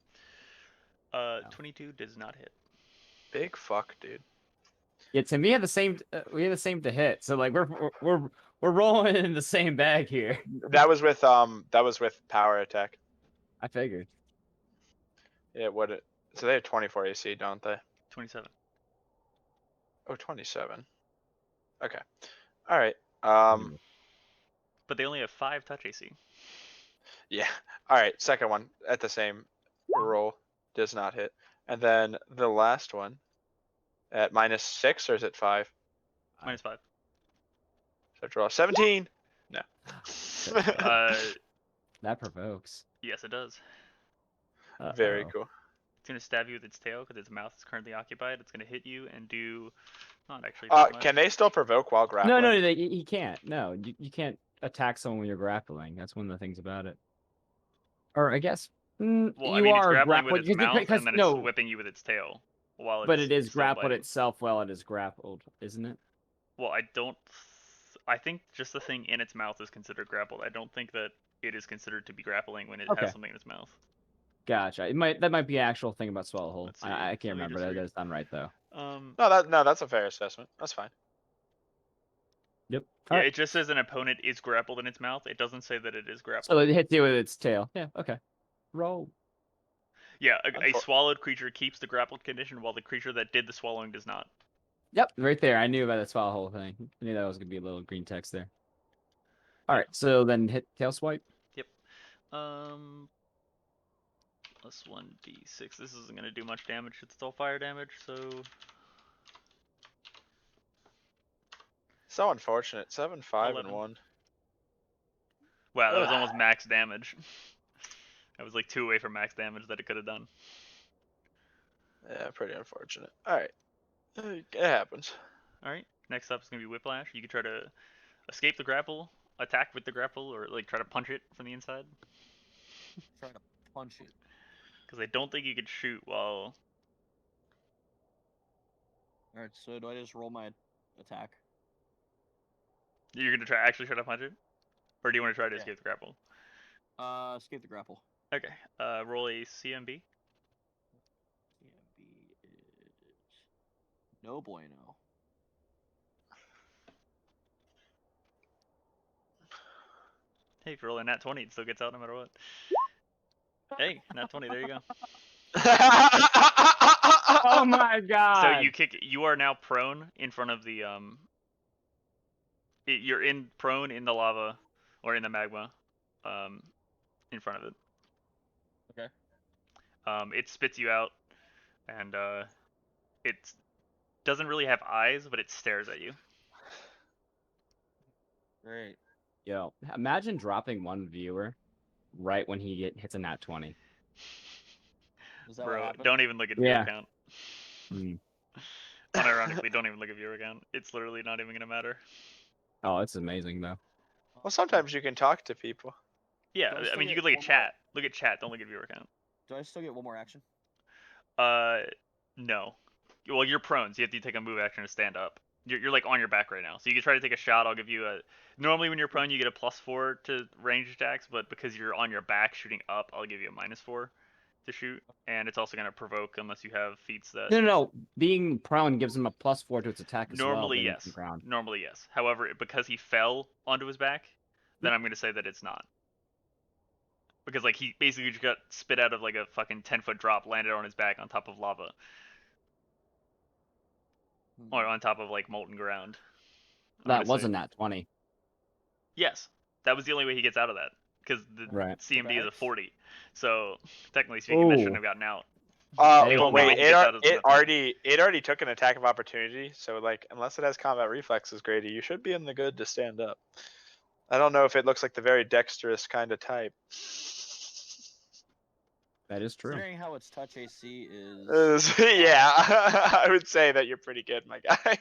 22 does not hit. Big fuck, dude. Yeah, Tim, we had the same to hit. So like we're rolling in the same bag here. That was with power attack. I figured. Yeah, so they have 24 AC, don't they? 27. Oh, 27. Okay. All right. But they only have 5 touch AC. Yeah. All right. Second one at the same roll does not hit, and then the last one at -6, or is it 5? -5. So draw 17. No. That provokes. Yes, it does. Very cool. It's gonna stab you with its tail because its mouth is currently occupied. It's gonna hit you and do not actually. Can they still provoke while grappling? No, he can't. No, you can't attack someone when you're grappling. That's one of the things about it. Or I guess well, you it's are grappling with its mouth, and then no, it's whipping you with its tail. But it is grappled itself while it is grappled, isn't it? Well, I think just the thing in its mouth is considered grappled. I don't think that it is considered to be grappling when it has something in its mouth. Gotcha. That might be an actual thing about Swallowhole. I can't remember. That does sound right though. No, that's a fair assessment. That's fine. Yep. Yeah, it just says an opponent is grappled in its mouth. It doesn't say that it is grappled. So it hits you with its tail. Yeah. Okay. Roll. Yeah, a swallowed creature keeps the grappled condition while the creature that did the swallowing does not. Yep, right there. I knew about that Swallowhole thing. I knew that was gonna be a little green text there. All right, so then hit tail swipe. Yep. Plus 1d6. This isn't gonna do much damage. It's still fire damage, so. So unfortunate. 7, 5, and 1. Wow, that was almost max damage. I was like 2 away from max damage that it could have done. Yeah, pretty unfortunate. Alright. It happens. Alright, next up is going to be Whiplash. You can try to escape the grapple, attack with the grapple, or like try to punch it from the inside. Try to punch it. Because I don't think you could shoot while... Alright, so do I just roll my attack? You're going to actually try to punch it? Or do you want to try to escape the grapple? Escape the grapple. Okay, roll a CMB. CMB is no bueno. Hey, if you roll a nat 20, it still gets out no matter what. Hey, nat 20, there you go. Oh my god! So you kick. You are now prone in front of the You're prone in the lava, or in the magma, in front of it. Okay. It spits you out, and it doesn't really have eyes, but it stares at you. Great. Yo, imagine dropping one viewer right when he hits a nat 20. Is that what Bro, happened? don't even look at Yeah. viewer count. Unironically, don't even look at viewer count. It's literally not even gonna matter. Oh, it's amazing though. Well, sometimes you can talk to people. Yeah, Do I I still mean, you get could look at one chat. Look at chat. Don't look at viewer count. Do I still get one more action? No. Well, you're prone, so you have to take a move action to stand up. You're like on your back right now, so you can try to take a shot. I'll give you a. Normally, when you're prone, you get a +4 to range attacks, but because you're on your back shooting up, I'll give you a -4 to shoot, and it's also gonna provoke unless you have feats that. No. Being prone gives him a +4 to its attack as well. Normally, being yes. on the ground. Normally, yes. However, because he fell onto his back, then I'm gonna say that it's not. Because like he basically just got spit out of like a fucking 10-foot drop, landed on his back on top of lava, or on top of like molten ground. That wasn't nat 20. Yes, that was the only way he gets out of that, because the Right. CMD is a 40. So technically speaking, that Ooh. shouldn't have gotten out. Hey, The But only way wait, he gets out is it already took an attack of opportunity. So like, unless it has combat reflexes, Grady, you should be in the good to stand up. I don't know if it looks like the very dexterous kind of type. That is true. Considering how its touch AC is. Yeah, I would say that you're pretty good, my guy.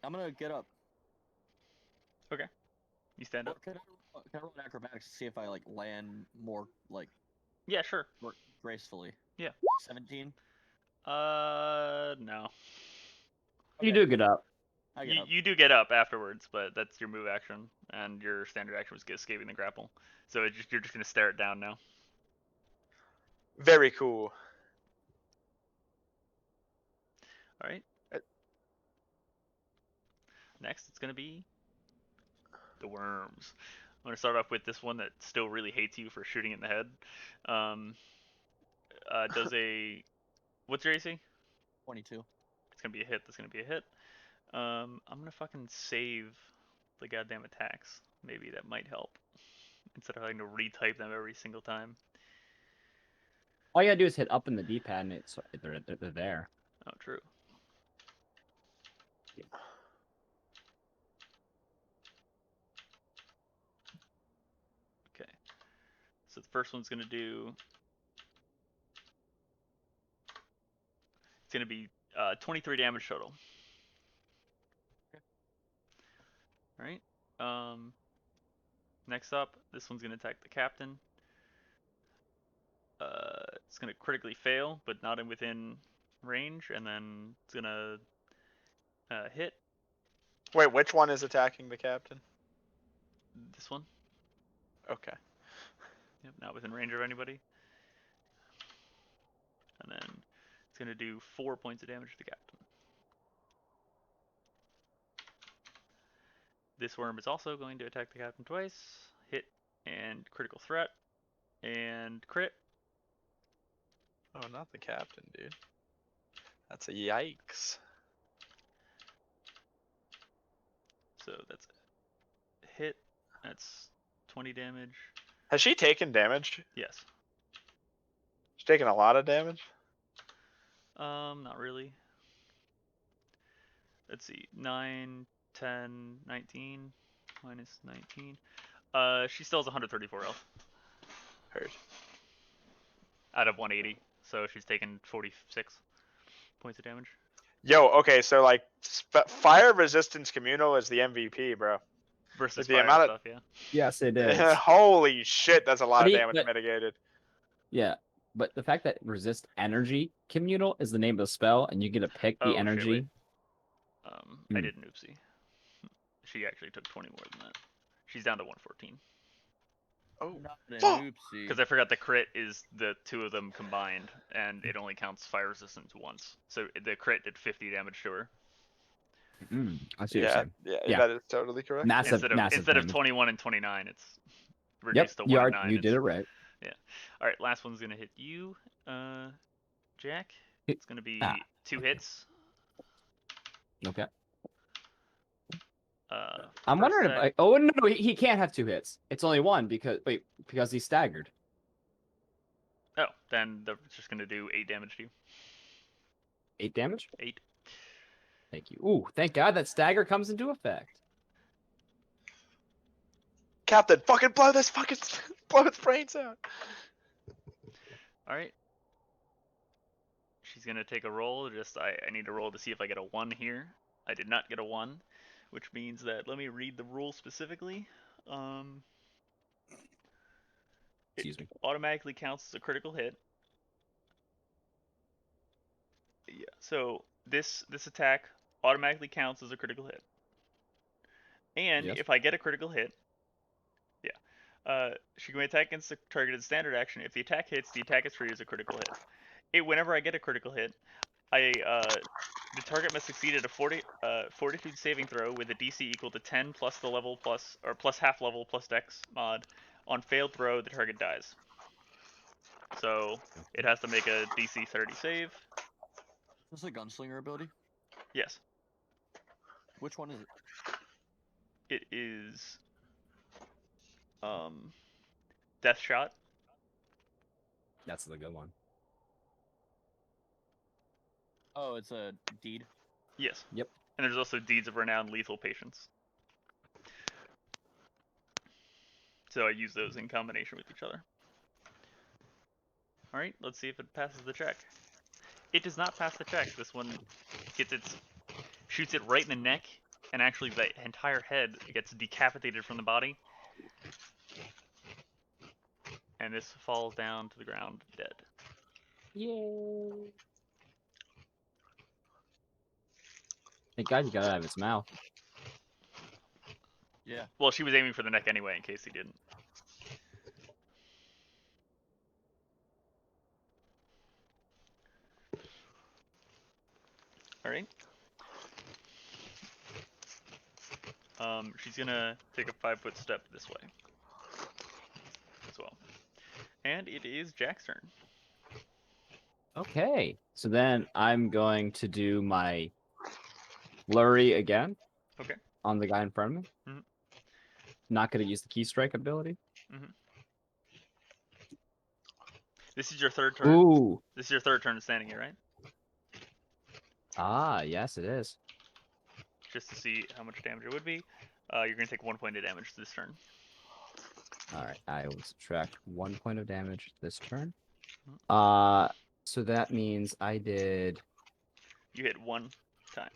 I'm gonna get up. Okay. You stand up. Can I roll an acrobatics to see if I like land more like? Yeah, sure. More gracefully. Yeah. 17. No. You do get up. You do get up afterwards, but that's your move action, and your standard action was escaping the grapple. So you're just gonna stare it down now. Very cool. All right. Next, it's gonna be the worms. I'm gonna start off with this one that still really hates you for shooting in the head. Does a what's your AC? 22. It's gonna be a hit. That's gonna be a hit. I'm gonna fucking save the goddamn attacks. Maybe that might help instead of having to retype them every single time. All you gotta do is hit up in the D-pad, and they're there. Oh, true. Okay. So the first one's gonna do. It's gonna be 23 damage total. All right. Next up, this one's gonna attack the captain. It's gonna critically fail, but not within range, and then it's gonna hit. Wait, which one is attacking the captain? This one. Okay. Yep, not within range of anybody. And then it's gonna do 4 points of damage to the captain. This worm is also going to attack the captain twice. Hit and critical threat. And crit. Oh, not the captain, dude. That's a yikes. So that's a hit. That's 20 damage. Has she taken damage? Yes. She's taken a lot of damage? Not really. Let's see. 9, 10, 19. Minus 19. She still has 134 health. Heard. Out of 180. So she's taken 46 points of damage. Yo, okay, so like fire resistance communal is the MVP, bro. Versus the fire amount of stuff, yeah. Yes, it is. Holy shit, that's a lot of damage mitigated. Yeah, but the fact that resist energy communal is the name of the spell, and you get to pick the energy. Shit, I did an oopsie. She actually took 20 more than that. She's down to 114. Oh, because I forgot the crit is the two of them combined, and it only counts fire resistance once. So the crit did 50 damage to her. I see what you're saying. Yeah. that is totally correct. Massive Instead of damage. 21 and 29, it's Yep, reduced to 1 and 9. you did it right. Yeah. All right, last one's gonna hit you, Jack. Hit- It's gonna be ah, 2 hits. Okay. Uh, I'm first wondering attack- if oh no, he can't have 2 hits. It's only 1 because he's staggered. Oh, then it's just gonna do 8 damage to you. 8 damage? 8. Thank you. Ooh, thank God that stagger comes into effect. Captain, fucking blow its brains out. All right. She's gonna take a roll. I need to roll to see if I get a 1 here. I did not get a 1, which means that let me read the rule specifically. Excuse me. Automatically counts as a critical hit. Yeah. So this attack automatically counts as a critical hit. And Yes. if I get a critical hit, she can attack against the targeted standard action. If the attack hits, the attack is treated as a critical hit. Whenever I get a critical hit, the target must succeed at a fortitude saving throw with a DC equal to 10 plus the level plus half level plus dex mod. On failed throw, the target dies. So it has to make a DC 30 save. Is this a gunslinger ability? Yes. Which one is it? It is Death Shot. That's the good one. Oh, it's a deed. Yes. Yep. And there's also Deeds of Renown, Lethal Patience. So I use those in combination with each other. Alright, let's see if it passes the check. It does not pass the check. This one shoots it right in the neck, and actually the entire head gets decapitated from the body. And this falls down to the ground dead. Yay. Thank God you got it out of its mouth. Yeah. Well, she was aiming for the neck anyway, in case he didn't. Alright. She's gonna take a 5-foot step this way as well. And it is Jack's turn. Okay. So then I'm going to do my flurry again. Okay. On the guy in front of me. Mm-hmm. Not going to use the key strike ability. Mm-hmm. This is your third turn. Ooh. This is your third turn standing here, right? Ah, yes, it is. Just to see how much damage it would be. You're going to take 1 point of damage this turn. Alright, I will subtract 1 point of damage this turn. Mm-hmm. So that means I did... You hit 1 time.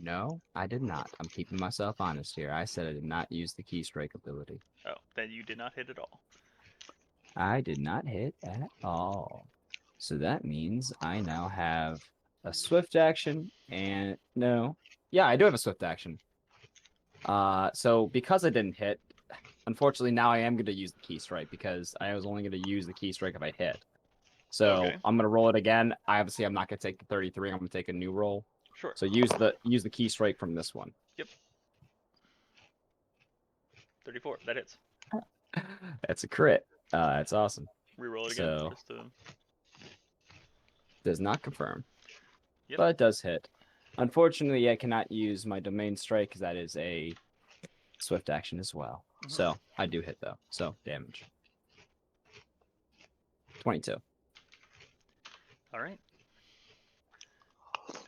No, I did not. I'm keeping myself honest here. I said I did not use the key strike ability. Oh, then you did not hit at all. I did not hit at all. So that means I now have a swift action and... No. Yeah, I do have a swift action. So because I didn't hit, unfortunately now I am going to use the key strike because I was only going to use the key strike if I hit. So Okay. I'm going to roll it again. Obviously, I'm not going to take the 33. I'm going to take a new roll. Sure. So use the key strike from this one. Yep. 34. That hits. That's a crit. That's awesome. Reroll it again. So, Just to... Does not confirm. Yep. But it does hit. Unfortunately, I cannot use my domain strike because that is a swift action as well. Mm-hmm. So I do hit though. So damage. 22. All right.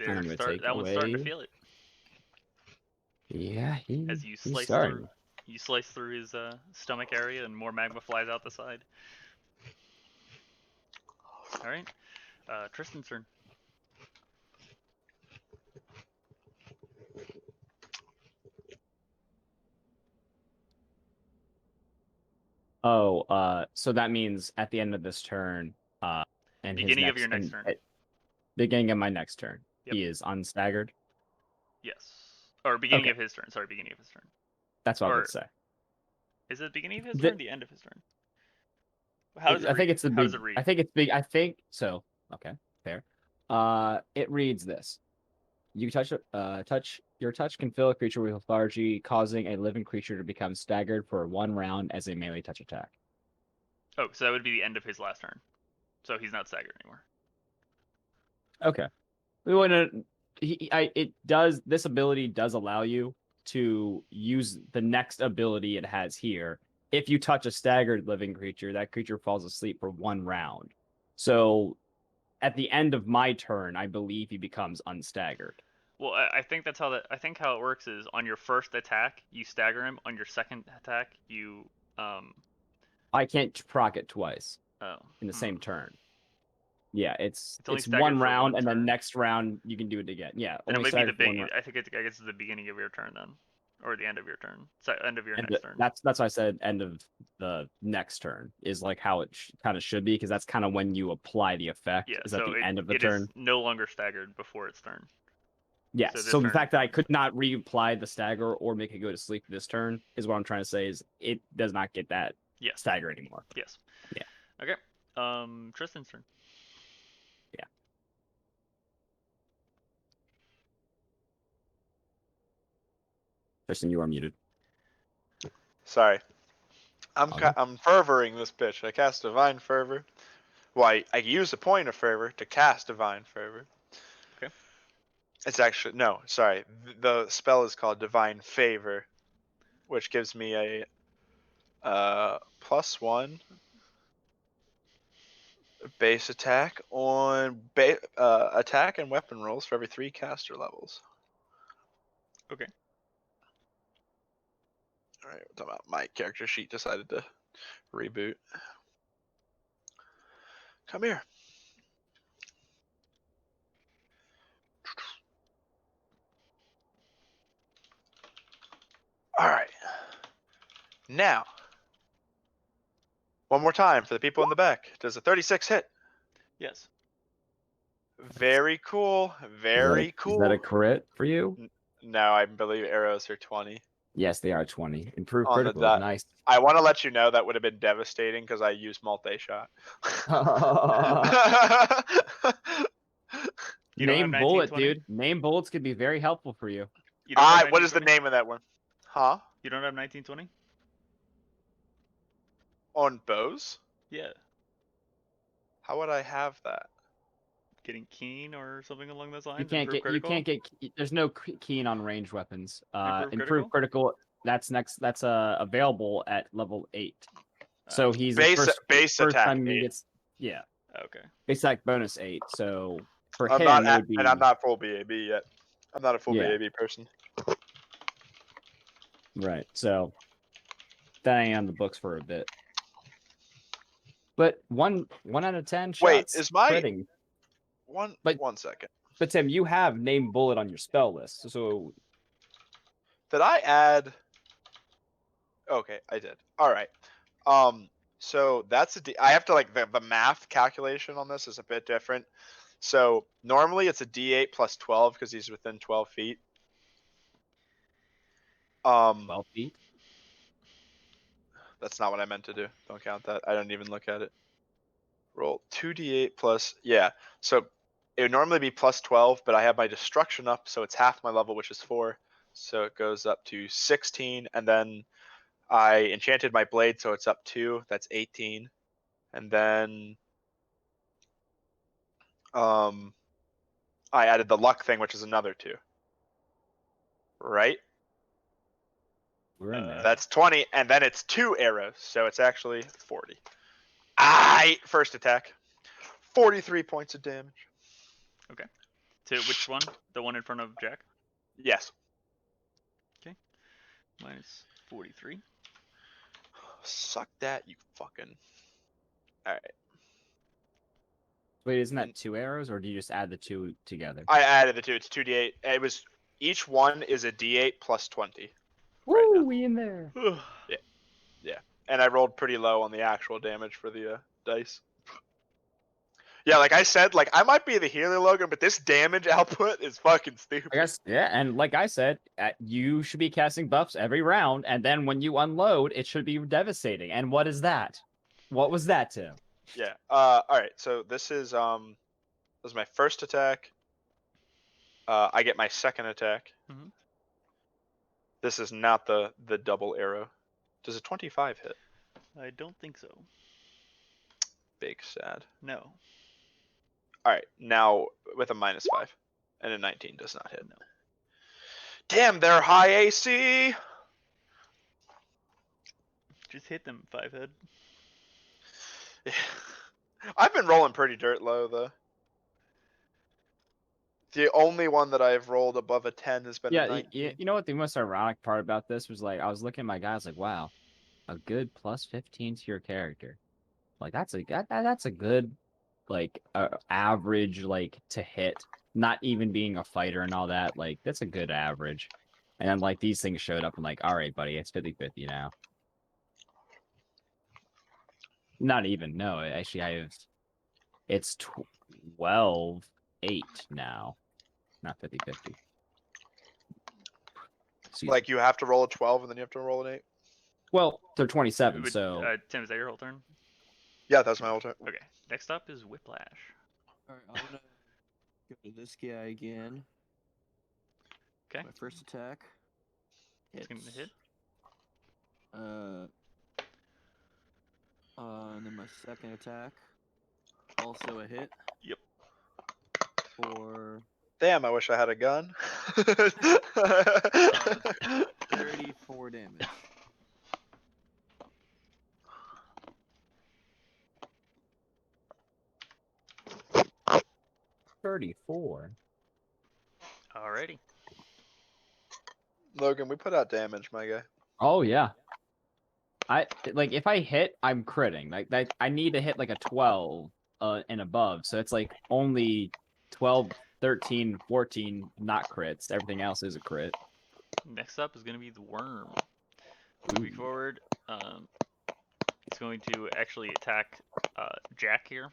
I'm gonna take that one's starting to away- feel it. Yeah, As you he's slice starting. through, his stomach area, and more magma flies out the side. All right. Tristan's turn. Oh, so that means at the end of this turn, and Beginning of your next turn. Beginning of my next turn, Yep. he is unstaggered. Yes. Or beginning Okay. of his turn. Sorry, beginning of his turn. That's what I Or- would say. Is it the beginning of his turn or the end of his turn? I think it's the How big. does it read? I think it's big. I think so. Okay, fair. It reads this: You touch your touch can fill a creature with lethargy, causing a living creature to become staggered for 1 round as a melee touch attack. Oh, so that would be the end of his last turn. So he's not staggered anymore. Okay. We want to. This ability does allow you to use the next ability it has here. If you touch a staggered living creature, that creature falls asleep for 1 round. So at the end of my turn, I believe he becomes unstaggered. Well, I think that's how I think how it works is on your first attack you stagger him. On your second attack you I can't proc it twice oh in the same turn. Yeah, it's only it's staggered 1 for round, one and then turn. next round you can do it again. Yeah, Then it only might be the staggered for 1 big. round. I think I guess it's the beginning of your turn then, or the end of your turn. End of your And next turn. that's why I said end of the next turn is like how it kind of should be, because that's kind of when you apply the effect. Yeah, Is so at the end of the it turn. is no longer staggered before its turn. Yes. So, So the turn fact that I becomes- could not reapply the stagger or make it go to sleep this turn is what I'm trying to say. Is it does not get that yes, stagger anymore. yes, Yeah. Okay. Tristan's turn. Yeah. Tristan, you are muted. Sorry. Okay. I'm fervoring this bitch. I cast Divine Fervor. Well, I use a point of fervor to cast Divine Fervor. Okay. It's actually no, sorry. The spell is called Divine Favor, which gives me a +1 base attack on attack and weapon rolls for every 3 caster levels. Okay. All right, what about my character sheet decided to reboot. Come here. All right. Now, one more time for the people in the back. Does a 36 hit? Yes. Very cool. Very cool. Is that a crit for you? No, I believe arrows are 20. Yes, they are 20. Improved On the critical. dot. Nice. I want to let you know that would have been devastating because I used multi-shot. You don't have Name bullet, 1920? dude. Name bullets could be very helpful for you. You don't have What is the 1920? name of that one? Huh? You don't have 1920? On bows? Yeah. How would I have that? Getting keen or something along those lines. You can't get. There's no keen on ranged weapons. Improved critical. That's available at level 8. So he's base first attack time 8. he gets. Yeah. Okay. Base attack bonus 8. So for I'm him, not it would be. and I'm not full BAB yet. I'm not a full Yeah. BAB person. Right. So that ain't on the books for a bit. But one out of 10 shots. Wait, is my critting. one second. But Tim, you have name bullet on your spell list. So did I add? Okay, I did. All right. So that's I have to like the math calculation on this is a bit different. So normally it's a D8 plus 12 because he's within 12 feet. 12 feet. That's not what I meant to do. Don't count that. I don't even look at it. Roll 2d8 plus, yeah. So it would normally be plus 12, but I have my destruction up, so it's half my level, which is 4. So it goes up to 16, and then I enchanted my blade, so it's up 2. That's 18. And then I added the luck thing, which is another 2. Right? We're in there. That's 20, and then it's 2 arrows, so it's actually 40. First attack. 43 points of damage. Okay. To which one? The one in front of Jack? Yes. Okay. Minus 43. Suck that, you fucking. Alright. Wait, isn't that 2 arrows, or do you just add the 2 together? I added the 2. It's 2d8. It was each one is a d8 plus 20. Woo, right now. we in there. Yeah. And I rolled pretty low on the actual damage for the dice. Yeah, like I said, like I might be the healer, Logan, but this damage output is fucking stupid. I guess, yeah, and like I said, you should be casting buffs every round, and then when you unload, it should be devastating. And what is that? What was that, Tim? Yeah. All right. So this is my first attack. I get my second attack. Mhm. This is not the double arrow. Does a 25 hit? I don't think so. Big sad. No. All right, now with a -5, and a 19 does not hit. No. Damn, they're high AC. Just hit them, 5-head. I've been rolling pretty dirt low though. The only one that I've rolled above a 10 has been a Yeah, 19. you know what the most ironic part about this was, like, I was looking at my guys like, wow, a good +15 to your character. Like that's a good, like, average, like, to hit, not even being a fighter and all that. Like that's a good average. And then, like, these things showed up and, like, all right, buddy, it's 50-50 now. Not even, no, actually I have, it's 12-8 now, not 50-50. Like you have to roll a 12 and then you have to roll an 8. Well, they're 27, so Tim, is that your whole turn? Yeah, that's my whole turn. Okay. Next up is Whiplash. Alright, I'm gonna go to this guy again. Okay. My first attack. It's gonna hit. And then my second attack, also a hit. Yep. For Damn, I wish I had a gun. 34 damage. $34. Alrighty. Logan, we put out damage, my guy. Oh yeah. Like, if I hit, I'm critting. Like I need to hit like a 12 and above. So it's like only 12, 13, 14 not crits. Everything else is a crit. Next up is gonna be the worm. Moving forward, it's going to actually attack Jack here.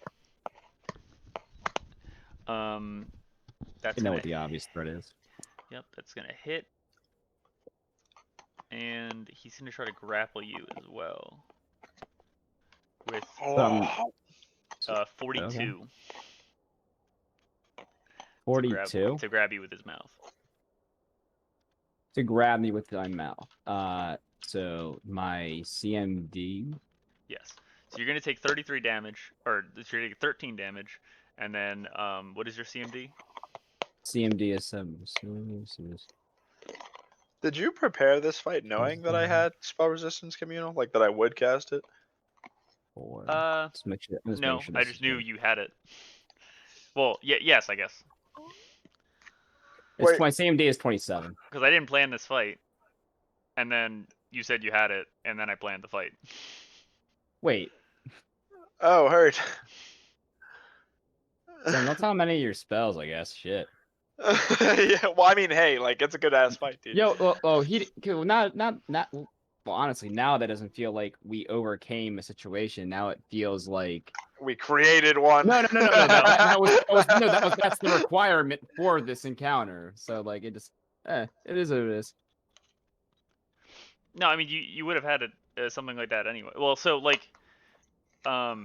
That's You know what the obvious threat is. Yep, that's gonna hit. And he's gonna try to grapple you as well. With 42. Okay. 42? To grab you with his mouth. To grab me with my mouth. So my CMD. Yes. So you're gonna take 33 damage, or you're gonna take 13 damage, and then what is your CMD? CMD is 7. Did you prepare this fight knowing that I had spell resistance communal? Like that I would cast it? Let's make sure, no, I just knew you had it. Well, yes, I guess. It's my CMD is 27. Because I didn't plan this fight, and then you said you had it, and then I planned the fight. Wait. Oh, hurt. Sam, don't tell many of your spells, I guess. Shit. Yeah, well, I mean, hey, like, it's a good ass fight, dude. Yo, well, honestly, now that doesn't feel like we overcame a situation. Now it feels like we created one. No. That's the requirement for this encounter. So, like, it just, it is what it is. No, I mean, you would have had it something like that anyway. Well, so like, I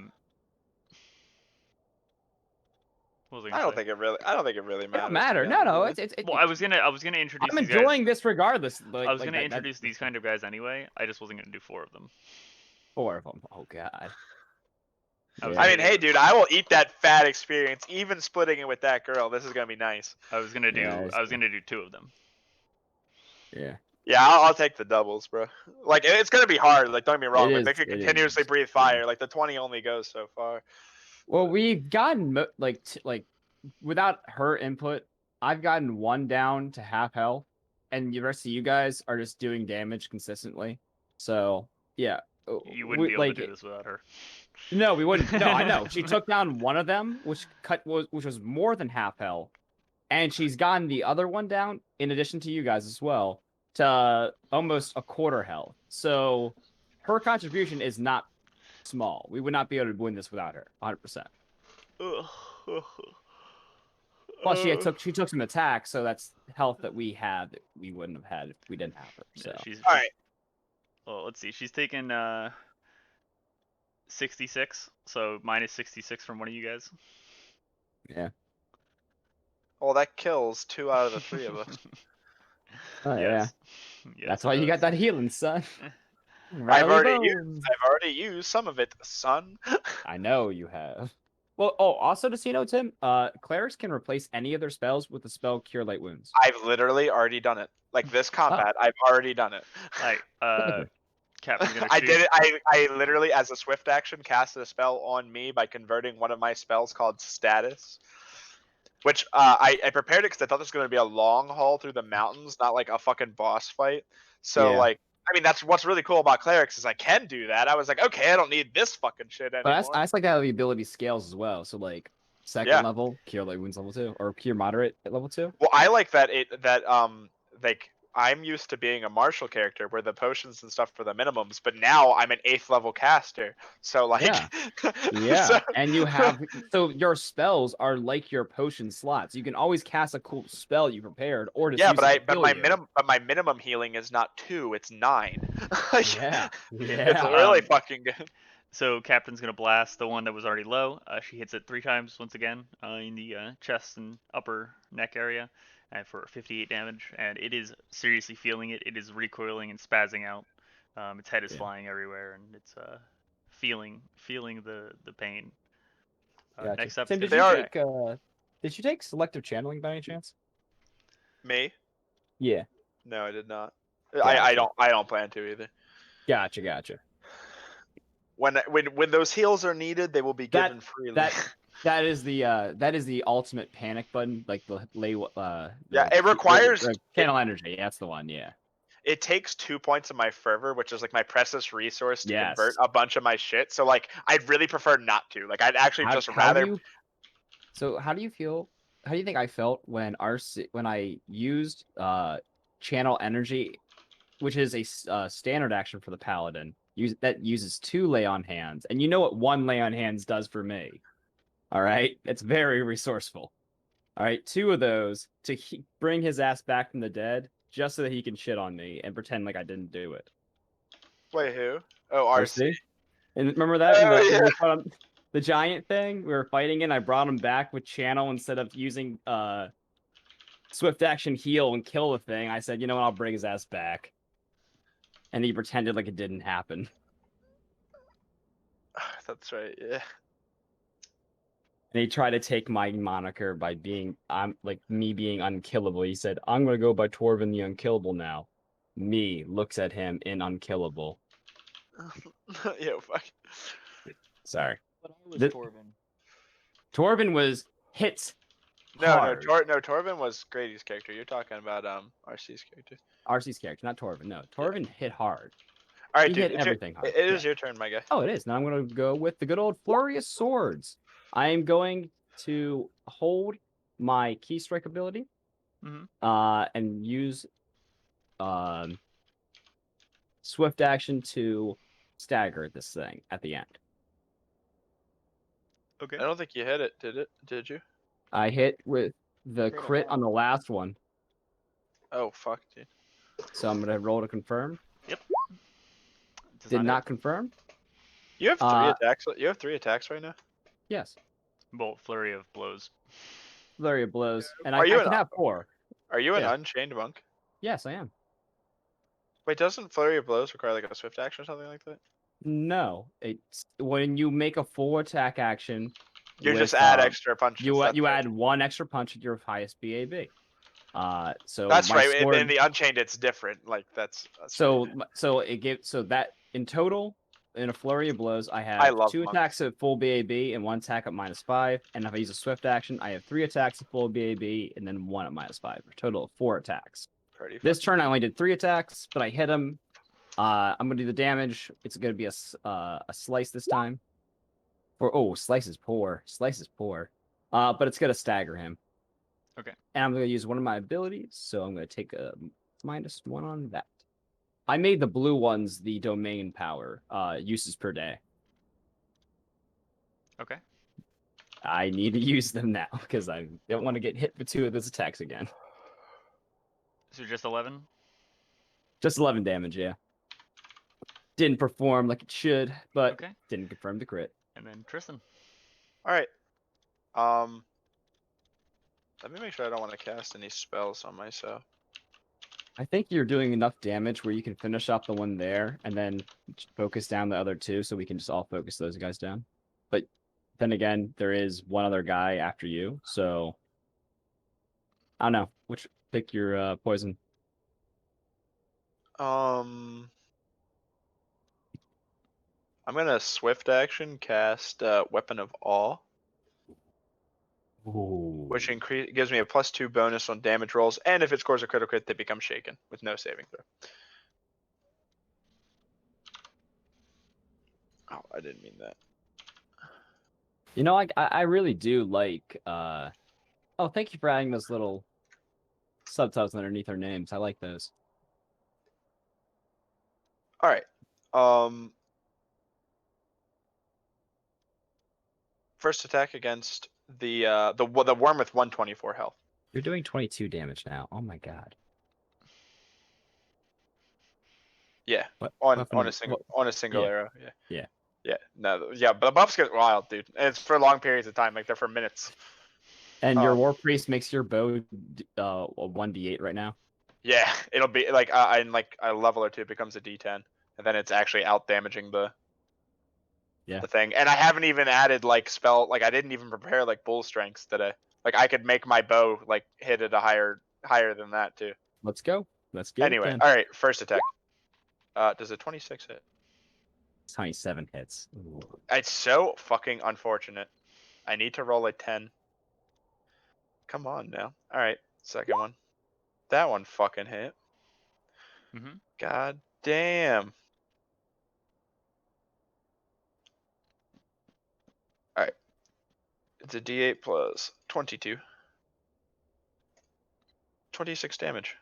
don't think it really matters. It don't matter. No. It's. Well, I was gonna introduce. I'm enjoying this regardless. I was gonna introduce these kind of guys anyway. I just wasn't gonna do 4 of them. 4 of them. Oh god. I mean, hey, dude, I will eat that fat experience, even splitting it with that girl. This is gonna be nice. I was gonna do 2 of them. Yeah. Yeah, I'll take the doubles, bro. Like, it's gonna be hard. Like, don't get me wrong. Like, they could continuously breathe fire. Like, the 20 only goes so far. Well, we've gotten like without her input, I've gotten 1 down to half health, and the rest of you guys are just doing damage consistently. So yeah, you wouldn't be able to do this without her. No, we wouldn't. No, I know. She took down one of them, which was more than half health, and she's gotten the other one down in addition to you guys as well to almost a quarter health. So her contribution is not small. We would not be able to win this without her, 100%. Plus, she took some attacks, so that's health that we had that we wouldn't have had if we didn't have her. So all right. Well, let's see. She's taken 66, so minus 66 from one of you guys. Yeah. Well, that kills 2 out of the 3 of us. Oh, yeah. Yes, That's it why you got does. that healing, son. I've Rally already bones. used some of it, son. I know you have. Well, oh, also to see note, Tim, clerics can replace any of their spells with the spell Cure Light Wounds. I've literally already done it. Like this combat, I've already done it. Like, Cap, you're gonna I shoot. did it. I literally, as a swift action, casted a spell on me by converting one of my spells called Status. Which I prepared it because I thought this was going to be a long haul through the mountains, not like a fucking boss fight. So Yeah. like, I mean, that's what's really cool about clerics is I can do that. I was like, okay, I don't need this fucking shit But anymore. I just like how the ability scales as well. So like second level, Cure Light Wounds level 2, or Cure Moderate at level 2. Well, I like that like I'm used to being a martial character where the potions and stuff for the minimums, but now I'm an 8th level caster. So like, Yeah, so... and you have so your spells are like your potion slots. You can always cast a cool spell you prepared, or just use it to heal my minimum healing is not 2, it's 9. Yeah, It's really fucking good. So Captain's gonna blast the one that was already low. She hits it 3 times once again in the chest and upper neck area, and for 58 damage. And it is seriously feeling it. It is recoiling and spazzing out. Its head is flying everywhere, and it's feeling the pain. Gotcha. Next up, Tim, did you take selective channeling by any chance? Me? Yeah. No, I did not. Gotcha. I don't plan to either. Gotcha. When those heals are needed, they will be given freely. That is the ultimate panic button, like the it requires channel energy. That's the one. Yeah. It takes 2 points of my fervor, which is like my precious resource to convert Yes. a bunch of my shit. So like, I'd really prefer not to. Like, I'd actually rather. So how do you feel? How do you think I felt when I used channel energy, which is a standard action for the paladin, that uses 2 lay on hands, and you know what 1 lay on hands does for me? All right, it's very resourceful. All right, 2 of those to bring his ass back from the dead, just so that he can shit on me and pretend like I didn't do it. Wait, who? Oh, RC. And remember that the giant thing we were fighting in? I brought him back with channel instead of using swift action heal and kill the thing. I said, you know what, I'll bring his ass back, and he pretended like it didn't happen. That's right. Yeah. And he tried to take my moniker by me being unkillable. He said, I'm gonna go by Torvin the Unkillable now. Me looks at him in unkillable. Yo, fuck. Sorry. But I was Torvin. Torvin was hits. No, hard. no, Torvin was Grady's character. You're talking about RC's character. RC's character, not Torvin. No, Torvin hit hard. All right, he dude. hit everything hard. It is your turn, my guy. Oh, it is. Now I'm gonna go with the good old flurry of swords. I am going to hold my key strike ability, and use swift action to stagger this thing at the end. Okay. I don't think you hit it, did you? I hit with the crit on the last one. Oh, fuck, dude. So I'm gonna roll to confirm. Yep. Did not confirm. You have 3 attacks. You have 3 attacks right now. Yes. Bolt flurry of blows. Flurry of blows, and I can have 4. Are you an unchained monk? Yes, I am. Wait, doesn't flurry of blows require like a swift action or something like that? No, it's when you make a full attack action. You just add extra punches. You add 1 extra punch at your highest BAB. So that's right. In the Unchained, it's different. Like that's so that in total, in a flurry of blows, I have 2 attacks at full BAB and 1 attack at -5. And if I use a swift action, I have 3 attacks at full BAB and then 1 at -5. For a total of 4 attacks. This turn I only did 3 attacks, but I hit him. I'm gonna do the damage. It's gonna be a slice this time. Slice is poor. But it's gonna stagger him. Okay. And I'm gonna use one of my abilities, so I'm gonna take a -1 on that. I made the blue ones the domain power uses per day. Okay. I need to use them now because I don't want to get hit for 2 of those attacks again. So just 11? Just 11 damage, yeah. Didn't perform like it should, but didn't confirm the crit. And then Tristan. All right. Let me make sure I don't want to cast any spells on myself. I think you're doing enough damage where you can finish off the one there and then focus down the other two, so we can just all focus those guys down. But then again, there is one other guy after you, so I don't know. Pick your poison. I'm gonna swift action cast Weapon of Awe, Ooh. which gives me a +2 bonus on damage rolls, and if it scores a critical hit, they become shaken with no saving throw. Oh, I didn't mean that. You know, I really do like. Oh, thank you for adding those little subtitles underneath our names. I like those. All right. First attack against the worm with 124 health. You're doing 22 damage now. Oh my god. Yeah. What? On a single Yeah. arrow. Yeah. Yeah. Yeah. No. Yeah. But the buffs get wild, dude. And it's for long periods of time. Like they're for minutes. And your war priest makes your bow a 1d8 right now. Yeah. It'll be like in like a level or two, it becomes a D10, and then it's actually out damaging the thing. And I haven't even added like spell. Like I didn't even prepare like bull strengths today. Like I could make my bow like hit at a higher than that too. Let's go. Let's get Anyway, it then. all right. First attack. Does a 26 hit? 27 hits. Ooh. It's so fucking unfortunate. I need to roll a 10. Come on now. All right. Second one. That one fucking hit. Mm-hmm. God damn. All right. It's a D8 plus 22. 26 damage.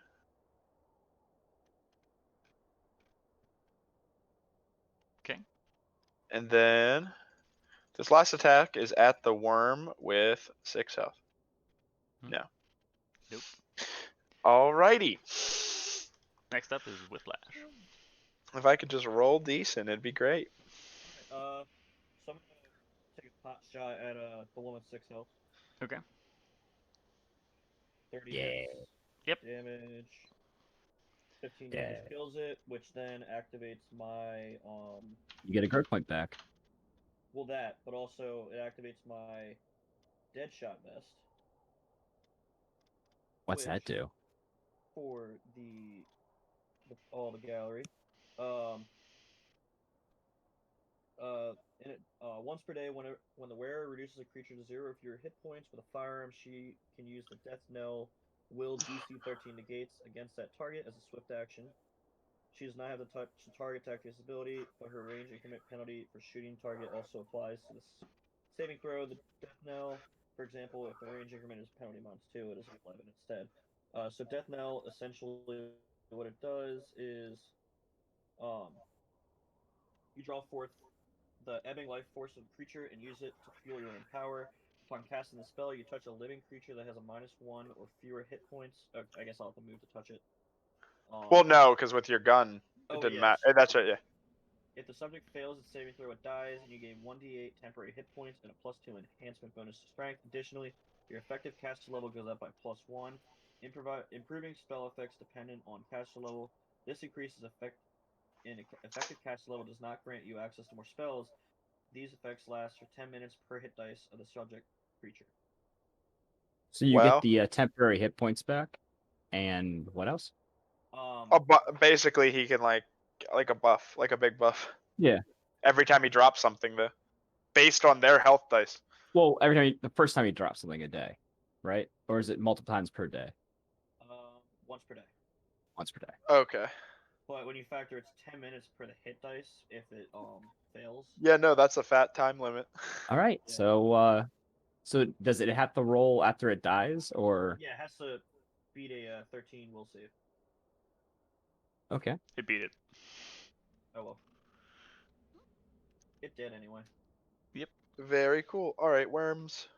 Okay. And then this last attack is at the worm with 6 health. No. Nope. Alrighty. Next up is Whiplash. If I could just roll decent, it'd be great. So I'm gonna take a pot shot at the one with 6 health. Okay. 30 Yeah. hits. Yep. Damage. 15 Yeah. damage kills it, which then activates my You get a guard point back. Well, that, but also it activates my Deadshot vest. What's that do? For the gallery. Once per day, when the wearer reduces a creature to 0 of your hit points with a firearm, she can use the Death Knell will DC 13 negates against that target as a swift action. She does not have the touch the target to activate this ability, but her range increment penalty for shooting target also applies to this saving throw. The Death Knell, for example, if the range increment is penalty -2, it is 11 instead. So Death Knell, essentially, what it does is, you draw forth the ebbing life force of the creature and use it to fuel your own power. Upon casting the spell, you touch a living creature that has a -1 or fewer hit points. I guess I'll have to move to touch it. Well, no, because with your gun, it didn't matter. That's right, yeah. If the subject fails its saving throw, it dies, and you gain 1d8 temporary hit points and a +2 enhancement bonus to strength. Additionally, your effective caster level goes up by +1, improving spell effects dependent on caster level. This increases effective caster level does not grant you access to more spells. These effects last for 10 minutes per hit dice of the subject creature. So you get the temporary hit points back, and what else? Basically, he can like a buff, like a big buff. Yeah. Every time he drops something, though, based on their health dice. Well, the first time you drop something a day, right? Or is it multiple times per day? Once per day. Once per day. Okay. But when you factor, it's 10 minutes per the hit dice if it fails. Yeah, no, that's a fat time limit. All right. Yeah. So does it have to roll after it dies, or? Yeah, it has to beat a 13 will save. Okay. It beat it. Oh well. It did anyway. Yep. Very cool. All right, worms.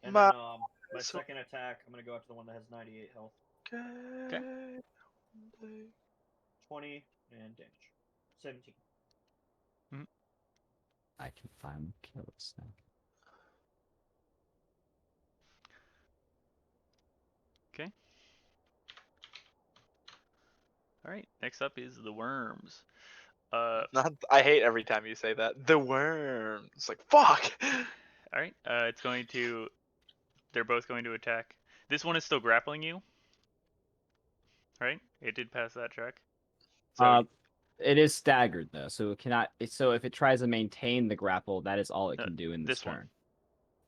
And then my second attack, I'm gonna go after the one that has 98 health. Okay. 20 and damage. 17. Mm-hmm. I can finally kill this thing. All right. Next up is the worms. Not. I hate every time you say that. The worm. It's like fuck. All right. It's going to. They're both going to attack. This one is still grappling you. Right? It did pass that check. So it is staggered though, so it cannot. So if it tries to maintain the grapple, that is all it can do in this turn.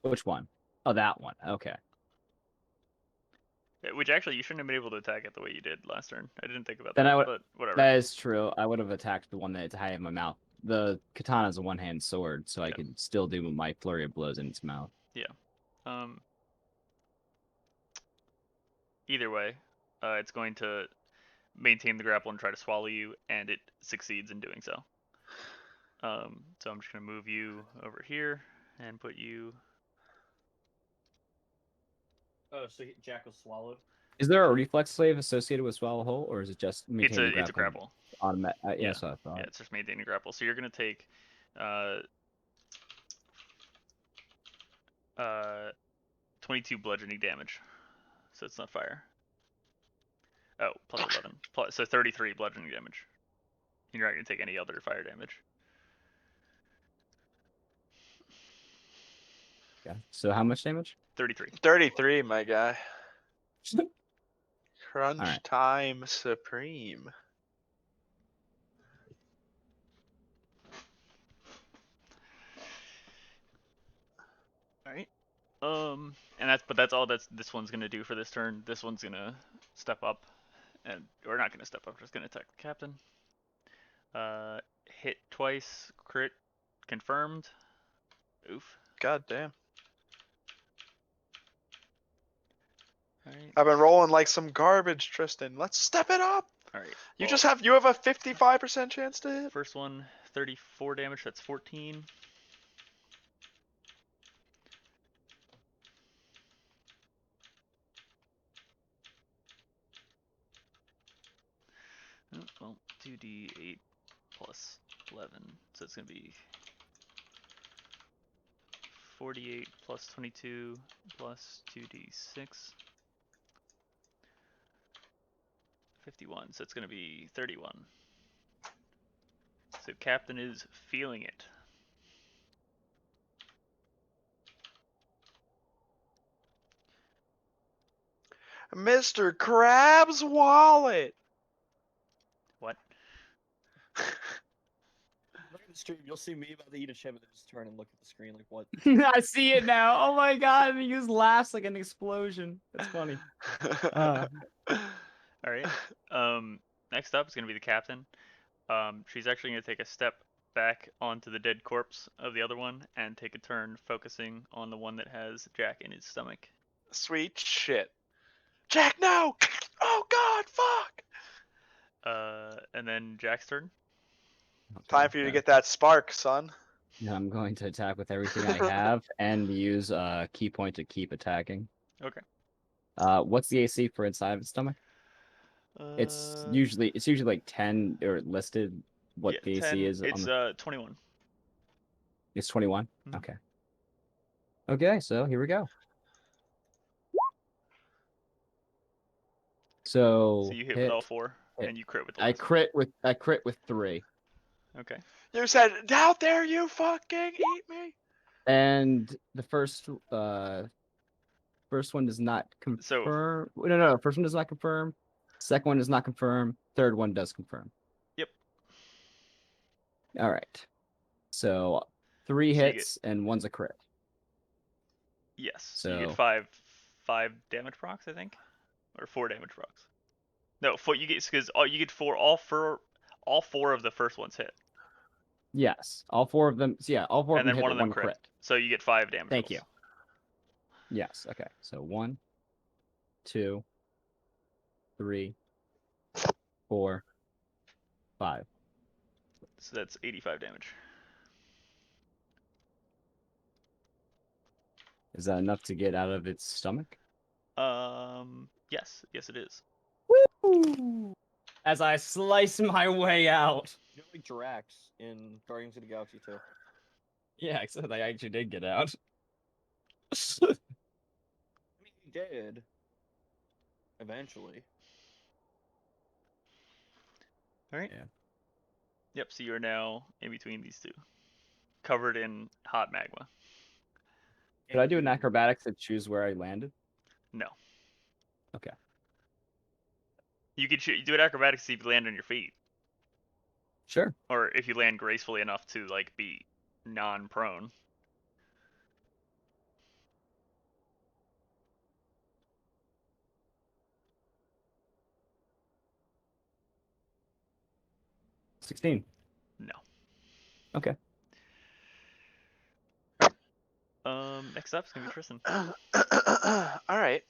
One. Which one? Oh, that one. Okay. Which actually you shouldn't have been able to attack it the way you did last turn. I didn't think about Then that, but whatever. That is true. I would have attacked the one that's high in my mouth. The katana is a one-hand sword, so I could still do my flurry of blows in its mouth. Yeah. Either way, it's going to maintain the grapple and try to swallow you, and it succeeds in doing so. So I'm just going to move you over here and put you... Oh, so Jack was swallowed? Is there a reflex save associated with swallow whole, or is it just maintain the grapple? It's a grapple. Yeah, so I thought. Yeah, it's just maintaining grapple. So you're going to take 22 bludgeoning damage. So it's not fire. Oh, plus 11. So 33 bludgeoning damage. You're not going to take any other fire damage. Yeah. So how much damage? 33. 33, my guy. Crunch right. time supreme. All right. And that's all this one's gonna do for this turn. This one's gonna step up, and or not gonna step up, just gonna attack the captain. Hit twice, crit, confirmed. Oof. God damn. All right. I've been rolling like some garbage, Tristan. Let's step it up. All right. You have a 55% chance to hit. First one, 34 damage. That's 14. Oh, well, 2d8 plus 11, so it's gonna be 48 plus 22 plus 2d6. 51, so it's going to be 31. So Captain is feeling it. Mr. Krabs' wallet. What? Look at the stream. You'll see me about to eat a chip and then just turn and look at the screen like, what? I see it now. Oh my god, he just laughs like an explosion. That's funny. All right. Next up is going to be the captain. She's actually going to take a step back onto the dead corpse of the other one and take a turn focusing on the one that has Jack in his stomach. Sweet shit. Jack, no! Oh god, fuck! And then Jack's turn. Time for you to get that spark, son. Yeah, I'm going to attack with everything I have and use key point to keep attacking. Okay. What's the AC for inside of its stomach? It's usually like 10 or listed. What yeah, the AC 10, is? It's 21. It's 21. Mm-hmm. Okay. Okay, so here we go. So you hit with all 4, and you crit with the I crit with 3. Okay. You said, out there, you fucking eat me. And the first one does not confirm. No. First one does not confirm. Second one does not confirm. Third one does confirm. Yep. All right. So 3 hits and 1's a crit. Yes. So you get 5 damage procs, I think, or 4 damage procs. No, you get because you get 4. All 4 of the first ones hit. Yes, all 4 of them. So yeah, all 4 of them hit, one of them crit. So you get 5 damage. Thank you. Yes. Okay. So 1, 2, 3, 4, 5. So that's 85 damage. Is that enough to get out of its stomach? Yes, it is. Woo! As I slice my way out. You're like Drax in Guardians of the Galaxy 2. Yeah, except I actually did get out. I mean, he did. Eventually. All right. Yeah. Yep. So you are now in between these two, covered in hot magma. Could I do an acrobatics to choose where I landed? No. Okay. You could do an acrobatics to see if you land on your feet, Sure. or if you land gracefully enough to like be non-prone. $16. No. Okay. Next up is gonna be Tristan. All right.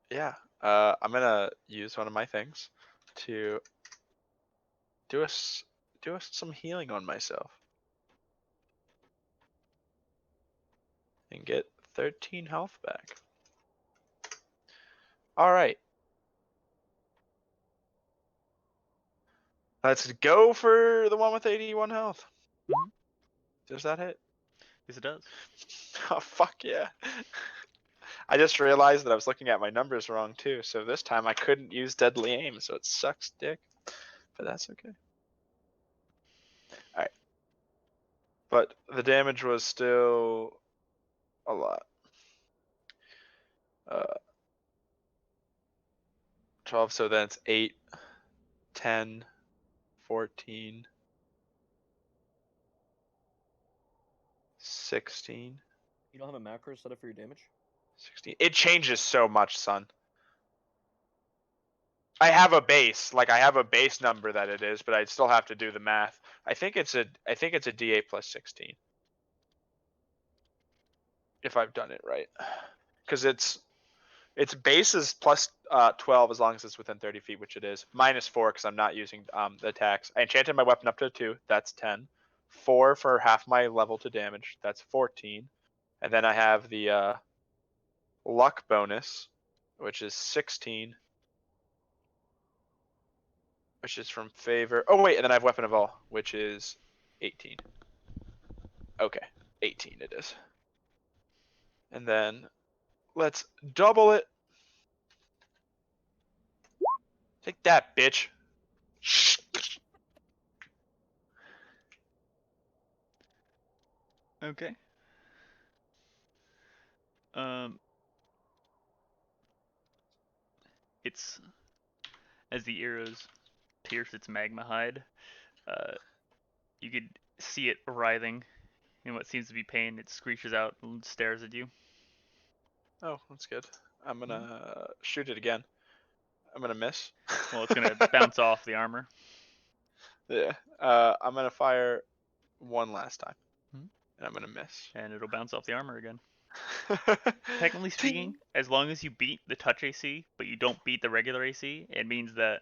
Yeah. I'm gonna use one of my things to do some healing on myself and get 13 health back. All right. Let's go for the one with 81 health. Mm-hmm. Does that hit? Yes, it does. Oh, fuck yeah. I just realized that I was looking at my numbers wrong too, so this time I couldn't use deadly aim, so it sucks dick. But that's okay. Alright. But the damage was still a lot. 12, so then it's 8, 10, 14, 16. You don't have a macro set up for your damage? 16. It changes so much, son. I have a base, like I have a base number that it is, but I'd still have to do the math. I think it's a D8 plus 16. If I've done it right. Because its base is plus 12 as long as it's within 30 feet, which it is. Minus 4 because I'm not using the attacks. I enchanted my weapon up to 2. That's 10. 4 for half my level to damage. That's 14. And then I have the luck bonus, which is 16. Which is from favor. Oh wait, and then I have weapon of all, which is 18. Okay, 18 it is. And then let's double it. Take that, bitch. Okay. It's as the arrows pierce its magma hide, you could see it writhing in what seems to be pain. It screeches out and stares at you. Oh, that's good. I'm gonna shoot it again. I'm gonna miss. Well, it's gonna bounce off the armor. Yeah. I'm gonna fire one last time, and I'm gonna miss. And it'll bounce off the armor again. Technically speaking, as long as you beat the touch AC, but you don't beat the regular AC, it means that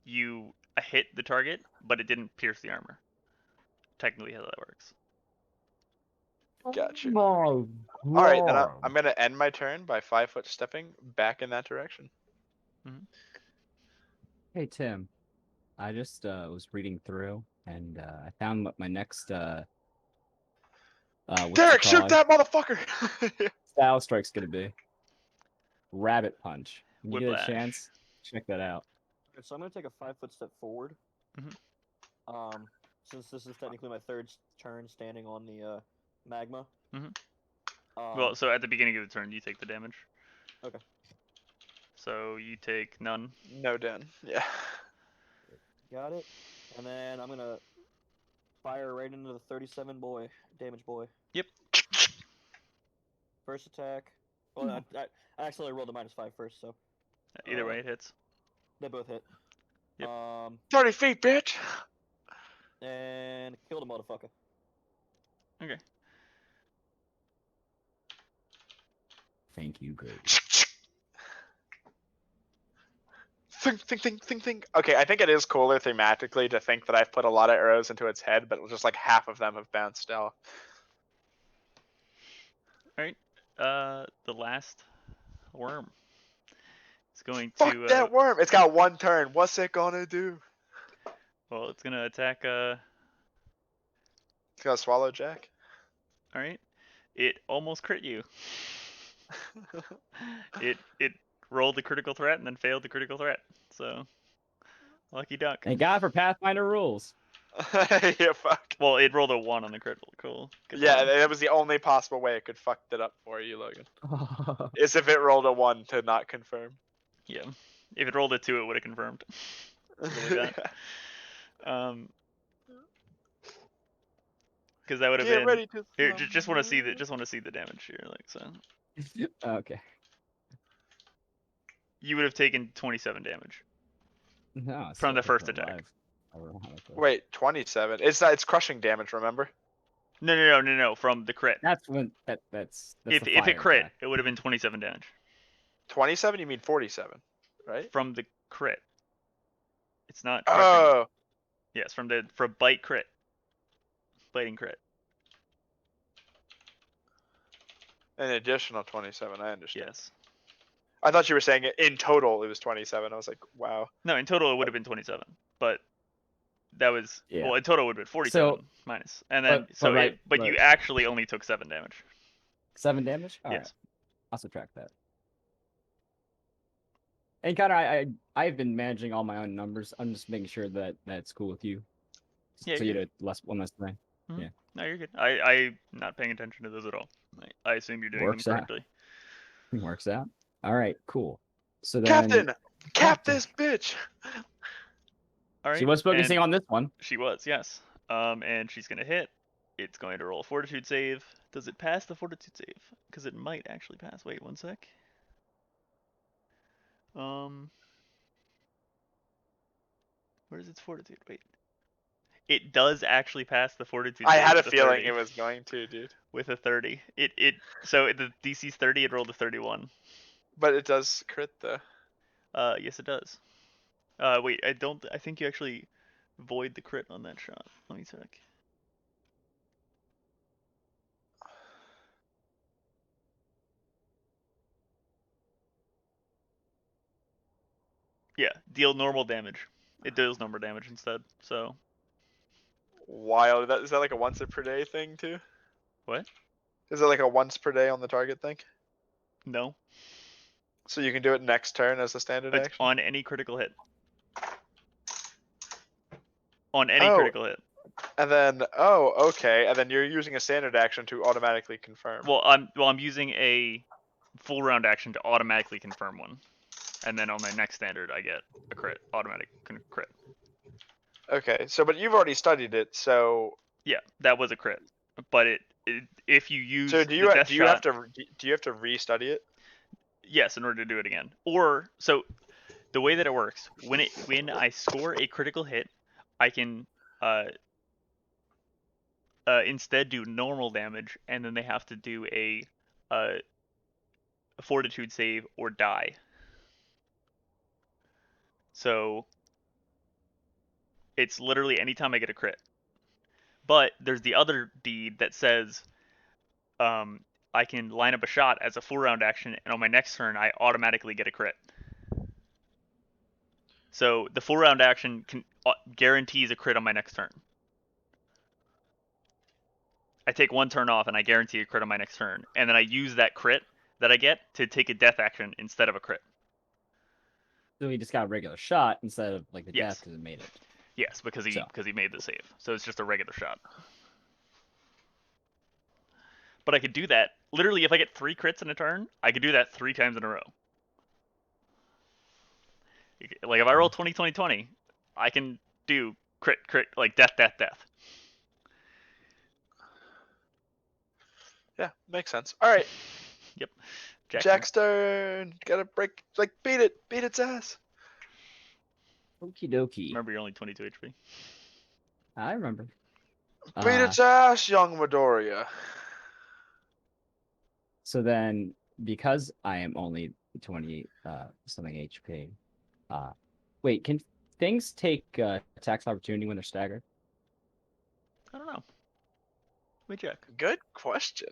you hit the target, but it didn't pierce the armor. Technically, how that works. Gotcha. No. All right, then I'm gonna end my turn by 5-foot stepping back in that direction. Hey Tim, I just was reading through and I found what my next Derek, shoot that motherfucker! style strike's gonna be. Rabbit punch. When you Whiplash. get a chance, check that out. Okay, so I'm gonna take a 5-foot step forward. Since this is technically my third turn standing on the magma. Well, so at the beginning of the turn, you take the damage. Okay. So you take none. No, Dan. Yeah. Got it. And then I'm gonna fire right into the 37 boy, damage boy. Yep. First attack. Well, I actually rolled a -5 first, so. Either way, it hits. They both hit. Yep. 30 feet, bitch! And killed a motherfucker. Okay. Thank you, good. Think. Okay, I think it is cooler thematically to think that I've put a lot of arrows into its head, but just like half of them have bounced off. Alright. The last worm. It's going Fuck to that worm! It's got one turn. What's it gonna do? well, it's gonna attack It's gonna swallow Jack. Alright. It almost crit you. It rolled the critical threat and then failed the critical threat. So, lucky duck. Thank God for Pathfinder rules. Yeah, fuck. Well, it rolled a 1 on the critical. Cool. Yeah, that was the only possible way it could fuck it up for you, Logan. Is if it rolled a 1 to not confirm. Yeah. If it rolled a 2, it would have confirmed. Really bad. Because that would have been. Ready to Here, just want to see the damage here, like so. Okay. You would have taken 27 damage. No, from the first attack. Wait, 27. It's crushing damage, remember? No. From the crit. That's when that's if it crit, attack. It would have been 27 damage. 27? You mean 47, right? From the crit. It's not. Oh. Yes, from bite crit. Biting crit. An additional 27. I understand. Yes. I thought you were saying in total it was 27. I was like, wow. No, in total it would have been 27, but that was well. In total it would have been 47 minus, and then but you actually only took 7 damage. 7 damage? All yes. Right. I'll subtract that. And Connor, I've been managing all my own numbers. I'm just making sure that that's cool with you. Yeah. So you did one less thing. Mm-hmm. Yeah. No, you're good. I'm not paying attention to those at all. I assume you're doing them correctly. Works out. All right, cool. So then, Captain, cap this bitch. All right. She was focusing on this one. She was, yes. And she's gonna hit. It's going to roll a fortitude save. Does it pass the fortitude save? Because it might actually pass. Wait, one sec. Where's its fortitude? Wait. It does actually pass the fortitude. I had a feeling it was going to, dude. With a 30. So the DC's 30, it rolled a 31. But it does crit though. Yes it does. Wait, I think you actually void the crit on that shot. Let me check. Yeah, deal normal damage. It deals normal damage instead, so. Wild. Is that like a once per day thing too? What? Is it like a once per day on the target thing? No. So you can do it next turn as a standard action? On any critical hit. On any critical hit. And then, okay. And then you're using a standard action to automatically confirm. Well, I'm using a full round action to automatically confirm one. And then on my next standard, I get a crit, automatic crit. Okay, but you've already studied it, so. Yeah, that was a crit. But if you use. So do you have to restudy it? Yes, in order to do it again. Or so, the way that it works, when I score a critical hit, I can instead do normal damage, and then they have to do a fortitude save or die. So it's literally anytime I get a crit. But there's the other deed that says I can line up a shot as a full round action, and on my next turn I automatically get a crit. So the full round action guarantees a crit on my next turn. I take one turn off and I guarantee a crit on my next turn, and then I use that crit that I get to take a death action instead of a crit. So he just got a regular shot instead of like the death because it made it. Yes, because he made the save. So it's just a regular shot. But I could do that literally if I get 3 crits in a turn. I could do that 3 times in a row. Like if I roll 20-20-20, I can do crit, like death. Yeah, makes sense. All right. Yep. Jack's turn. Gotta beat its ass. Okie dokie. Remember, you're only 22 HP. I remember. Beat its ass, young Midoriya. So then, because I am only 20 something HP, wait, can things take attacks of opportunity when they're staggered? I don't know. Let me check. Good question.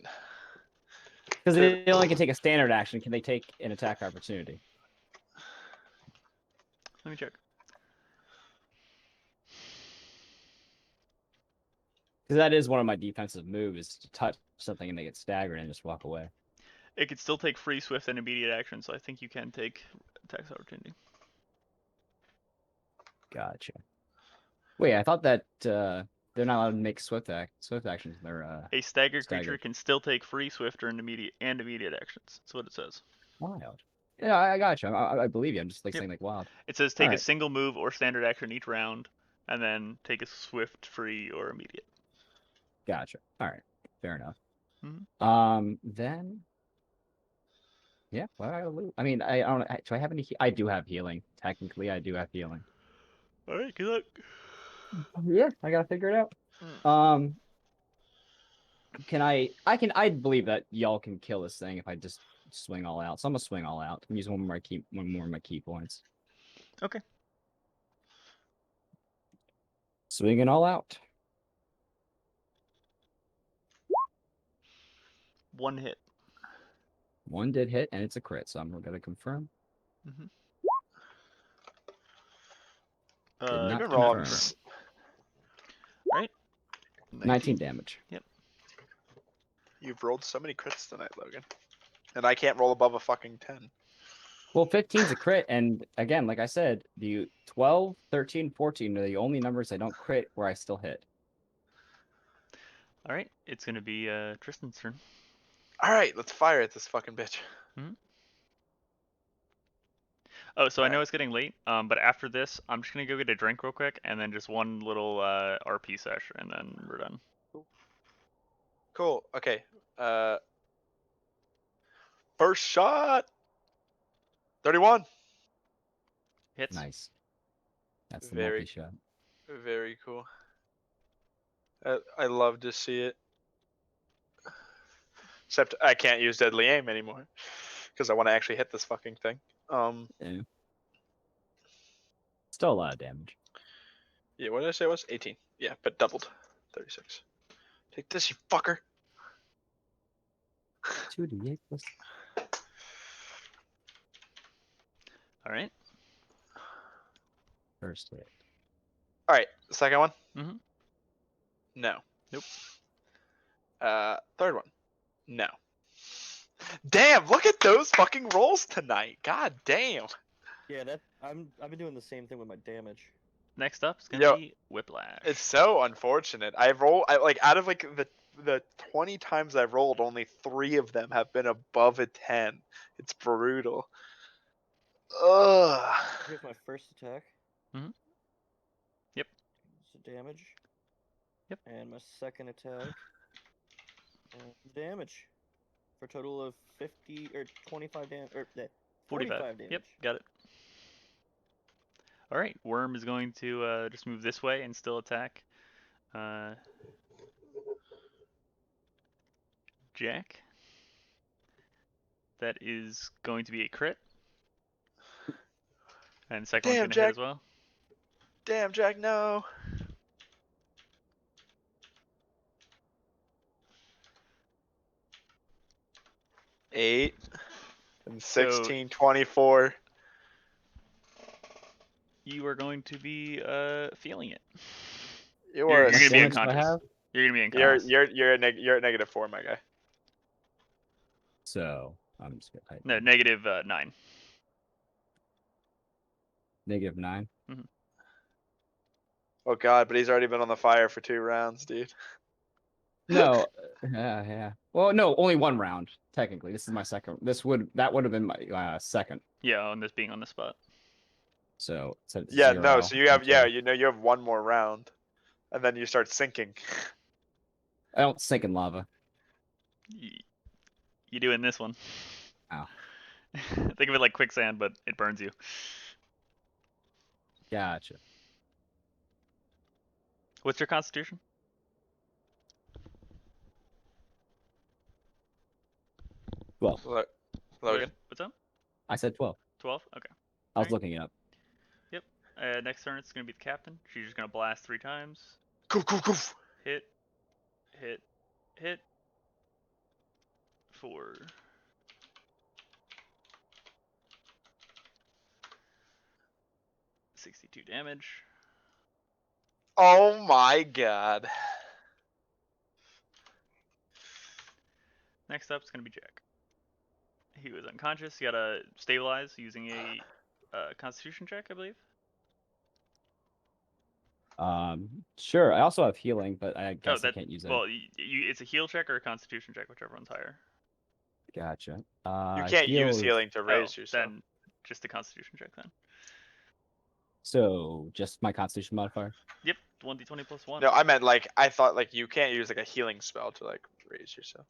Because they only can take a standard action. Can they take an attack opportunity? Let me check. Because that is one of my defensive moves, is to touch something and they get staggered and just walk away. It could still take free, swift, and immediate action, so I think you can take attacks of opportunity. Gotcha. Wait, I thought that they're not allowed to make swift actions. They're A staggered creature staggered. can still take free, swift, or immediate actions. That's what it says. Wild. Yeah, I gotcha. I believe you. I'm just like Yep. saying like wild. It says take a Alright. single move or standard action each round, and then take a swift, free, or immediate. Gotcha. All right. Fair enough. Mm-hmm. Then. Yeah. Well, I mean, I don't. Do I have any? I do have healing. Technically, I do have healing. All right. Good luck. Yeah, I gotta figure it out. Can I believe that y'all can kill this thing if I just swing all out. So I'm gonna swing all out. I'm using one more of my key points. Okay. Swinging all out. One hit. One did hit, and it's a crit, so I'm gonna confirm. Mm-hmm. Did not Good confirm. roll. Right. 19 damage. Yep. You've rolled so many crits tonight, Logan. And I can't roll above a fucking 10. Well, 15's a crit, and again, like I said, the 12, 13, 14 are the only numbers I don't crit where I still hit. All right. It's gonna be Tristan's turn. All right, let's fire at this fucking bitch. Mm-hmm. Oh, so I know it's getting late, but after this, I'm just gonna go get a drink real quick, and then just one little RP session, and then we're done. Cool. Okay. First shot. 31. Hits. Nice. That's the Very- multi-shot. Very cool. I love to see it. Except I can't use deadly aim anymore because I want to actually hit this fucking thing. Yeah. Still a lot of damage. Yeah, what did I say it was? 18. Yeah, but doubled. 36. Take this, you fucker. 2d8 plus. All right. First hit. All right, the second one. Mm-hmm. No. Nope. Third one. No. Damn! Look at those fucking rolls tonight. God damn. Yeah, I've been doing the same thing with my damage. Next up is gonna be Whiplash. It's so unfortunate. I like out of like the 20 times I've rolled, only 3 of them have been above a 10. It's brutal. Ugh. Here's my first attack. Mm-hmm. Yep. So damage. Yep. And my second attack. And damage. For a total of 50 or 25 damage or 45 damage. Yep, got it. All right, Worm is going to just move this way and still attack Jack. That is going to be a crit. And second one's going to hit as well. Damn, Jack, no. Eight and 16, 24. You are going to be feeling it. You're going to be unconscious. You're going to be unconscious. You're at -4, my guy. So I'm just gonna type. No, -9. -9. Mm-hmm. Oh god, but he's already been on the fire for 2 rounds, dude. No, yeah. Well, no, only 1 round technically. This is my second. That would have been my second. Yeah, on this being on the spot. So yeah, 0, no. So you have you have 1 more round, and then you start sinking. I don't sink in lava. You do in this one. Oh. Think of it like quicksand, but it burns you. Gotcha. What's your constitution? Well, Logan. What's up? I said 12. 12? Okay. I was looking it up. Yep. Next turn, it's going to be the captain. She's just going to blast 3 times. Go. Hit. 4. $62 damage. Oh my god. Next up is going to be Jack. He was unconscious. You gotta stabilize using a Constitution check, I believe. Sure. I also have healing, but I guess I that can't use that. well, it's a heal check or a Constitution check, whichever one's higher. Gotcha. You can't use Heal. healing to raise yourself. Then just the Constitution check then. So just my Constitution modifier. Yep, 1d20 plus 1. No, I meant like I thought like you can't use like a healing spell to like raise yourself.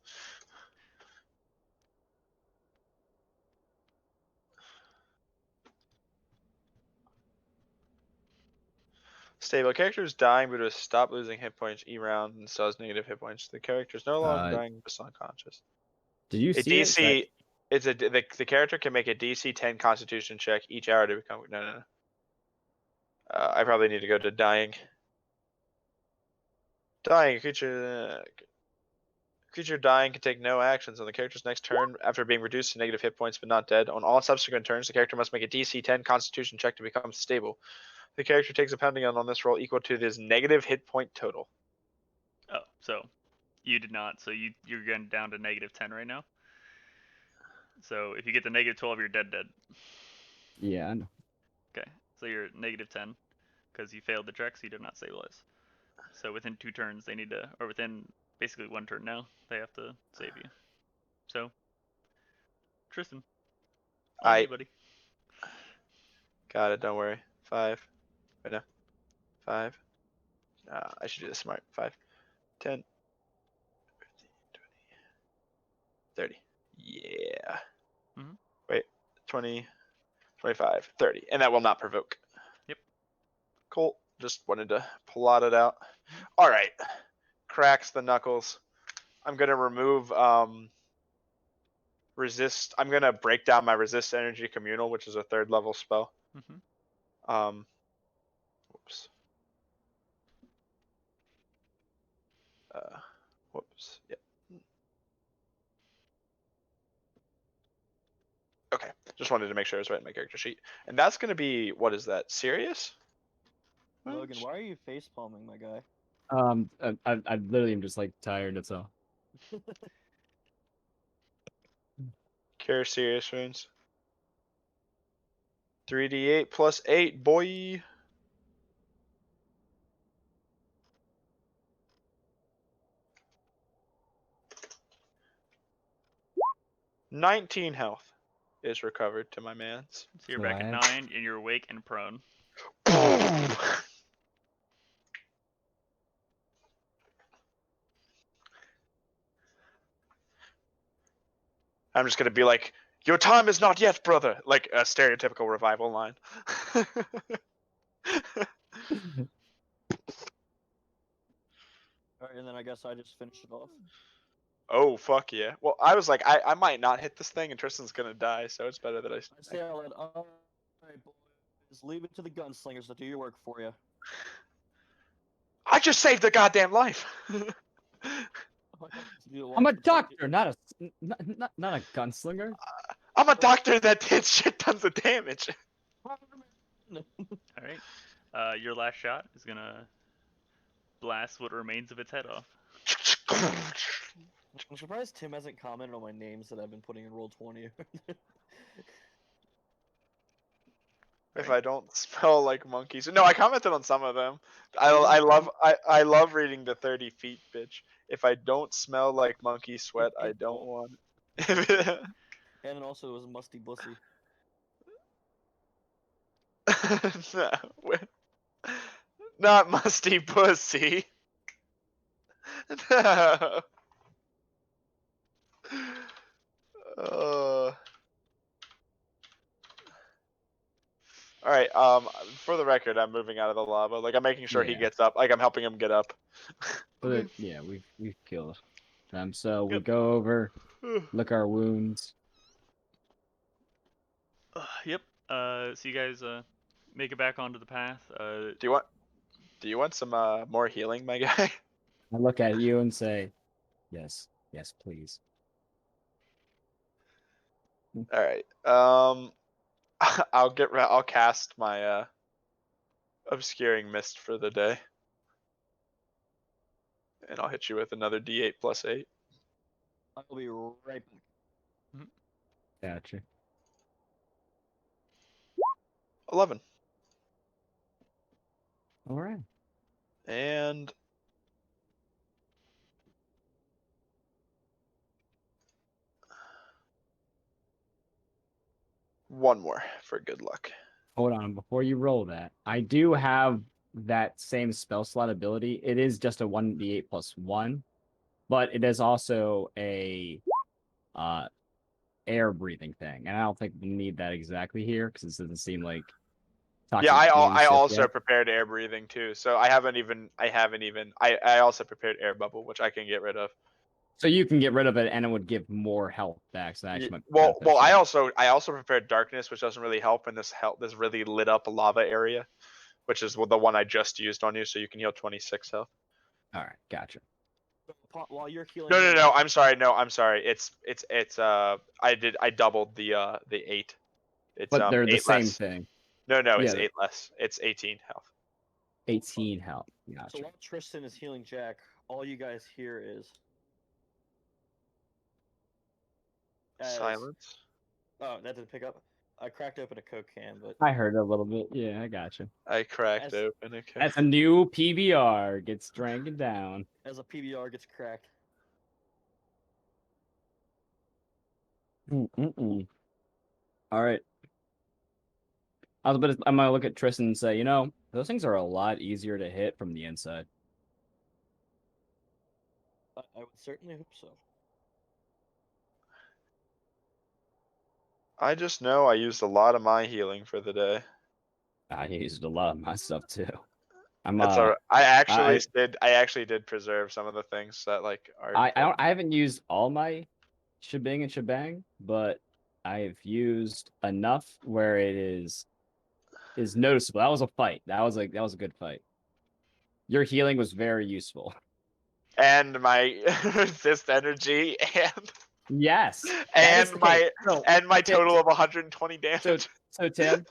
Stable characters dying but has stopped losing hit points each round and still has negative hit points. The character is no longer dying but still unconscious. Did you see DC? It's the character can make a DC 10 Constitution check each hour to become no. I probably need to go to dying. Dying creature dying can take no actions on the character's next turn after being reduced to negative hit points but not dead. On all subsequent turns, the character must make a DC 10 Constitution check to become stable. The character takes a pounding on this roll equal to his negative hit point total. Oh, so you did not. So you're getting down to -10 right now. So if you get the -12, you're dead. Yeah, I know. Okay, so you're at -10 because you failed the check, so you did not stabilize. So within 2 turns, they need to, or within basically 1 turn now, they have to save you. So, Tristan, on you, buddy. Got it. Don't worry. 5. Right now. 5. I should do this smart. 5, 10, 15, 20, 30. Yeah. Mhm. Wait. 20, 25, 30. And that will not provoke. Yep. Cool. Just wanted to plot it out. All right. Cracks the knuckles. I'm going to remove resist. I'm going to break down my resist energy communal, which is a 3rd level spell. Whoops. Whoops. Yep. Okay. Just wanted to make sure I was right in my character sheet. And that's going to be, what is that? Serious? Logan, why are you face palming, my guy? I literally am just like tired. That's all. Cure serious wounds. 3d8 plus 8, boy. $19 health is recovered to my mans. So you're back at 9, and you're awake and prone. I'm just gonna be like, "Your time is not yet, brother," like a stereotypical revival line. Alright, and then I guess I just finish it off. Oh fuck yeah! Well, I was like, I might not hit this thing, and Tristan's gonna die, so it's better that I. I say I'll let all right, boys, leave it to the gunslingers to do your work for you. I just saved a goddamn life. I'm a doctor, not a gunslinger. I'm a doctor that did shit tons of damage. All right. Your last shot is gonna blast what remains of its head off. I'm surprised Tim hasn't commented on my names that I've been putting in Roll20. If I don't smell like monkeys. No, I commented on some of them. I love reading the 30 feet, bitch. If I don't smell like monkey sweat, I don't want it. And then also it was musty bussy. No, not musty pussy. No. All right. For the record, I'm moving out of the lava. Like I'm making sure he gets up. Like I'm helping him get up. But yeah, we've killed them. So we go over, lick our wounds. Yep. So you guys make it back onto the path. Do you want some more healing, my guy? I look at you and say, yes, please. All right. I'll cast my obscuring mist for the day, and I'll hit you with another D8 plus 8. I'll be right back. Gotcha. 11. All right. And one more for good luck. Hold on, before you roll that, I do have that same spell slot ability. It is just a 1d8 plus 1, but it is also a air breathing thing. And I don't think we need that exactly here because it doesn't seem like toxic Yeah, I fumes just also yet. prepared air breathing too. So I also prepared air bubble, which I can get rid of. So you can get rid of it and it would give more health back. So that actually might be Well, beneficial. I also prepared darkness, which doesn't really help in this really lit up lava area, which is the one I just used on you. So you can heal 26 health. All right, gotcha. While you're healing. No. I'm sorry. No, I'm sorry. I doubled the 8. It's But they're the 8 same less. thing. No, it's Yeah, 8 less. It's 18 health. 18 health. Gotcha. So while Tristan is healing Jack, all you guys hear is Silence. Oh, that didn't pick up. I cracked open a Coke can, but I heard a little bit. Yeah, I gotcha. I cracked open. Okay. That's a new PBR. Gets drank down. As a PBR gets cracked. Mm-mm-mm. All right. I'm gonna look at Tristan and say, those things are a lot easier to hit from the inside. I would certainly hope so. I just know I used a lot of my healing for the day. I used a lot of my stuff too. That's all right. I actually did preserve some of the things that are. I haven't used all my shebang and shebang, but I've used enough where it is noticeable. That was a fight. That was a good fight. Your healing was very useful. And my resist energy and yes, and my total of 120 damage. So Tim,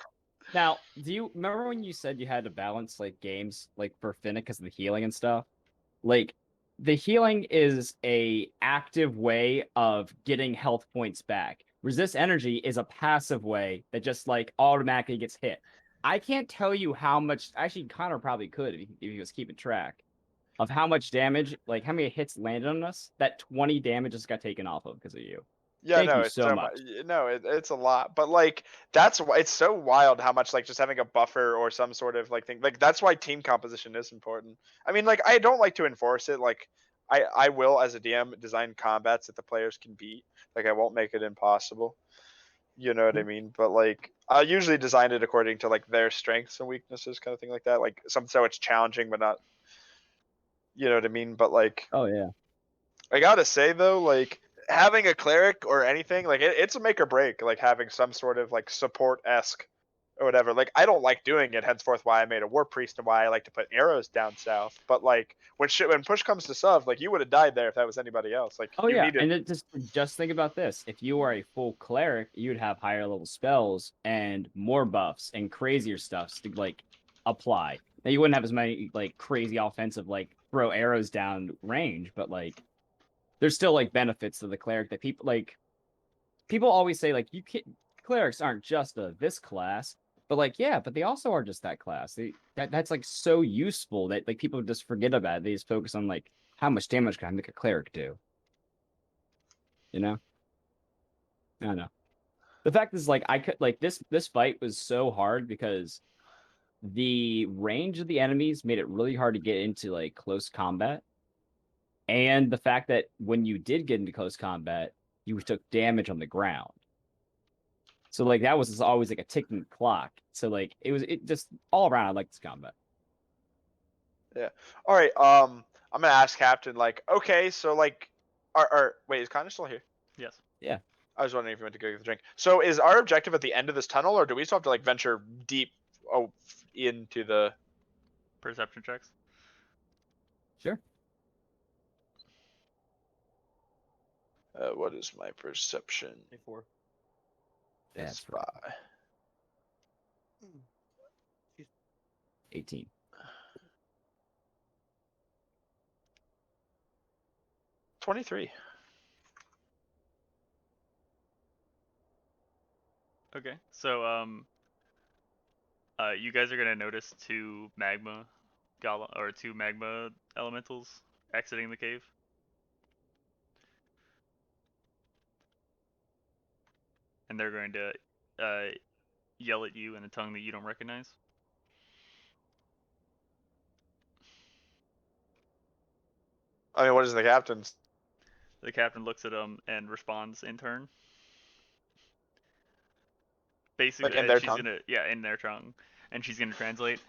now do you remember when you said you had to balance games for Finnick because of the healing and stuff? The healing is a active way of getting health points back. Resist energy is a passive way that just automatically gets hit. I can't tell you how much. Actually, Connor probably could if he was keeping track of how much damage, how many hits landed on us. That 20 damage just got taken off of because of you. Yeah, Thank no, you it's so much. No, it's a lot, but that's why it's so wild how much just having a buffer or some sort of thing. That's why team composition is important. I mean, I don't like to enforce it. I will as a DM design combats that the players can beat. I won't make it impossible. You know what I mean? But I'll usually design it according to their strengths and weaknesses, kind of thing like that. So it's challenging, but not. You know what I mean? But oh yeah, I gotta say though, having a cleric or anything, it's a make or break. Having some sort of support-esque or whatever. I don't like doing it. Henceforth, why I made a war priest and why I like to put arrows down south. But when push comes to shove, you would have died there if that was anybody else. oh you yeah, need it. and just think about this: if you were a full cleric, you'd have higher level spells and more buffs and crazier stuffs to apply. Now you wouldn't have as many crazy offensive throw arrows down range, but there's still benefits to the cleric that people always say you can't, clerics aren't just this class, but yeah, but they also are just that class. That's so useful that people just forget about it. They just focus on how much damage can I make a cleric do. I don't know. The fact is I could this fight was so hard because the range of the enemies made it really hard to get into close combat. And the fact that when you did get into close combat, you took damage on the ground. So that was always a ticking clock. So it just all around I like this combat. Yeah. All right. I'm gonna ask Captain. Okay, so wait, is Connor still here? Yes. Yeah. I was wondering if you went to go get the drink. So is our objective at the end of this tunnel, or do we still have to venture deep into the perception checks? Sure. What is my perception? 24. That's right. 18. 23. Okay, so you guys are gonna notice two magma elementals exiting the cave. And they're going to yell at you in a tongue that you don't recognize. I mean, what is the captain's? The captain looks at them and responds in turn. Basically, Like in their she's tongue? in their tongue, and she's gonna translate.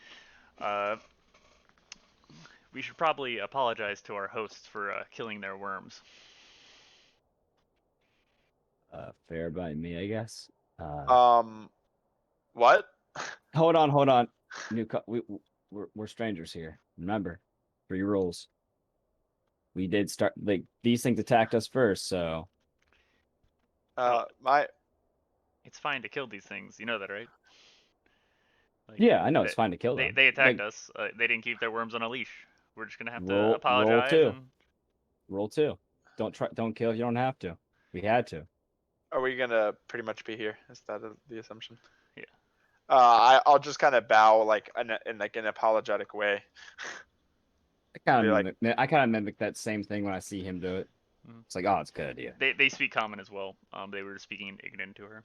We should probably apologize to our hosts for killing their worms. Fair by me, I guess. What? Hold on. We're strangers here. Remember, 3 rules. We did start like these things attacked us first, so It's fine to kill these things. You know that, right? Like, yeah, I know it's fine to kill them. They attacked Like, us. They didn't keep their worms on a leash. We're just gonna have to roll apologize. 2. And... Roll 2. Don't kill if you don't have to. We had to. Are we gonna pretty much be here? Is that the assumption? Yeah. I'll just kind of bow like in like an apologetic way. I kind of mimic that same thing when I see him do it. Mhm. It's like, oh, it's a good idea. They speak common as well. They were speaking ignorant to her.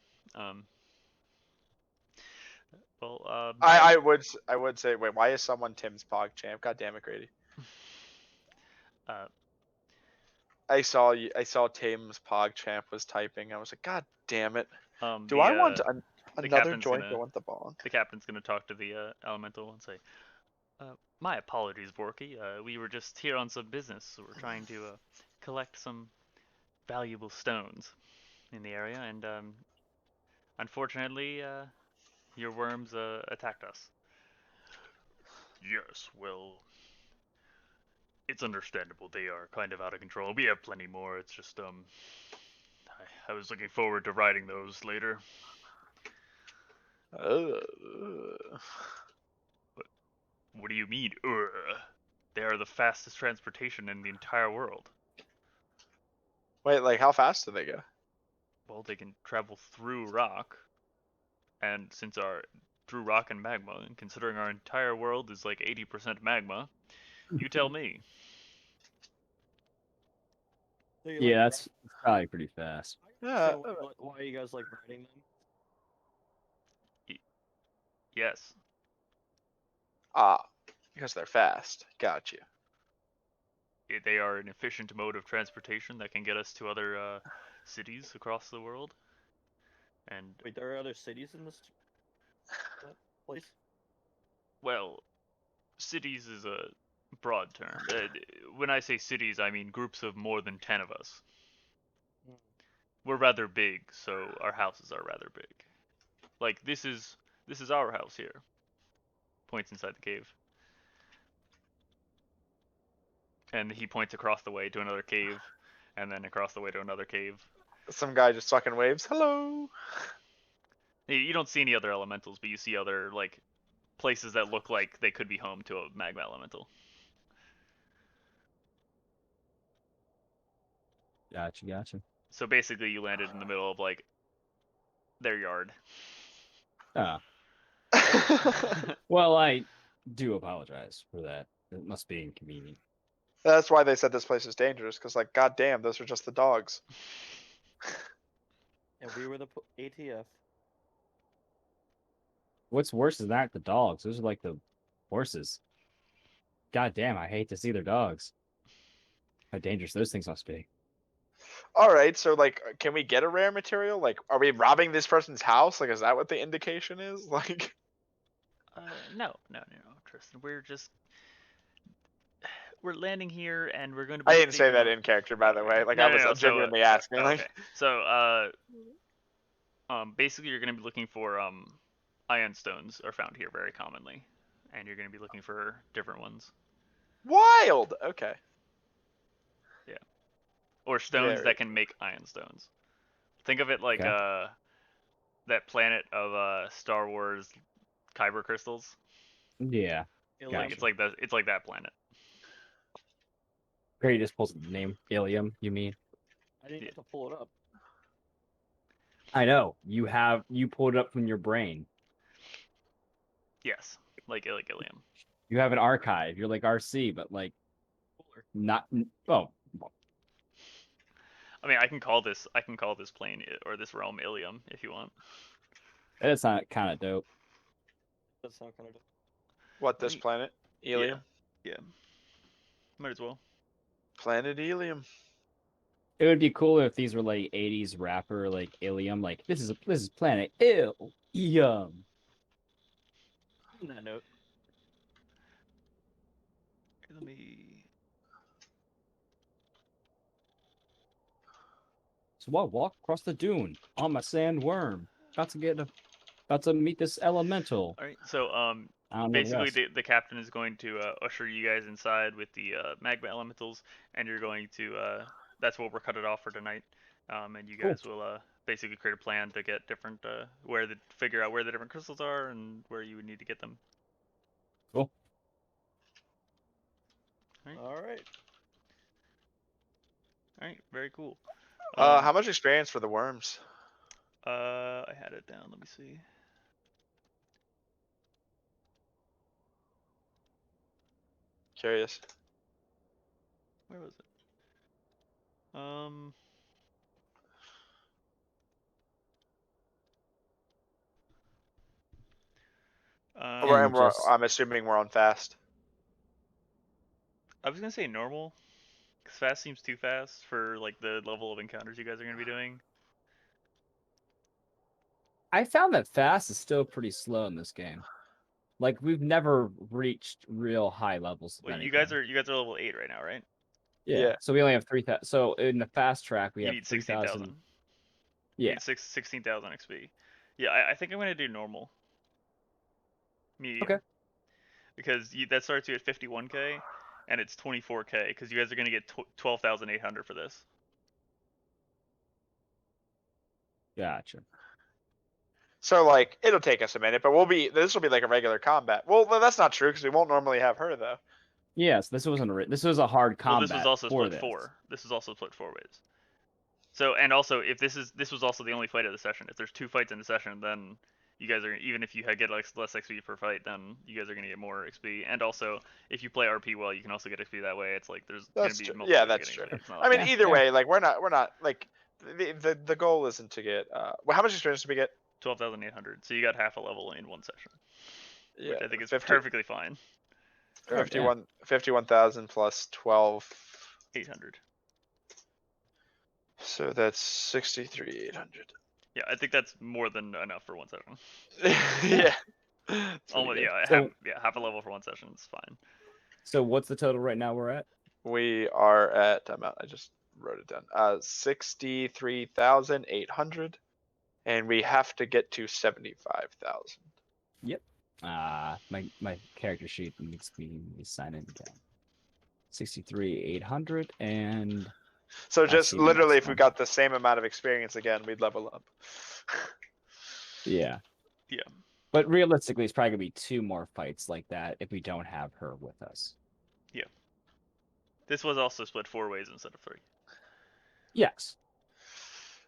I would say, wait, why is someone Tim's Pog champ? God damn it, Grady. I saw Tim's Pog champ was typing. I was like, God damn it. Do I want another joint? I want the bong. The captain's gonna talk to the elemental and say, "My apologies, Borky. We were just here on some business. So we're trying to collect some valuable stones in the area, and unfortunately, your worms attacked us." Yes, well, it's understandable. They are kind of out of control. We have plenty more. It's just I was looking forward to riding those later. What do you mean? They are the fastest transportation in the entire world. Wait, like how fast do they go? Well, they can travel through rock, and through rock and magma, and considering our entire world is like 80% magma, you tell me. So Yeah, that's probably pretty fast. Yeah. Why are you guys like riding them? Yes. Because they're fast. Got you. They are an efficient mode of transportation that can get us to other cities across the world. And wait, there are other cities in this place? Well, cities is a broad term. When I say cities, I mean groups of more than 10 of us. We're rather big, so our houses are rather big. Like this is our house here. Points inside the cave. And he points across the way to another cave, and then across the way to another cave. Some guy just fucking waves. Hello. You don't see any other elementals, but you see other like places that look like they could be home to a magma elemental. Gotcha. So basically, you landed in the middle of like their yard. Ah. Well, I do apologize for that. It must be inconvenient. That's why they said this place is dangerous, because like, goddamn, those are just the dogs. And we were the ATF. What's worse is not the dogs. Those are like the horses. God damn, I hate to see their dogs. How dangerous those things must be. All right, so like, can we get a rare material? Like, are we robbing this person's house? Like, is that what the indication is? Like, No, Tristan. We're landing here, and we're going to. I didn't say that in character, by the way. Like, I was genuinely asking. Okay. Like, So, basically, you're going to be looking for iron stones are found here very commonly, and you're going to be looking for different ones. Wild. Okay. Yeah. Or stones that can make iron stones. Think of it like that planet of Star Wars kyber crystals. Yeah. Like it's like that planet. Grady just pulls the name Ilium, you mean? I didn't have to pull it up. I know. You pulled it up from your brain. Yes, like Ilium. You have an archive. You're like RC, but like not. Oh, I mean, I can call this plane or this realm Ilium if you want. that's not kind of dope. That's not gonna do. What, this planet? Ilium? Yeah. Might as well. Planet Ilium. It would be cool if these were like 80s rapper like Ilium, like this is planet Ilium. On that note. Let me. So I walk across the dune on my sandworm, about to meet this elemental. All right. So basically the captain is going to usher you guys inside with the magma elementals, and you're going to that's what we're cut it off for tonight. And you guys will basically create a plan to get different figure out where the different crystals are and where you would need to get them. Cool. All right. All right. Very cool. How much experience for the worms? I had it down. Let me see. Curious. Where was it? I'm assuming we're on fast. I was gonna say normal, because fast seems too fast for like the level of encounters you guys are gonna be doing. I found that fast is still pretty slow in this game. Like we've never reached real high levels. Well, you guys are level 8 right now, right? Yeah. So we only have 3,000. So in the fast track, we have need 16,000. Yeah. You need 16,000 XP. Yeah, I think I'm gonna do normal. Medium. Okay. Because that starts you at 51k, and it's 24k. Because you guys are gonna get 12,800 for this. Gotcha. So like it'll take us a minute, but this will be like a regular combat. Well, that's not true because we won't normally have her though. Yes, this was a hard combat. Well, this was also split 4. This is also split 4 ways. So, and also, if this was also the only fight of the session. If there's 2 fights in the session, then you guys are, even if you get like less XP per fight, then you guys are gonna get more XP. And also, if you play RP well, you can also get XP that way. It's like there's gonna be multiple. Yeah, that's true. I mean, either way, like we're not like the goal isn't to get. Well, how much experience do we get? 12,800. So you got half a level in one session. Yeah, which I think is perfectly fine. 51,000 plus 12,800. So that's 63,800. Yeah, I think that's more than enough for one session. Yeah. Almost, half a level for one session is fine. So what's the total right now we're at? We are at, I just wrote it down, 63,800, and we have to get to 75,000. Yep. My character sheet needs to be signed in again. 63,800 and. So just literally, if we got the same amount of experience again, we'd level up. Yeah. Yeah. But realistically, it's probably gonna be 2 more fights like that if we don't have her with us. Yeah. This was also split 4 ways instead of 3. Yes.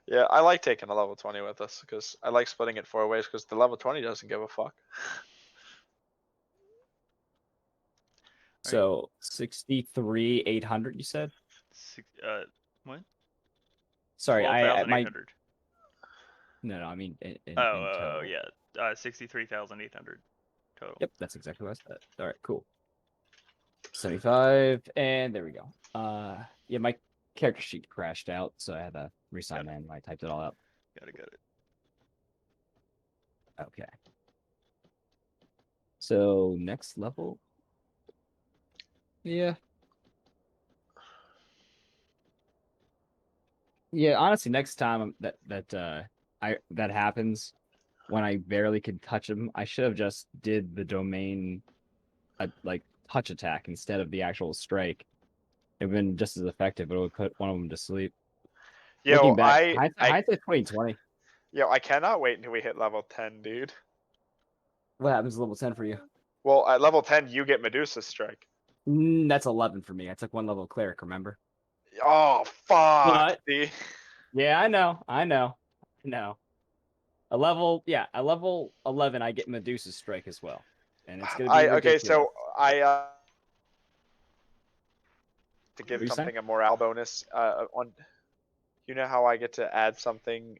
Yeah, I like taking a level 20 with us because I like splitting it 4 ways because the level 20 doesn't give a fuck. So 63,800, you said? What? Sorry, 12,800. No, I mean in total. Yeah, 63,800 total. Yep, that's exactly what I said. All right, cool. 75, and there we go. Yeah, my character sheet crashed out, so I had to re-sign in. I typed it all out. Got it. Okay. So next level. Yeah. Yeah, honestly, next time that happens, when I barely could touch him, I should have just did the domain, like touch attack instead of the actual strike. It'd been just as effective. It would put one of them to sleep. Yo, Looking back, hindsight 2020. Yo, I cannot wait until we hit level 10, dude. What happens to level 10 for you? Well, at level 10, you get Medusa's strike. That's 11 for me. I took 1 level cleric, remember? Oh, fuck. Yeah, I know. a level 11, I get Medusa's Strike as well, and it's gonna be Okay, ridiculous. so I to What give you saying? something a morale bonus on. You know how I get to add something?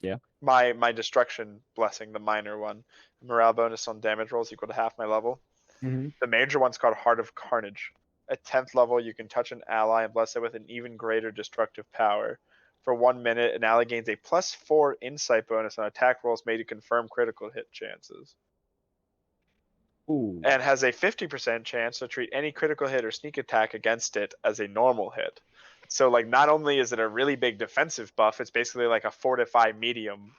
Yeah. My destruction blessing, the minor one, morale bonus on damage rolls equal to half my level. Mm-hmm. The major one's called Heart of Carnage. At 10th level, you can touch an ally and bless it with an even greater destructive power. For 1 minute, an ally gains a +4 insight bonus on attack rolls made to confirm critical hit chances. Ooh. And has a 50% chance to treat any critical hit or sneak attack against it as a normal hit. So, like, not only is it a really big defensive buff, it's basically like a fortify medium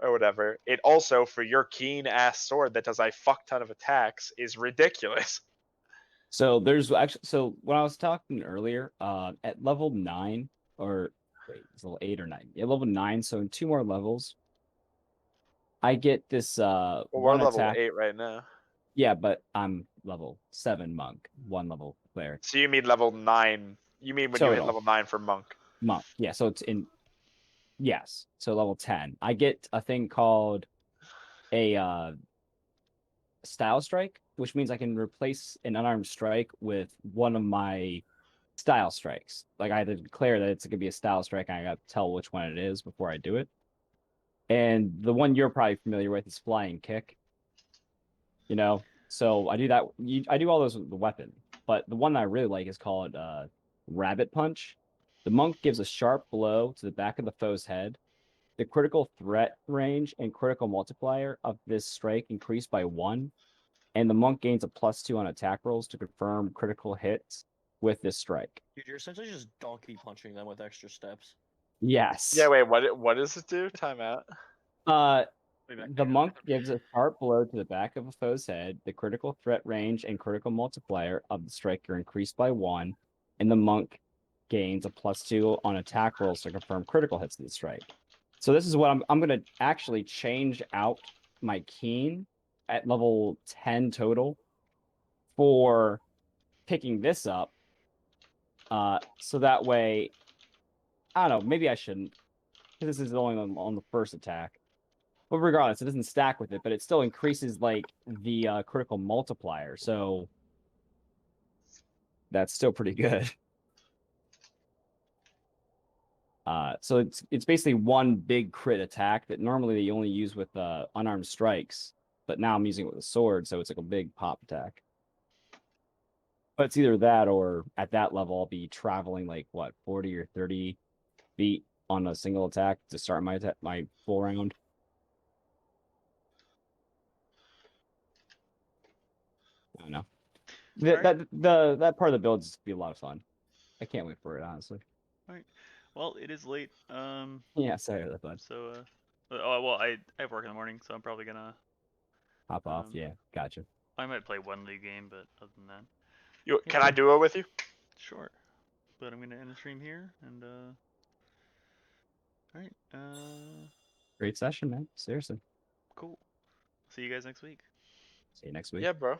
or whatever. It also, for your keen ass sword that does a fuck ton of attacks, is ridiculous. So there's actually when I was talking earlier, at level 9, or wait, it's level 8 or 9. Yeah, level 9. So in 2 more levels, I get this Well, we're one level attack. 8 right now. Yeah, but I'm level 7 monk, 1 level cleric. So you mean level 9? You mean when you hit level 9 for monk? Monk. Yeah, so it's in. Yes, so level 10. I get a thing called a style strike, which means I can replace an unarmed strike with one of my style strikes. Like, I had to declare that it's going to be a style strike, and I got to tell which one it is before I do it. And the one you're probably familiar with is flying kick. You know, so I do that. I do all those with the weapon, but the one that I really like is called rabbit punch. The monk gives a sharp blow to the back of the foe's head. The critical threat range and critical multiplier of this strike increase by 1, and the monk gains a +2 on attack rolls to confirm critical hits with this strike. Dude, you're essentially just donkey punching them with extra steps. Yes. Yeah, wait, what does it do? Time out. The monk gives a sharp blow to the back of a foe's head. The critical threat range and critical multiplier of the strike are increased by 1, and the monk gains a +2 on attack rolls to confirm critical hits of the strike. So this is what I'm going to actually change out my keen at level 10 total for picking this up. So that way, I don't know, maybe I shouldn't, because this is only on the first attack. But regardless, it doesn't stack with it, but it still increases like the critical multiplier. So that's still pretty good. So it's basically one big crit attack that normally you only use with unarmed strikes, but now I'm using it with a sword, so it's like a big pop attack. But it's either that or at that level I'll be traveling like what 40 or 30 feet on a single attack to start my full round. I don't know. That part of the build is be a lot of fun. I can't wait for it, honestly. All right. Well, it is late. Yeah, sorry about that, bud. So, oh well, I have work in the morning, so I'm probably gonna hop off. Yeah, gotcha. I might play one league game, but other than that, Can I duo with you? Sure. But I'm gonna end the stream here, and all right. Great session, man. Seriously. Cool. See you guys next week. See you next week. Yeah, bro.